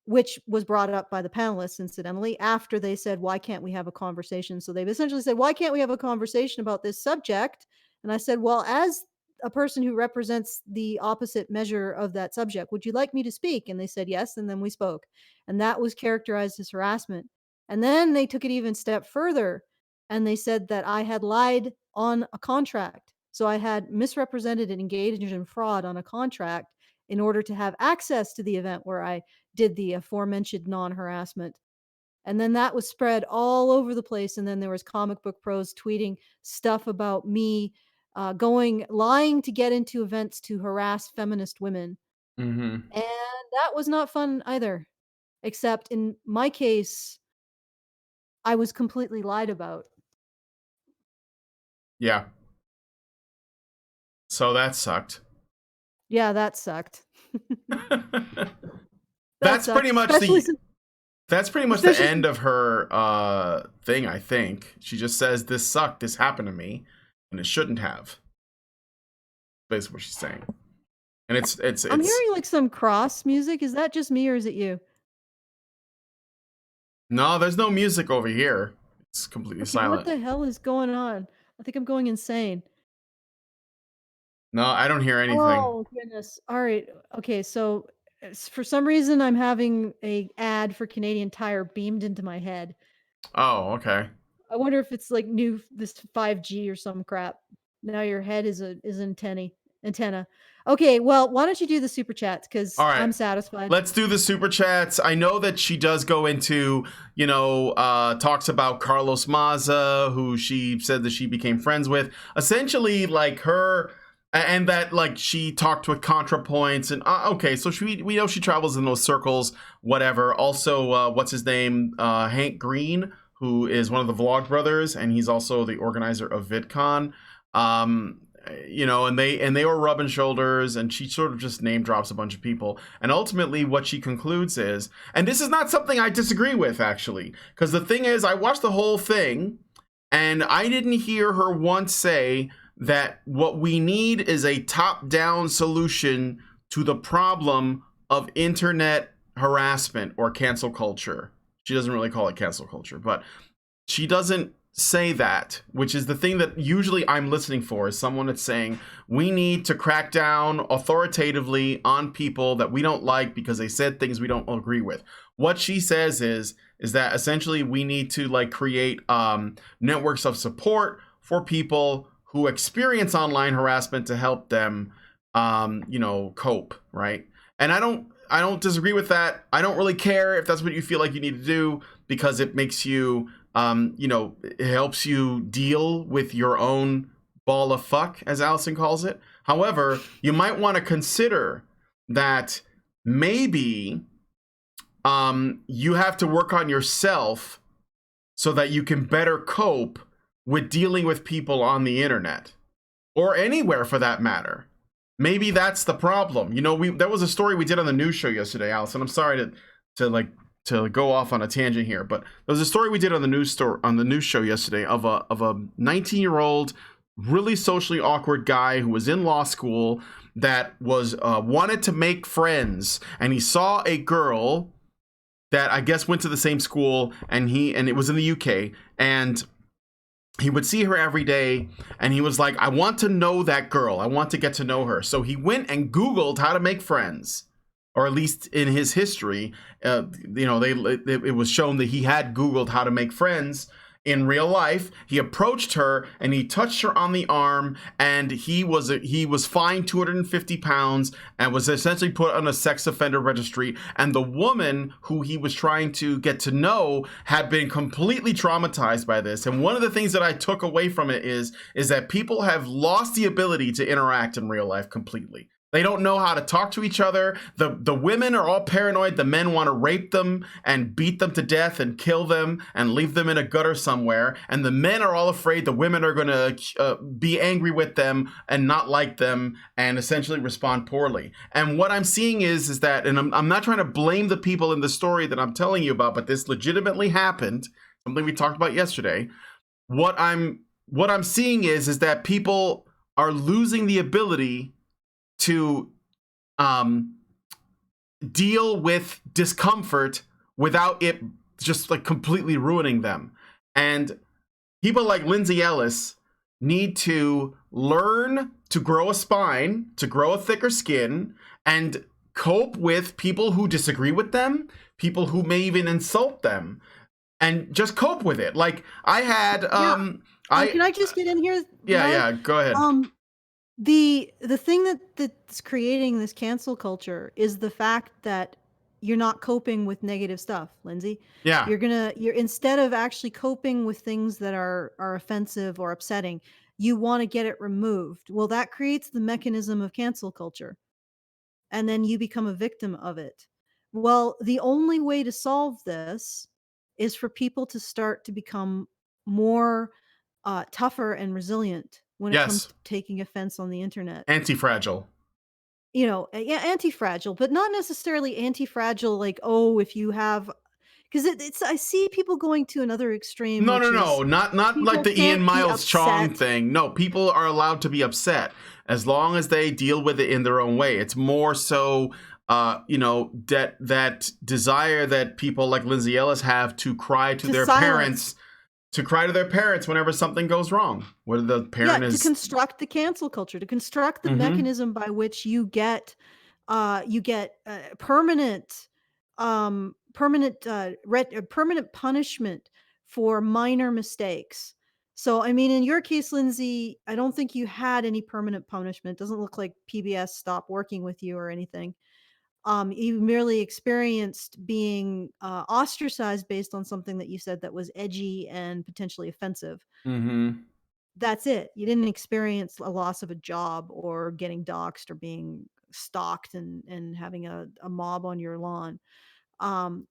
which was brought up by the panelists, incidentally, after they said, "Why can't we have a conversation?" So they've essentially said, "Why can't we have a conversation about this subject?" And I said, "Well, as a person who represents the opposite measure of that subject, would you like me to speak?" And they said yes, and then we spoke. And that was characterized as harassment. And then they took it even a step further, and they said that I had lied on a contract. So I had misrepresented and engaged in fraud on a contract in order to have access to the event where I did the aforementioned non-harassment. And then that was spread all over the place. And then there was comic book pros tweeting stuff about me lying to get into events to harass feminist women. Mm-hmm. And that was not fun either. Except in my case, I was completely lied about. Yeah. So that sucked. Yeah, that sucked. That's pretty much that's pretty much the especially end of her thing, I think. She just says, "This sucked, this happened to me, and it shouldn't have." Basically what she's saying. And it's I'm hearing like some cross music. Is that just me or is it you? No, there's no music over here. It's completely Okay, silent. what the hell is going on? I think I'm going insane. No, I don't hear anything. Oh goodness. All right. Okay, so for some reason I'm having a ad for Canadian Tire beamed into my head. Oh, okay. I wonder if it's like this 5G or some crap. Now your head is an antenna. Okay, well, why don't you do the super chats because All right. I'm satisfied. Let's do the super chats. I know that she does go into, talks about Carlos Maza, who she said that she became friends with. Essentially, like her, and that like she talked with ContraPoints, and okay, so we know she travels in those circles, whatever. Also, what's his name? Hank Green, who is one of the Vlog Brothers, and he's also the organizer of VidCon. And they were rubbing shoulders, and she sort of just name drops a bunch of people. And ultimately what she concludes is, and this is not something I disagree with actually, because the thing is, I watched the whole thing and I didn't hear her once say that what we need is a top-down solution to the problem of internet harassment or cancel culture. She doesn't really call it cancel culture, but she doesn't say that, which is the thing that usually I'm listening for, is someone that's saying we need to crack down authoritatively on people that we don't like because they said things we don't agree with. What she says is that essentially we need to like create networks of support for people who experience online harassment to help them cope, right? And I don't disagree with that. I don't really care if that's what you feel like you need to do, because it makes you it helps you deal with your own ball of fuck, as Alison calls it. However, you might want to consider that maybe you have to work on yourself so that you can better cope with dealing with people on the internet, or anywhere for that matter. Maybe that's the problem. There was a story we did on the news show yesterday, Alison. I'm sorry to to like to go off on a tangent here, but there's a story we did on the news show yesterday of a 19-year-old really socially awkward guy who was in law school that was wanted to make friends, and he saw a girl that I guess went to the same school, and it was in the UK, and he would see her every day, and he was like, I want to know that girl. I want to get to know her. So he went and Googled how to make friends, or at least in his history, it was shown that he had Googled how to make friends in real life. He approached her and he touched her on the arm, and he was fined 250 pounds and was essentially put on a sex offender registry. And the woman who he was trying to get to know had been completely traumatized by this. And one of the things that I took away from it is that people have lost the ability to interact in real life completely. They don't know how to talk to each other. The women are all paranoid. The men want to rape them and beat them to death and kill them and leave them in a gutter somewhere. And the men are all afraid the women are going to be angry with them and not like them and essentially respond poorly. And what I'm seeing is that, and I'm not trying to blame the people in the story that I'm telling you about, but this legitimately happened, something we talked about yesterday. What I'm seeing is that people are losing the ability to deal with discomfort without it just like completely ruining them. And people like Lindsay Ellis need to learn to grow a spine, to grow a thicker skin, and cope with people who disagree with them, people who may even insult them, and just cope with it. Like I had can I just get in here? Yeah, go ahead. The thing that's creating this cancel culture is the fact that you're not coping with negative stuff, Lindsay. Yeah. You're instead of actually coping with things that are offensive or upsetting, you want to get it removed. Well, that creates the mechanism of cancel culture. And then you become a victim of it. Well, the only way to solve this is for people to start to become more tougher and resilient when it comes Yes. to taking offense on the internet. Anti-fragile. Yeah, anti-fragile, but not necessarily anti-fragile like, oh, if you have, because it's I see people going to another extreme. No, which is not like people the Ian can't be Miles Chong upset. thing. No, people are allowed to be upset as long as they deal with it in their own way. It's more so, that desire that people like Lindsay Ellis have to cry to their silence. parents whenever something goes wrong. Whether the parent To is construct the cancel culture, to construct the mechanism by which you get permanent permanent punishment for minor mistakes. So, I mean, in your case, Lindsay, I don't think you had any permanent punishment. Doesn't look like PBS stopped working with you or anything. You merely experienced being ostracized based on something that you said that was edgy and potentially offensive. Mhm. That's it. You didn't experience a loss of a job or getting doxxed or being stalked and having a mob on your lawn. Um,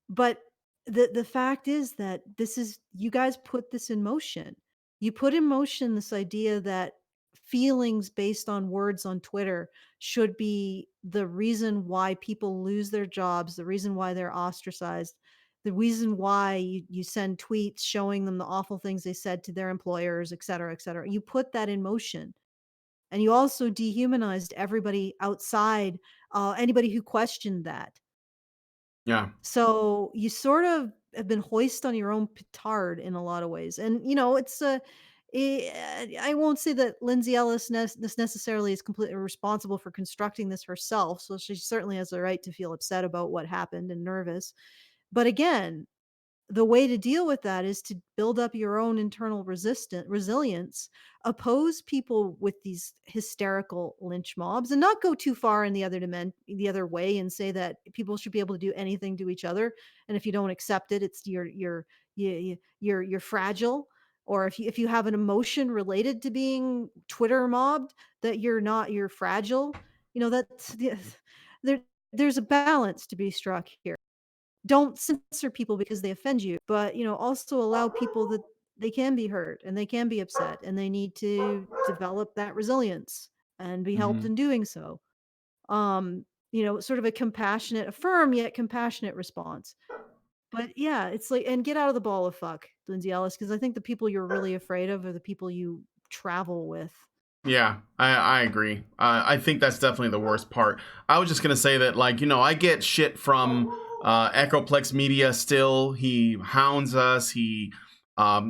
but the fact is that this is you guys put this in motion. You put in motion this idea that feelings based on words on Twitter should be the reason why people lose their jobs, the reason why they're ostracized, the reason why you send tweets showing them the awful things they said to their employers, et cetera, et cetera. You put that in motion. And you also dehumanized everybody outside, anybody who questioned that. Yeah. So you sort of have been hoist on your own petard in a lot of ways. And, it's I won't say that Lindsay Ellis this necessarily is completely responsible for constructing this herself. So she certainly has the right to feel upset about what happened and nervous. But again, the way to deal with that is to build up your own internal resilience, oppose people with these hysterical lynch mobs, and not go too far in the other way and say that people should be able to do anything to each other. And if you don't accept it, it's you're fragile. Or if you have an emotion related to being Twitter mobbed, that you're fragile. That's there. There's a balance to be struck here. Don't censor people because they offend you, but, also allow people that they can be hurt and they can be upset and they need to develop that resilience and be helped Mhm. in doing so. Um, sort of a firm yet compassionate response. But yeah, it's like, and get out of the ball of fuck, Lindsay Ellis, because I think the people you're really afraid of are the people you travel with. Yeah, I agree. I think that's definitely the worst part. I was just gonna say that, like, I get shit from Echoplex Media still. He hounds us. He, posts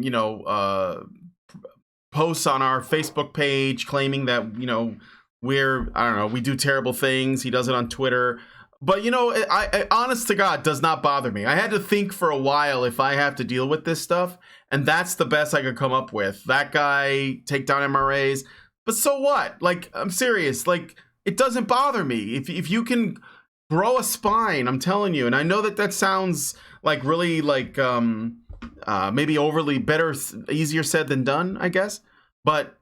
on our Facebook page claiming that, I don't know, we do terrible things. He does it on Twitter. But, I honest to God, does not bother me. I had to think for a while if I have to deal with this stuff, and that's the best I could come up with. That guy, take down MRAs. But so what? Like, I'm serious. Like, it doesn't bother me. If you can grow a spine, I'm telling you. And I know that sounds like really like maybe overly easier said than done, I guess. But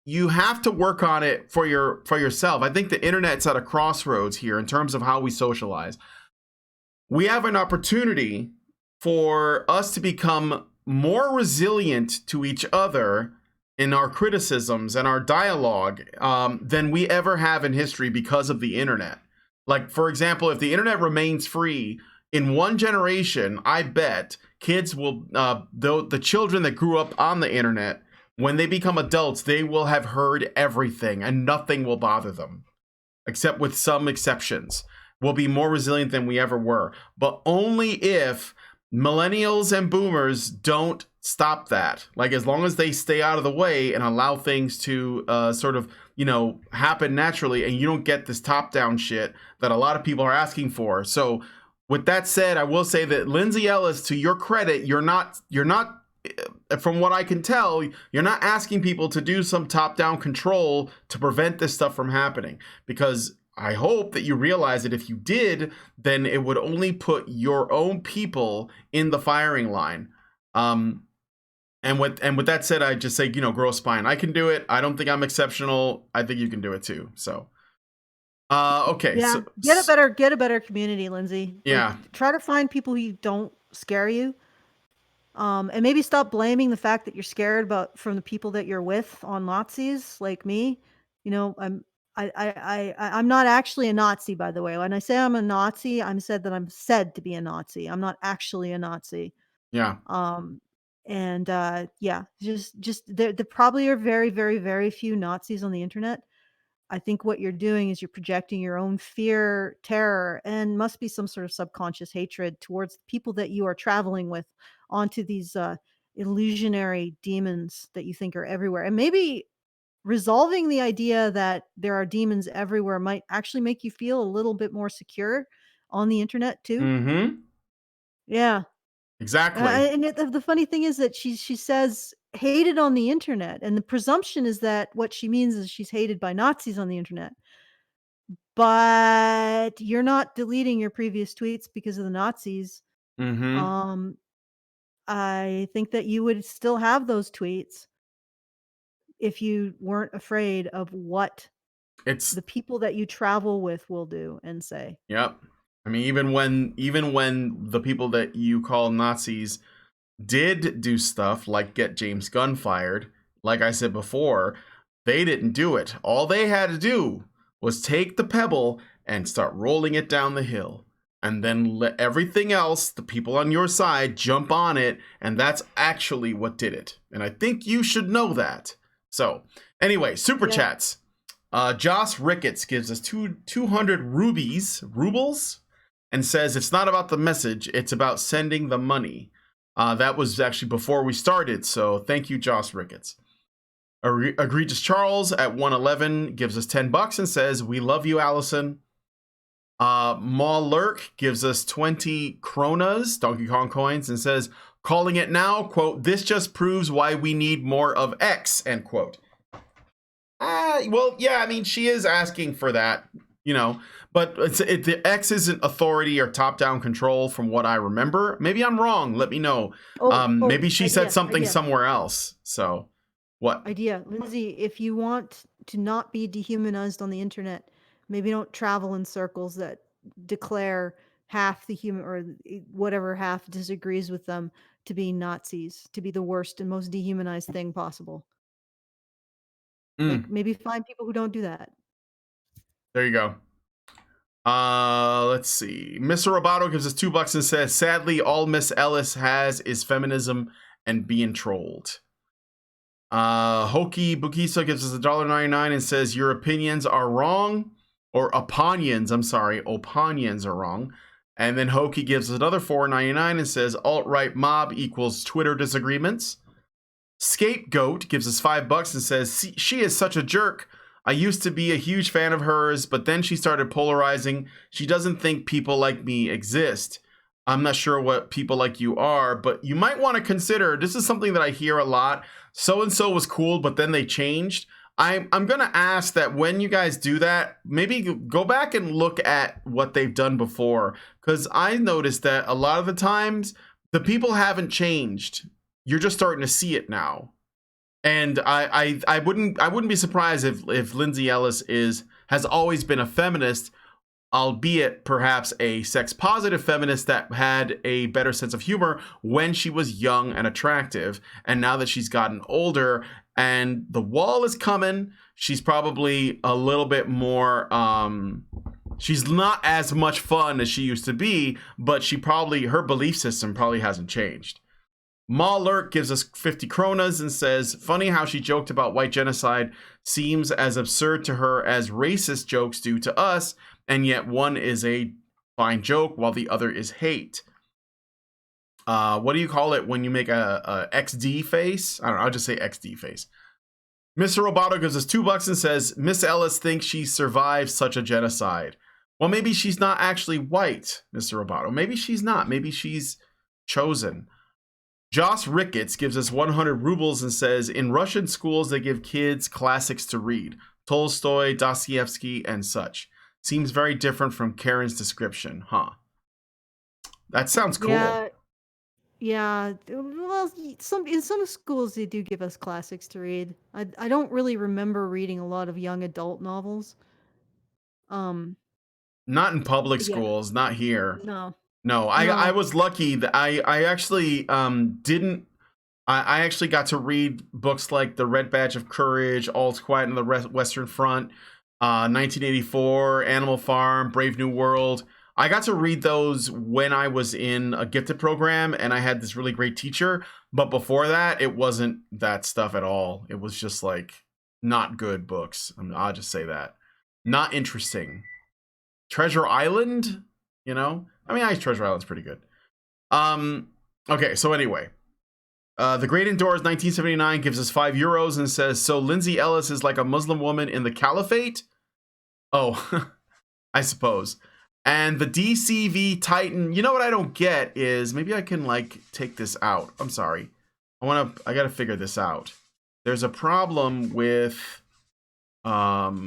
you have to work on it for yourself. I think the internet's at a crossroads here in terms of how we socialize. We have an opportunity for us to become more resilient to each other in our criticisms and our dialogue than we ever have in history because of the internet. Like, for example, if the internet remains free in one generation, I bet kids will, the children that grew up on the internet, when they become adults, they will have heard everything and nothing will bother them, except with some exceptions. We'll be more resilient than we ever were, but only if millennials and boomers don't stop that. Like, as long as they stay out of the way and allow things to sort of, happen naturally, and you don't get this top-down shit that a lot of people are asking for. So with that said, I will say that Lindsay Ellis, to your credit, you're not, from what I can tell, you're not asking people to do some top-down control to prevent this stuff from happening, because I hope that you realize that if you did, then it would only put your own people in the firing line. And with that said, I just say, grow a spine. I can do it. I don't think I'm exceptional. I think you can do it too. So, okay. Yeah, So, get a better community, Lindsay. Yeah. Try to find people who don't scare you. And maybe stop blaming the fact that you're scared from the people that you're with on Nazis like me. I'm not actually a Nazi, by the way. When I say I'm a Nazi, I'm said to be a Nazi. I'm not actually a Nazi. Yeah. And yeah, just there probably are very, very, very few Nazis on the internet. I think what you're doing is you're projecting your own fear, terror, and must be some sort of subconscious hatred towards the people that you are traveling with onto these illusionary demons that you think are everywhere. And maybe resolving the idea that there are demons everywhere might actually make you feel a little bit more secure on the internet too. Mm-hmm. Yeah. Exactly. And the funny thing is that she says hated on the internet, and the presumption is that what she means is she's hated by Nazis on the internet. But you're not deleting your previous tweets because of the Nazis. Mm-hmm. I think that you would still have those tweets if you weren't afraid of what the people that you travel with will do and say. Yep. I mean, even when the people that you call Nazis did do stuff like get James Gunn fired, like I said before, they didn't do it. All they had to do was take the pebble and start rolling it down the hill, and then let everything else, the people on your side, jump on it, and that's actually what did it. And I think you should know that. So, anyway, super chats. Joss Ricketts gives us 200 rubles, and says it's not about the message, it's about sending the money. That was actually before we started, so thank you, Joss Ricketts. Egregious Charles at 111 gives us $10 and says, we love you, Alison. Maw Lurk gives us 20 kronas, Donkey Kong coins, and says, calling it now, quote, this just proves why we need more of X, end quote. Well, yeah, I mean, she is asking for that, but the X isn't authority or top-down control from what I remember. Maybe I'm wrong. Let me know. Maybe she said something somewhere else. So, what? Lindsay, if you want to not be dehumanized on the internet, maybe don't travel in circles that declare half the human or whatever half disagrees with them to be Nazis, to be the worst and most dehumanized thing possible. Like, maybe find people who don't do that. There you go. Let's see. Mr. Roboto gives us $2 and says, sadly, all Miss Ellis has is feminism and being trolled. Hoki Bukisa gives us $1.99 and says, your opinions are wrong. Or opinions, I'm sorry. Opinions are wrong. And then Hoki gives us another $4.99 and says, alt-right mob equals Twitter disagreements. Scapegoat gives us $5 and says, she is such a jerk. I used to be a huge fan of hers, but then she started polarizing. She doesn't think people like me exist. I'm not sure what people like you are, but you might want to consider, this is something that I hear a lot. So-and-so was cool, but then they changed. I'm going to ask that when you guys do that, maybe go back and look at what they've done before. Because I noticed that a lot of the times, the people haven't changed. You're just starting to see it now. And I wouldn't be surprised if Lindsay Ellis has always been a feminist, albeit perhaps a sex positive feminist that had a better sense of humor when she was young and attractive. And now that she's gotten older and the wall is coming, she's probably a little bit more she's not as much fun as she used to be, but her belief system probably hasn't changed. Malurk gives us 50 kronas and says, funny how she joked about white genocide seems as absurd to her as racist jokes do to us, and yet one is a fine joke while the other is hate. What do you call it when you make a XD face? I don't know, I'll just say XD face. Mr. Roboto gives us $2 and says, Miss Ellis thinks she survived such a genocide. Well, maybe she's not actually white, Mr. Roboto. Maybe she's not. Maybe she's chosen. Joss Ricketts gives us 100 rubles and says, in Russian schools, they give kids classics to read. Tolstoy, Dostoevsky, and such. Seems very different from Karen's description, huh? That sounds cool. Yeah. Well, in some schools, they do give us classics to read. I don't really remember reading a lot of young adult novels. Not in public schools, not here. No, I was lucky that I actually didn't. I actually got to read books like The Red Badge of Courage, All's Quiet on the Western Front, 1984, Animal Farm, Brave New World. I got to read those when I was in a gifted program and I had this really great teacher. But before that, it wasn't that stuff at all. It was just like not good books. I'll just say that. Not interesting. Treasure Island, you know? I mean, Treasure Island's pretty good. Okay, so anyway. The Great Indoors 1979 gives us €5 and says, so Lindsay Ellis is like a Muslim woman in the Caliphate? Oh, I suppose. And the DCV Titan, you know what I don't get is, maybe I can like take this out. I'm sorry. I gotta figure this out. There's a problem with, oh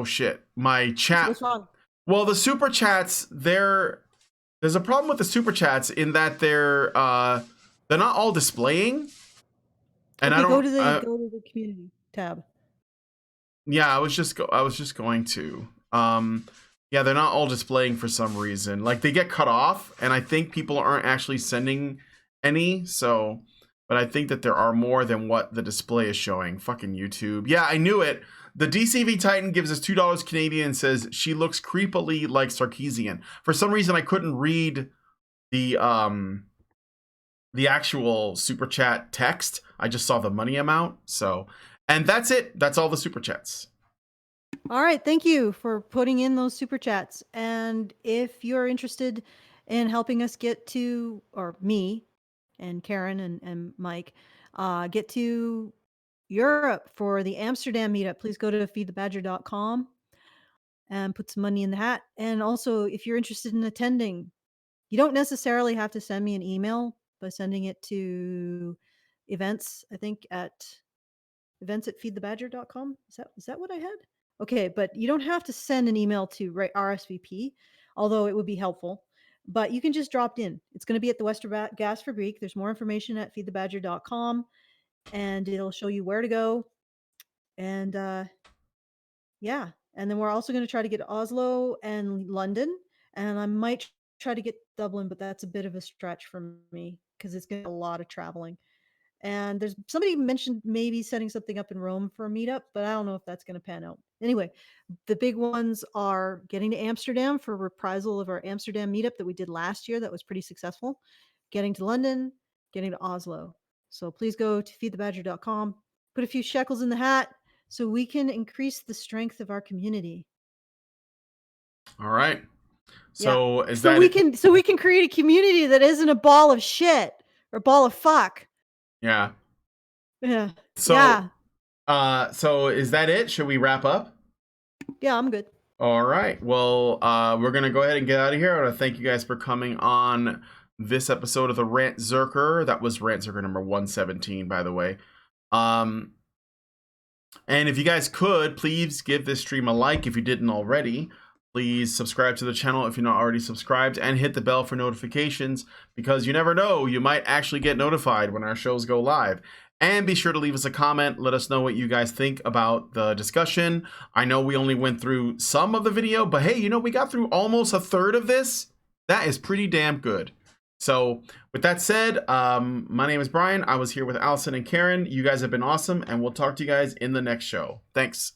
shit, my chat. What's wrong? Well, the super chats, there's a problem with the super chats in that they're not all displaying. And okay, I don't go to the community tab. Yeah, I was just going to. Yeah, they're not all displaying for some reason. Like they get cut off, and I think people aren't actually sending any. So, but I think that there are more than what the display is showing. Fucking YouTube. Yeah, I knew it. The DCV Titan gives us $2 Canadian and says she looks creepily like Sarkeesian. For some reason, I couldn't read the actual super chat text. I just saw the money amount. So, and that's it. That's all the super chats. All right, thank you for putting in those super chats. And if you're interested in helping us get to, or me and Karen and Mike, get to Europe for the Amsterdam meetup, please go to feedthebadger.com and put some money in the hat. And also, if you're interested in attending, you don't necessarily have to send me an email by sending it to events, I think at events@feedthebadger.com. Is that what I had? Okay, but you don't have to send an email to RSVP, although it would be helpful. But you can just drop in. It's going to be at the Westergasfabriek. There's more information at feedthebadger.com, and it'll show you where to go. And yeah, and then we're also going to try to get Oslo and London, and I might try to get Dublin, but that's a bit of a stretch for me because it's going to be a lot of traveling. And there's somebody mentioned maybe setting something up in Rome for a meetup, but I don't know if that's going to pan out. Anyway, the big ones are getting to Amsterdam for reprisal of our Amsterdam meetup that we did last year. That was pretty successful. Getting to London, getting to Oslo. So please go to feedthebadger.com, put a few shekels in the hat so we can increase the strength of our community. All right. So Yeah. is so that we it? can so we can create a community that isn't a ball of shit or ball of fuck. Yeah. Yeah. So Yeah. So is that it? Should we wrap up? Yeah, I'm good. All right. Well, we're going to go ahead and get out of here. I want to thank you guys for coming on this episode of the Rantzerker. That was Rantzerker number 117, by the way. And if you guys could, please give this stream a like if you didn't already. Please subscribe to the channel if you're not already subscribed, and hit the bell for notifications, because you never know, you might actually get notified when our shows go live. And be sure to leave us a comment. Let us know what you guys think about the discussion. I know we only went through some of the video, but hey, we got through almost a third of this. That is pretty damn good. So with that said, my name is Brian. I was here with Alison and Karen. You guys have been awesome, and we'll talk to you guys in the next show. Thanks.